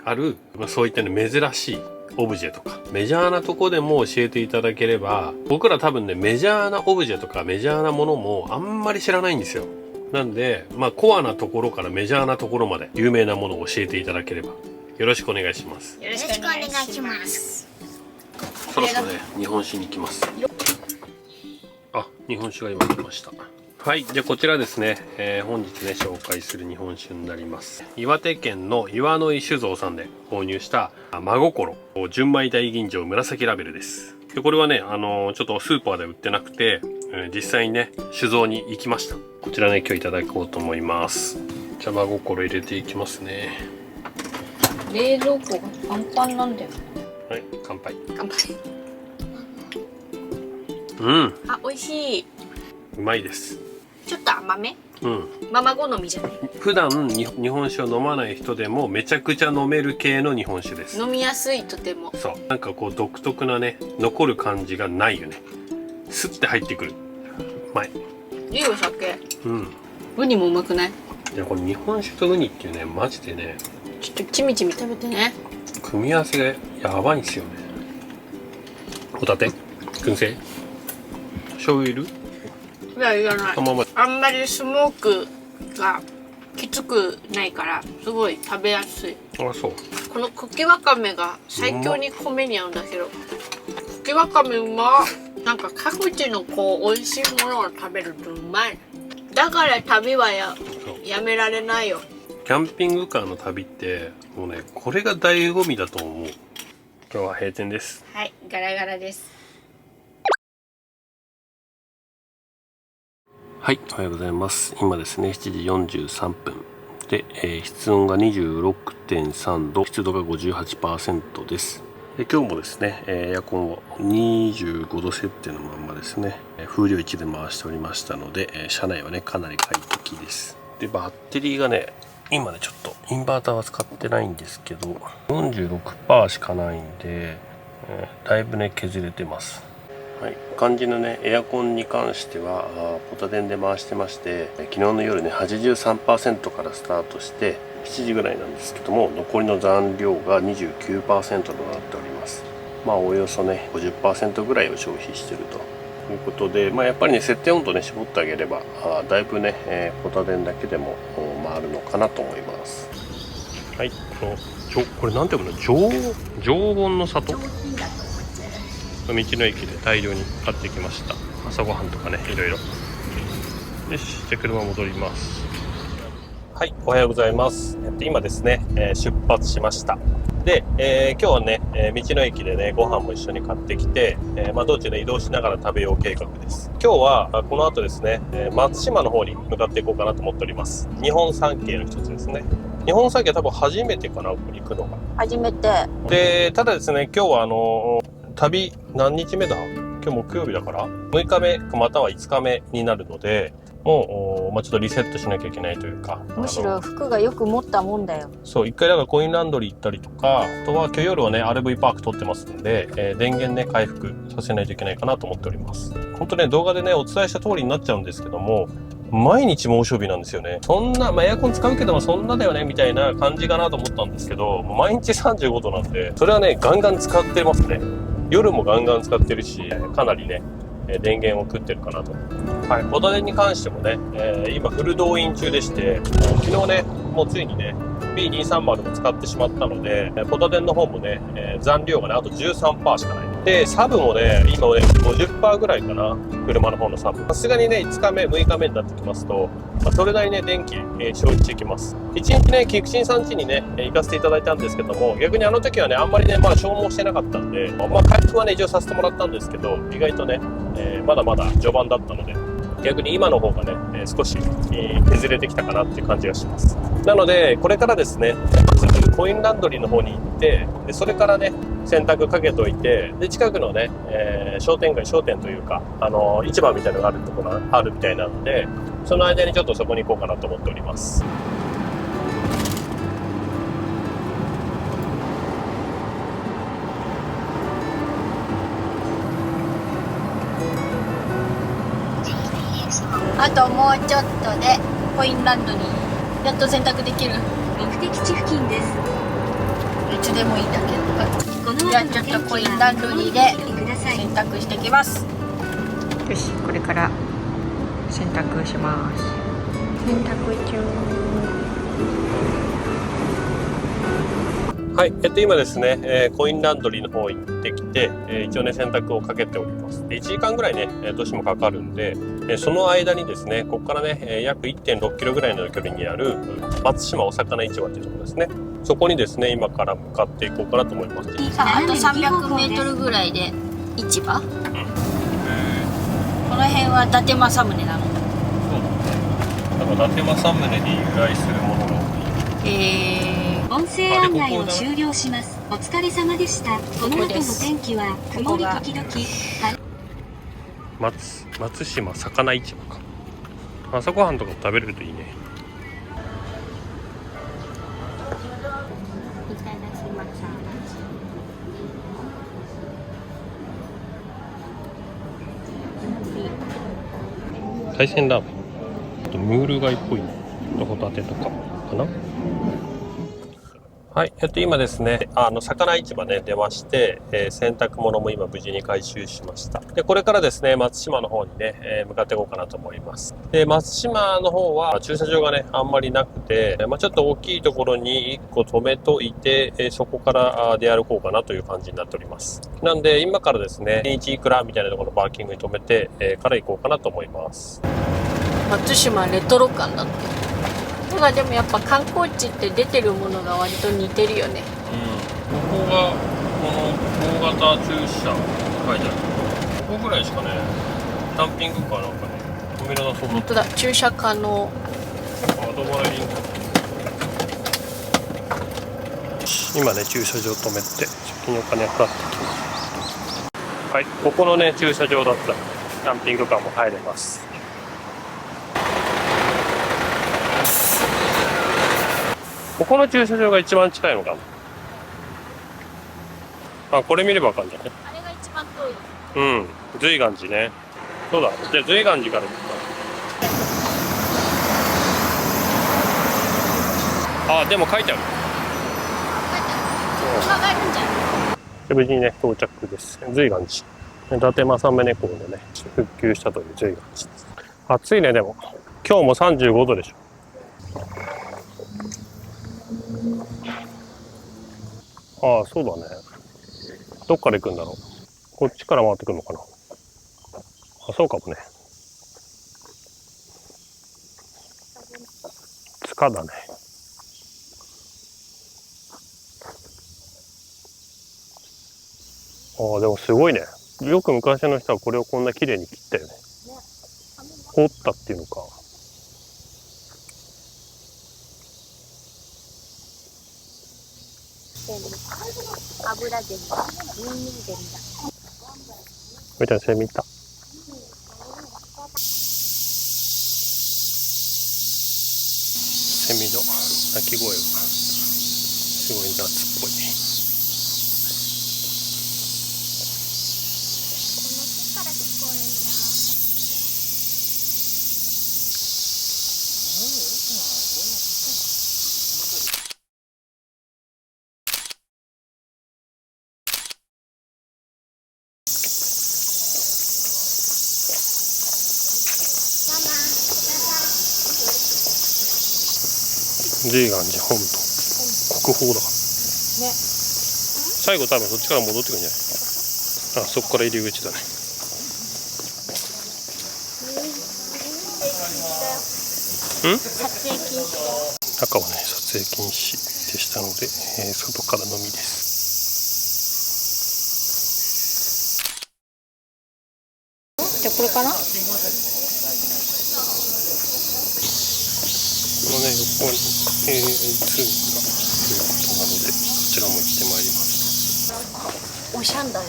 ある、そういったね珍しいオブジェとかメジャーなとこでも教えていただければ、僕ら多分ねメジャーなオブジェとかメジャーなものもあんまり知らないんですよ。なんでまあコアなところからメジャーなところまで有名なものを教えていただければよろしくお願いします。う。よろよろしくお願いします。そろそろね日本酒に行きます。あ、日本酒が今来ました。はい、じゃあこちらですね、本日ね紹介する日本酒になります。岩手県の岩の井酒造さんで購入した真心純米大吟醸紫ラベルです。でこれはねちょっとスーパーで売ってなくて、実際にね酒造に行きました。こちらね今日いただこうと思います。じゃあ真心入れていきますね。冷蔵庫がパンパンなんだよ。はい、乾杯。乾杯。うん、あ、美味しい。うまいです。ちょっと甘め。うん、ママ好みじゃない。普段日本酒を飲まない人でもめちゃくちゃ飲める系の日本酒です。飲みやすい、とても。そう、なんかこう独特なね残る感じがないよね。スッて入ってくる。うまい。いいお酒。うん。ウニもうまくない？いやこれ日本酒とウニっていうねマジでねちょっとチミチミ食べてね。組み合わせがやばいんですよね。ホタテ燻製醤油いる？いや、いらない。そのまま。あんまりスモークがきつくないからすごい食べやすい。あ、そう。この茎わかめが最強に米に合うんだけど、茎わかめうまっ。なんか各地のこう美味しいものを食べるとうまい。だから旅はやめられないよ。キャンピングカーの旅ってもうねこれが醍醐味だと思う。今日は閉店です。はい、ガラガラです。はい、おはようございます。今ですね、7時43分で、室温が 26.3 度、湿度が 58% です。で今日もですね、エアコンを25度設定のまんまですね、風量1で回しておりましたので、車内はね、かなり快適です。で、バッテリーがね、今ね、ちょっとインバーターは使ってないんですけど、46% しかないんで、だいぶね、削れてます。はい、肝心のねエアコンに関してはポタ電で回してまして、昨日の夜ね 83% からスタートして7時ぐらいなんですけども、残りの残量が 29% となっております。まあおよそね 50% ぐらいを消費しているということで、まあ、やっぱりね設定温度ね絞ってあげればだいぶね、ポタ電だけでも回るのかなと思います。はい、これなんていうの、常温の里道の駅で大量に買ってきました。朝ごはんとかね、いろいろ。よし、じゃあ車戻ります。はい、おはようございます。今ですね、出発しました。で、今日はね、道の駅でね、ご飯も一緒に買ってきて、道中ね、移動しながら食べよう計画です。今日は、この後ですね、松島の方に向かっていこうかなと思っております。日本三景の一つですね。日本三景は多分初めてかな、ここに行くのが。初めて。で、ただですね、今日は旅何日目だ？今日木曜日だから、6日目または5日目になるので、もう、ちょっとリセットしなきゃいけないというか。むしろ服がよく持ったもんだよ。そう、一回だからコインランドリー行ったりとか、あとは今日夜はね、RV パーク撮ってますんで、電源ね、回復させないといけないかなと思っております。本当ね、動画でね、お伝えした通りになっちゃうんですけども、毎日猛暑日なんですよね。そんな、エアコン使うけどもそんなだよね、みたいな感じかなと思ったんですけど、毎日35度なんで、それはね、ガンガン使ってますね。夜もガンガン使ってるし、かなりね、電源を食ってるかなと。はい、ポタ電に関してもね、今フル動員中でして、昨日ね、もうついにね、B230 も使ってしまったので、ポタ電の方もね、残量がね、あと 13% しかない。で、サブもね、今ね、50% ぐらいかな、車の方のサブ。さすがにね、5日目、6日目になってきますと、それなりにね、電気、消費していきます。1日ね、菊池さん家にね、行かせていただいたんですけども、逆にあの時はね、あんまりね、まだ消耗してなかったんで、回復はね、一応させてもらったんですけど、意外とね、まだまだ序盤だったので、逆に今の方がね、少し、削れてきたかなっていう感じがします。なので、これからですね、まずコインランドリーの方に行って、でそれからね、洗濯かけといて、で、近くのね、商店というか、市場みたいなのがあるところがあるみたいなので、その間にちょっとそこに行こうかなと思っております。あともうちょっとでコインランドリーやっと洗濯できる。目的地付近です。いつでもいいんだけど。このじゃあちょっとコインランドリーでください。洗濯してきます。よし、これから洗濯します。洗濯中。はい、今ですね、コインランドリーの方行ってきて、一応ね、洗濯をかけております。で1時間ぐらいね、どうしてもかかるんで、その間にですね、ここからね、約 1.6 キロぐらいの距離にある松島お魚市場っていうところですね。そこにですね、今から向かっていこうかなと思います。さあ、あと300メートルぐらいで市場。この辺は伊達政宗なの。そうだね。だから伊達政宗に由来するものが多い。音声案内を終了します。お疲れ様でした。この後の天気は曇り時々。松島魚市場か。朝ごはんとか食べれるといいね。いただきます。海鮮ラーメン。あとムール貝っぽいね。ホタテとかかな。はい、今ですね、魚市場ね、出まして、洗濯物も今無事に回収しました。で、これからですね、松島の方にね、向かっていこうかなと思います。で、松島の方は駐車場がね、あんまりなくて、ちょっと大きいところに1個止めといて、そこから出歩こうかなという感じになっております。なんで、今からですね、1いくらみたいなところのパーキングに止めて、から行こうかなと思います。松島レトロ感だって。ただでもやっぱ観光地って出てるものが割と似てるよね。うん。ここが、この大型駐車書いてある。ここぐらいしかね、キャンピングカーなんかね、止めらなそう。本当だ、駐車可能。アドバイリング。今ね、駐車場止めて、先にお金払ってきます。はい、ここのね、駐車場だったら、キャンピングカーも入れます。ここの駐車場が一番近いのかな。あ、これ見ればわかるんじゃない？あれが一番遠い。うん、随岩寺ね。そうだ、じゃあ随岩寺から行くか。あ、でも書いてある。今があるんじゃない？で無事にね、到着です。随岩寺。伊達政宗公のね、復旧したという随岩寺です。暑いね、でも。今日も35度でしょ。ああ、そうだね。どっから行くんだろう。こっちから回ってくるのかな。あ、そうかもね。塚だね。ああ、でもすごいね。よく昔の人はこれをこんな綺麗に切ったよね。掘ったっていうのか。油でもニンニクでもだ。みたいなセミいた。セミの鳴き声がすごい夏っぽい。ジーガン寺本土国宝だ。ね。最後多分そっちから戻ってくるんじゃない。あ、そこから入り口だね。うん？撮影禁止だよ。中はね撮影禁止でしたので、外からのみです。じゃあこれかな？このね横に通がということなのでそちらも行ってまいります。おしゃんだね。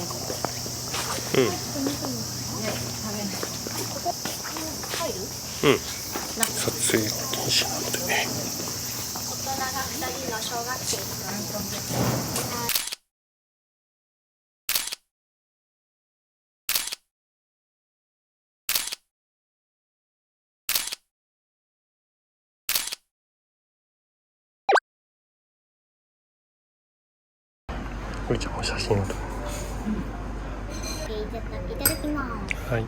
うん。うん。撮影禁止なのでね。大人が2人の小学生。ふいちゃんも写真を撮る。いただきます。はい。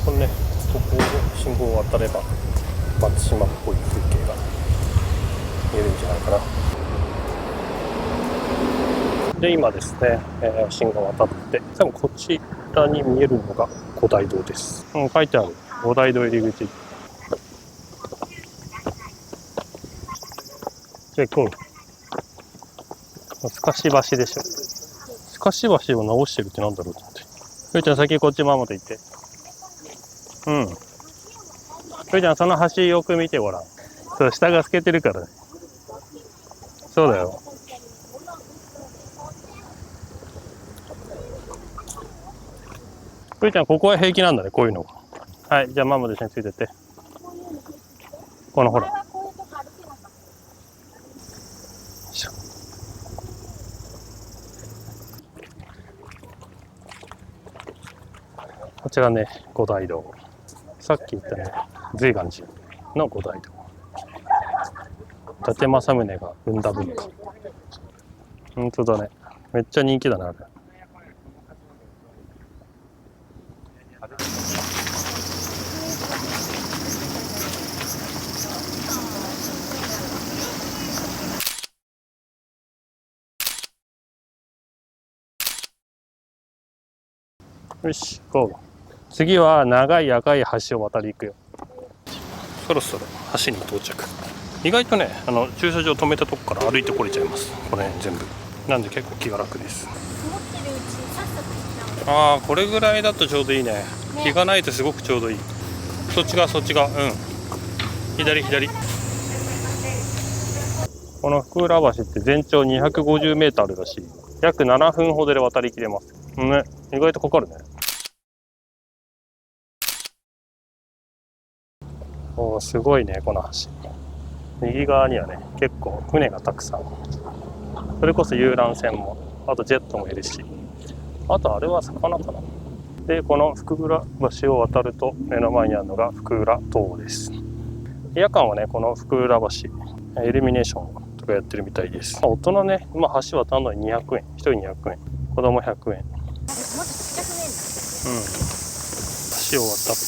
このね、ここを信号を渡れば松島っぽい風景が見えるんじゃないかな。で今ですね、信号を渡って多分こちらに見えるのが五大堂です。書いてある五大堂入り口。じゃあ行こう。透かし橋でしょ。透かし橋を直してるってなんだろうと思って。ふいちゃん先こっちママと行って。うん。ふいちゃんその橋よく見てごらん。そう、下が透けてるからね。そうだよ。ふいちゃんここは平気なんだね、こういうの。はい、じゃあママと一緒についてって。このほら。こちらね、五大堂。さっき言ったね、瑞岩寺の五大堂。伊達政宗が生んだ文化。ほんとだね。めっちゃ人気だな、あれ。よし、ゴー。次は長い赤い橋を渡り行くよ。そろそろ橋に到着。意外とね、駐車場止めたとこから歩いてこれちゃいます。この辺全部。なんで結構気が楽です。ああ、これぐらいだとちょうどいいね。日がないとすごくちょうどいい。そっち側、そっち側。うん。左、左。この福浦橋って全長250メートルらしい。約7分ほどで渡りきれます。ね、意外とかかるね。おー、すごいね、この橋。右側にはね、結構船がたくさん。それこそ遊覧船も、あとジェットもいるし、あとあれは魚かな。で、この福浦橋を渡ると目の前にあるのが福浦塔です。夜間はね、この福浦橋、イルミネーションとかやってるみたいです。大人ね、橋渡るのに200円。1人200円。子供100円。うん。橋を渡って、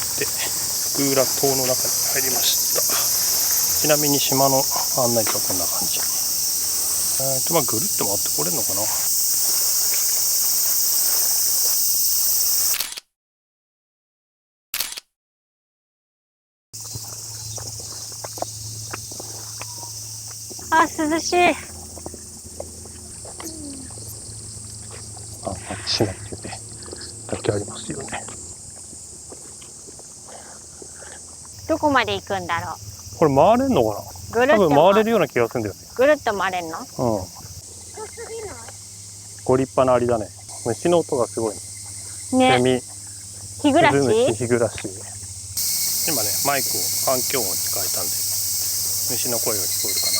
福浦島の中に入りました。ちなみに島の案内とはこんな感じ。まあぐるっと回ってこれるのかな。あ、涼しい。松島っていうねだけありますよね。どこまで行くんだろこれ回れんのかな。う。ぐるっと多分回れるような気がするんだよね。ぐるっと回れんの？ご立派なアリだね。虫の音がすごいね。ね。セミ、日暮らし？スズムシ、日暮らし。今ねマイクを環境音に変えたんで虫の声が聞こえるかな。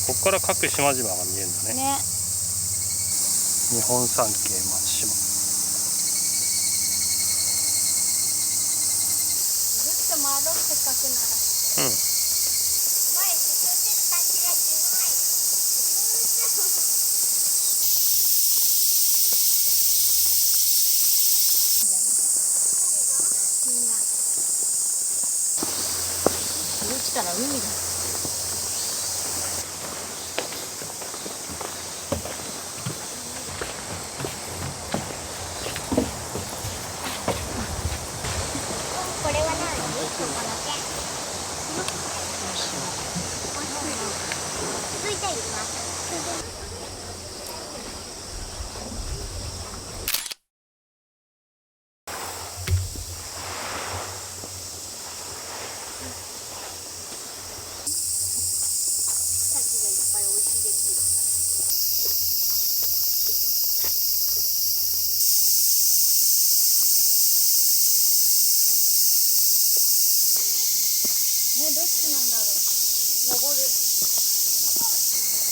ここから各島々が見えるんだね。ね。日本三景松島。ぐるっと回ろう、せっかくなら。うん。前進んでる感じがしない。落ちたら海だ。これは何？そこの剣。続いていきます。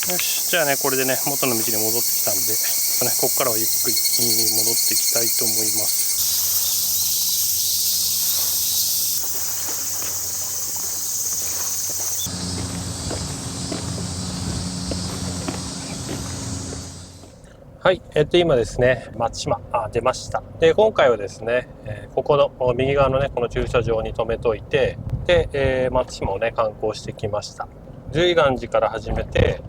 よし、じゃあねこれでね元の道に戻ってきたんで、ここからはゆっくり戻っていきたいと思います。はい、今ですね松島出ました。で今回はですね、ここの右側のねこの駐車場に止めといて、で、松島をね観光してきました。随岩寺から始めて、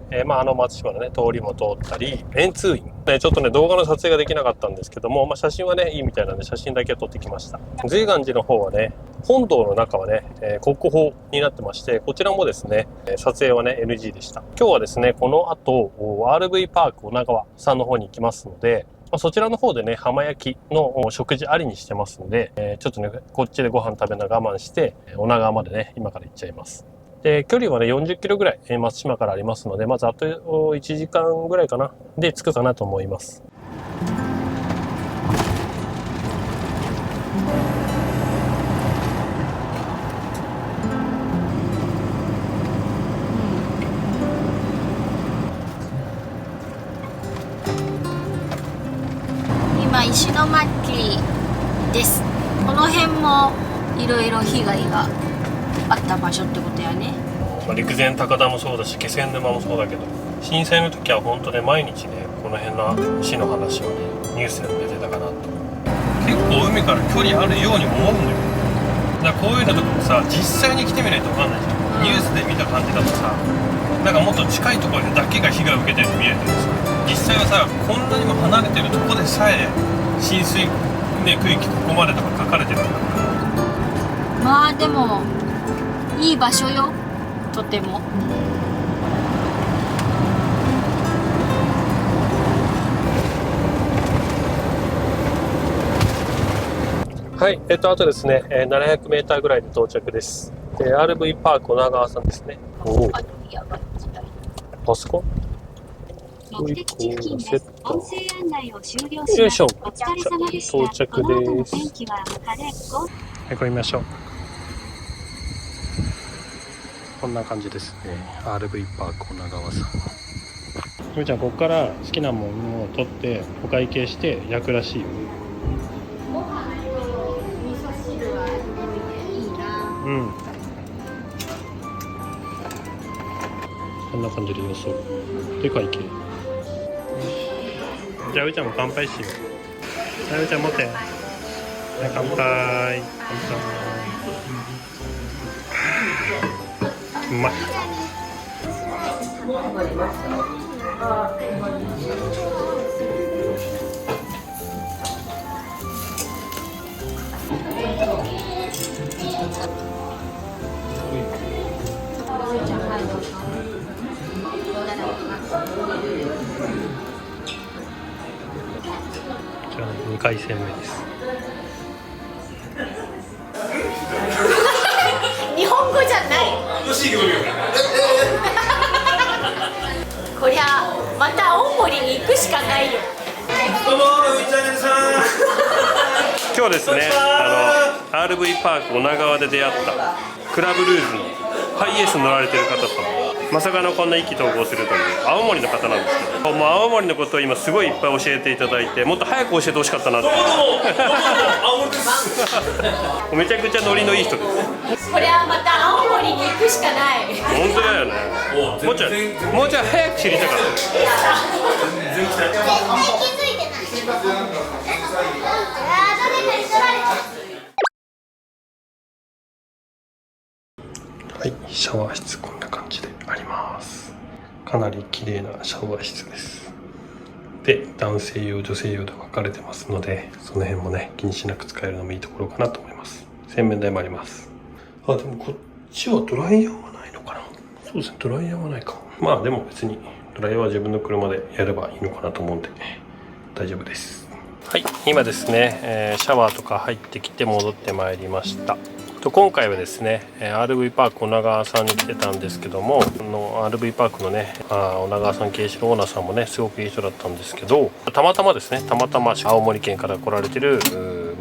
松島のね通りも通ったり、円通院ちょっとね動画の撮影ができなかったんですけども、写真はねいいみたいなんで写真だけ撮ってきました。随岩寺の方はね本堂の中はね、国宝になってまして、こちらもですね撮影はね NG でした。今日はですねこの後 RV パーク女川さんの方に行きますので、そちらの方でね浜焼きの食事ありにしてますんで、ちょっとねこっちでご飯食べながら我慢して女川までね今から行っちゃいます。で距離はね40キロぐらい松島からありますので、まずあと1時間ぐらいかなで着くかなと思います。今石巻です。この辺もいろいろ被害があった場所ってことやね。陸前高田もそうだし気仙沼もそうだけど、震災の時は本当ね毎日ねこの辺の市の話はねニュースでも出てたかなと。結構海から距離あるように思うんだよ。だからこういうのとかもさ実際に来てみないと分かんないじゃん。ニュースで見た感じだとさ、なんかもっと近いところでだけが被害を受けてるように見えるけどさ、実際はさこんなにも離れてるとこでさえ浸水、ね、区域ここまでとか書かれてるんだから。まあでもいい場所よ、とても。はい、あとですね、700メーターぐらいで到着です。RV パーク女川さんですね。おお。あそこ？目的地付近です。音声案内を終了します。よいしょ。お疲れ様でした。到着この後のです。天気は晴れ。へこみましょう。こんな感じですね。RV パーク女川さん。ゆみちゃん、ここから好きなものを取ってお会計して焼くらしいよ。ご飯と味噌汁はいいな。うん。こんな感じで予想。で、会計。じゃあ、うーちゃんも乾杯しよう。じゃあ、うーちゃん持って。乾杯。うまい。じゃあ2回戦目です。日本語じゃない。こりゃまた青森に行くしかないよ。どうも、ういちゃんさん。今日ですね、RV パーク女川で出会ったクラブルーズのハイエース乗られてる方とまさかのこんな意気投合するという青森の方なんですけど、もう青森のことを今すごいいっぱい教えていただいて、もっと早く教えてほしかったなって。めちゃくちゃノリのいい人です。これはまた青森に行くしかない。本当だよね。もうちょい早く知りたかった。絶対気づいてない。はい、シャワー室こんな感じであります。かなり綺麗なシャワー室です。で、男性用女性用で分かれてますので、その辺もね気にしなく使えるのもいいところかなと思います。洗面台もあります。あ、でもこっちはドライヤーはないのかな。そうですね、ドライヤーはないかも。まあでも別にドライヤーは自分の車でやればいいのかなと思うんで大丈夫です。はい、今ですね、シャワーとか入ってきて戻ってまいりました。今回はですね RV パーク女川さんに来てたんですけども、RV パークのね女川さん経営者のオーナーさんもねすごくいい人だったんですけど、たまたま青森県から来られてる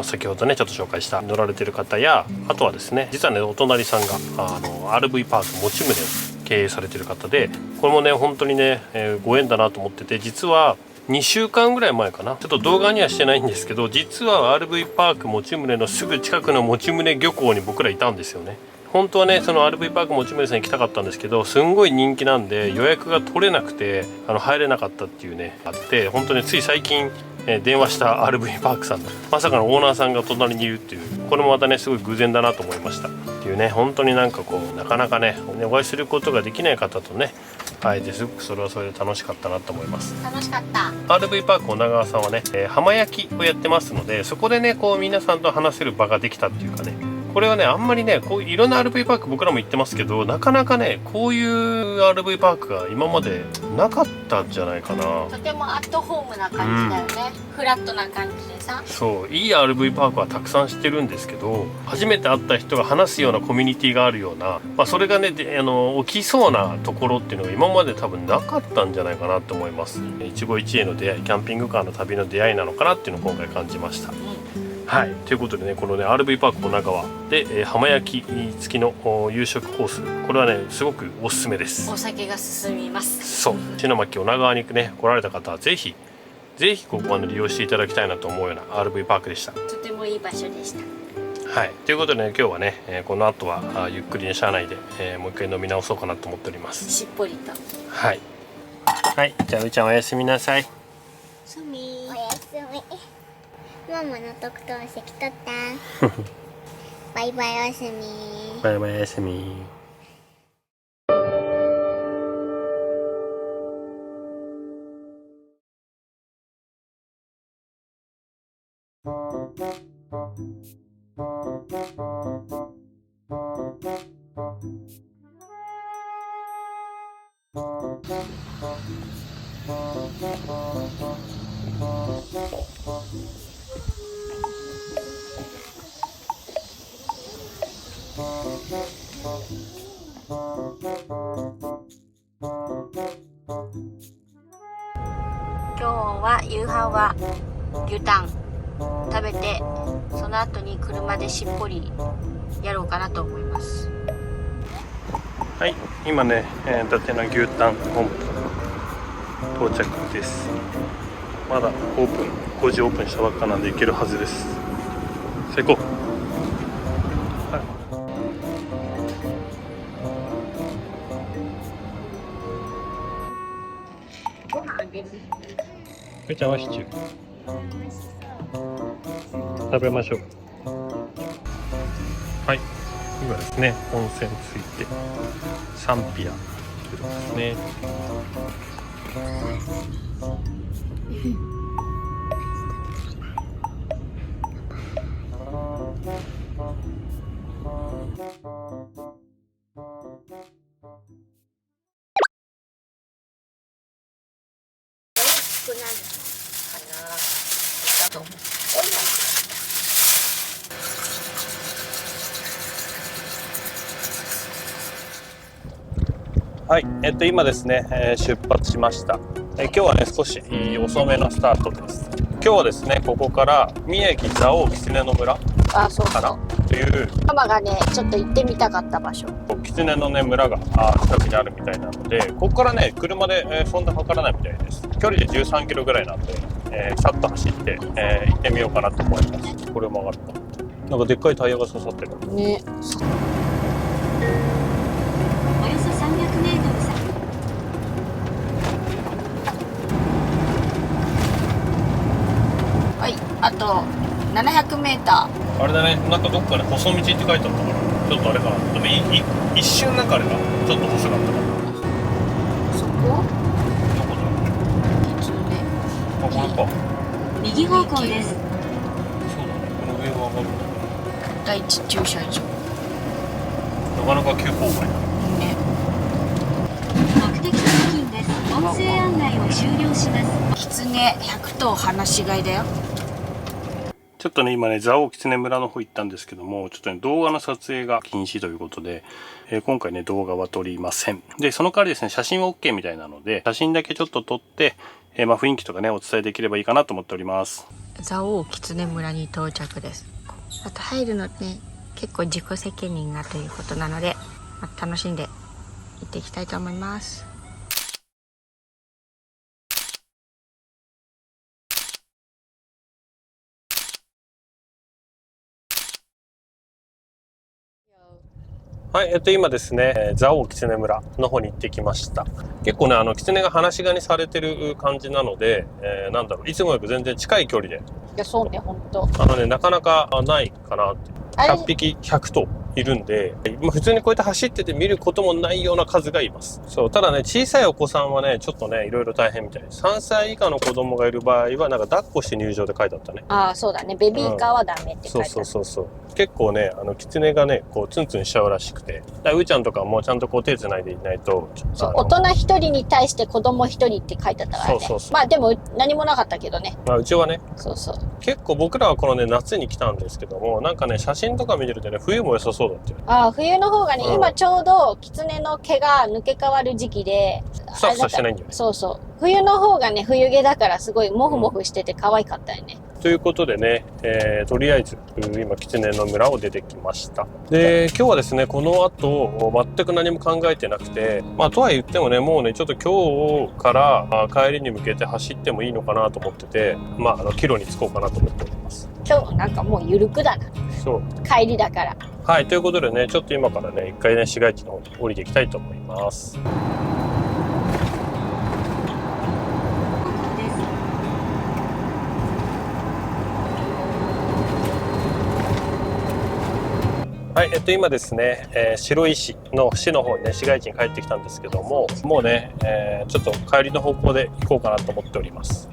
先ほどねちょっと紹介した乗られてる方や、あとはですね実はねお隣さんがRV パーク持ち棟を経営されてる方で、これもね本当にね、ご縁だなと思ってて、実は2週間ぐらい前かな、ちょっと動画にはしてないんですけど、実は RV パーク持ち棟のすぐ近くの持ち棟漁港に僕らいたんですよね。本当はねその RV パーク持ち棟さんに来たかったんですけど、すんごい人気なんで予約が取れなくて入れなかったっていうねあって、本当につい最近電話した RV パークさんまさかのオーナーさんが隣にいるっていう、これもまたねすごい偶然だなと思いましたっていうね。本当になんかこうなかなかねお会いすることができない方とね会えて、すごくそれはそれで楽しかったなと思います。楽しかった。 RV パーク女川さんはね、浜焼きをやってますので、そこでねこう皆さんと話せる場ができたっていうかね、これはねあんまりねこういろんな RV パーク僕らも行ってますけど、なかなかねこういう RV パークが今までなかったんじゃないかな。とてもアットホームな感じだよね、フラットな感じでさ。そういい RV パークはたくさん知ってるんですけど、初めて会った人が話すようなコミュニティがあるような、それがね起きそうなところっていうのが今まで多分なかったんじゃないかなと思います。一期一会の出会い、キャンピングカーの旅の出会いなのかなっていうのを今回感じました。はい、ということでねこのね RV パーク女川で、浜焼き付きの夕食コース、これはねすごくおすすめです。お酒が進みます。そう、石巻女川にね来られた方はぜひここは、ね、利用していただきたいなと思うような RV パークでした。とてもいい場所でした。はい、ということでね今日はね、この後はゆっくりね車内で、もう一回飲み直そうかなと思っております。しっぽりと。はい、はい、じゃあうーちゃんおやすみなさい。すみおやすみ。ママの特等席取った。バイバイおやすみ。バイバイおやすみ。今日は夕飯は牛タン食べて、その後に車でしっぽりやろうかなと思います。はい、今ね、伊達の牛タン本部到着です。まだ5時オープンしたばっかなんで行けるはずです。最高。ご飯あげる。ふーちゃんはシチュー食べましょう。はい、今ですね、温泉ついてサンピア来るんですね。少ないかな。だと思う。はい、今ですね、出発しました。今日はね、少し遅めのスタートです。今日はですね、ここから宮城蔵王狐の村あ、そうかなそう。というママがね、ちょっと行ってみたかった場所。狐のね村が近くにあるみたいなので、ここからね車で、そんなかからないみたいです。距離で13キロぐらいなんで、さっと走って、行ってみようかなと思います。これ曲がった。なんかでっかいタイヤが刺さってる。ね。およそ300メートル先。はい、あと700メーター。あれだね、なんかどっかね細道って書いてあったから、ちょっとあれかな。でも一瞬なんかあれがちょっと細かったから。そこ？どこだ？狐。あ、これか。右方向です。そうだね、この上が上がる。第一駐車場。なかなか急勾配だ。ね。目的地付近です。音声案内を終了します。狐100頭放し飼いだよ。ちょっとね、今ね、蔵王狐村の方行ったんですけども、ちょっとね、動画の撮影が禁止ということで、今回ね、動画は撮りません。で、その代わりですね、写真は OK みたいなので、写真だけちょっと撮って、雰囲気とかね、お伝えできればいいかなと思っております。蔵王狐村に到着です。あと入るのね、結構自己責任がということなので、楽しんで行っていきたいと思います。はい、今ですね、蔵王狐村の方に行ってきました。結構ね、狐が放し飼いにされてる感じなので、なんだろう、いつもより全然近い距離で、いや、そうね、ほんと。なかなかないかなって。100匹100頭いるんで、普通にこうやって走ってて見ることもないような数がいます。そう、ただね、小さいお子さんはね、ちょっとね、いろいろ大変みたいです。3歳以下の子供がいる場合は、なんか抱っこして入場で書いてあったね。ああ、そうだね。ベビーカーはダメって書いてある。そう。結構ね、狐がね、こう、ツンツンしちゃうらしくて。うーちゃんとかもちゃんとこう手繋いでいないと、そう、大人1人に対して子供1人って書いてあったからね。そう。まあでも何もなかったけどね。うちはね、そう。結構僕らはこのね、夏に来たんですけども、なんかね、写真とか見てるとね、冬も良さそうだっていう。ああ、冬の方がね、うん今ちょうど狐の毛が抜け変わる時期で、ふさふさしてないんだよね。そう。冬の方がね、冬毛だからすごいモフモフしてて可愛かったよね。ということでね、とりあえず今狐の村を出てきました。で、今日はですね、この後全く何も考えてなくて、とは言ってもね、もうね、ちょっと今日から帰りに向けて走ってもいいのかなと思ってて、帰路に着こうかなと思っております。今日なんかもう緩くだな。そう。帰りだから。はい、ということでね、ちょっと今からね、一回ね、市街地の方に降りていきたいと思います。はい、今ですね、白井市の市の方にね、市街地に帰ってきたんですけども、もうね、ちょっと帰りの方向で行こうかなと思っております。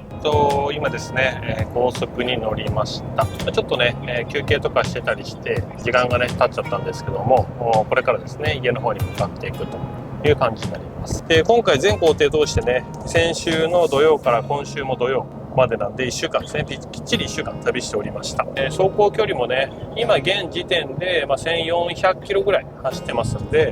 今ですね、高速に乗りました。ちょっとね、休憩とかしてたりして、時間がね、経っちゃったんですけども、これからですね、家の方に向かっていくという感じになります。で、今回全行程通してね、先週の土曜から今週も土曜までなんで1週間ですね、きっちり1週間旅しておりました。走行距離もね、今現時点で、1400キロぐらい走ってますんで、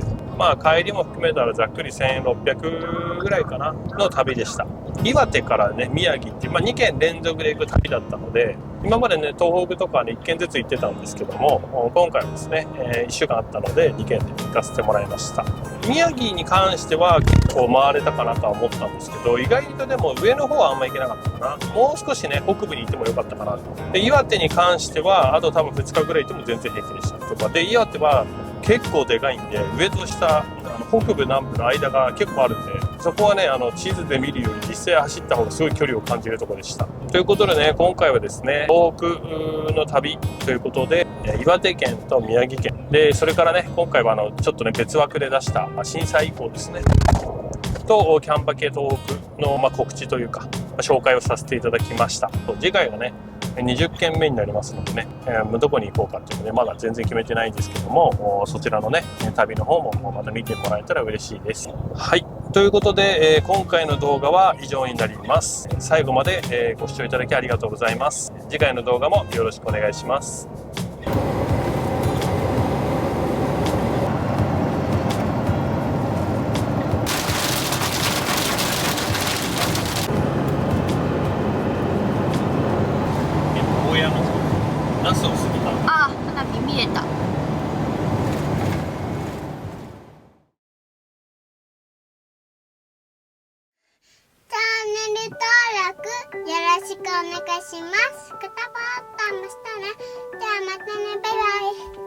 帰りも含めたらざっくり1600ぐらいかなの旅でした。岩手からね、宮城っていう、2県連続で行く旅だったので、今までね、東北とかね、1県ずつ行ってたんですけども、今回はですね、1週間あったので、2県で行かせてもらいました。宮城に関しては結構回れたかなとは思ったんですけど、意外とでも上の方はあんま行けなかったかな。もう少しね、北部にいてもよかったかなと。で、岩手に関しては、あと多分2日ぐらいいても全然平気でしたとか。で、岩手は結構でかいんで、上と下、北部南部の間が結構あるんで、そこはね、地図で見るより実際走った方がすごい距離を感じるところでした。ということでね、今回はですね、東北の旅ということで、岩手県と宮城県で、それからね今回はちょっとね別枠で出した震災以降ですねとキャンバ系東北の告知というか紹介をさせていただきました。次回がね20件目になりますのでね、どこに行こうかっていうのでまだ全然決めてないんですけども、そちらのね旅の方もまた見てもらえたら嬉しいです。はい、ということで、今回の動画は以上になります。最後まで、ご視聴いただきありがとうございます。次回の動画もよろしくお願いします。ナスを過ぎた。あ、花火見えた。チャンネル登録よろしくお願いします。グッドボタンもしたら、じゃあまたね、バイバイ。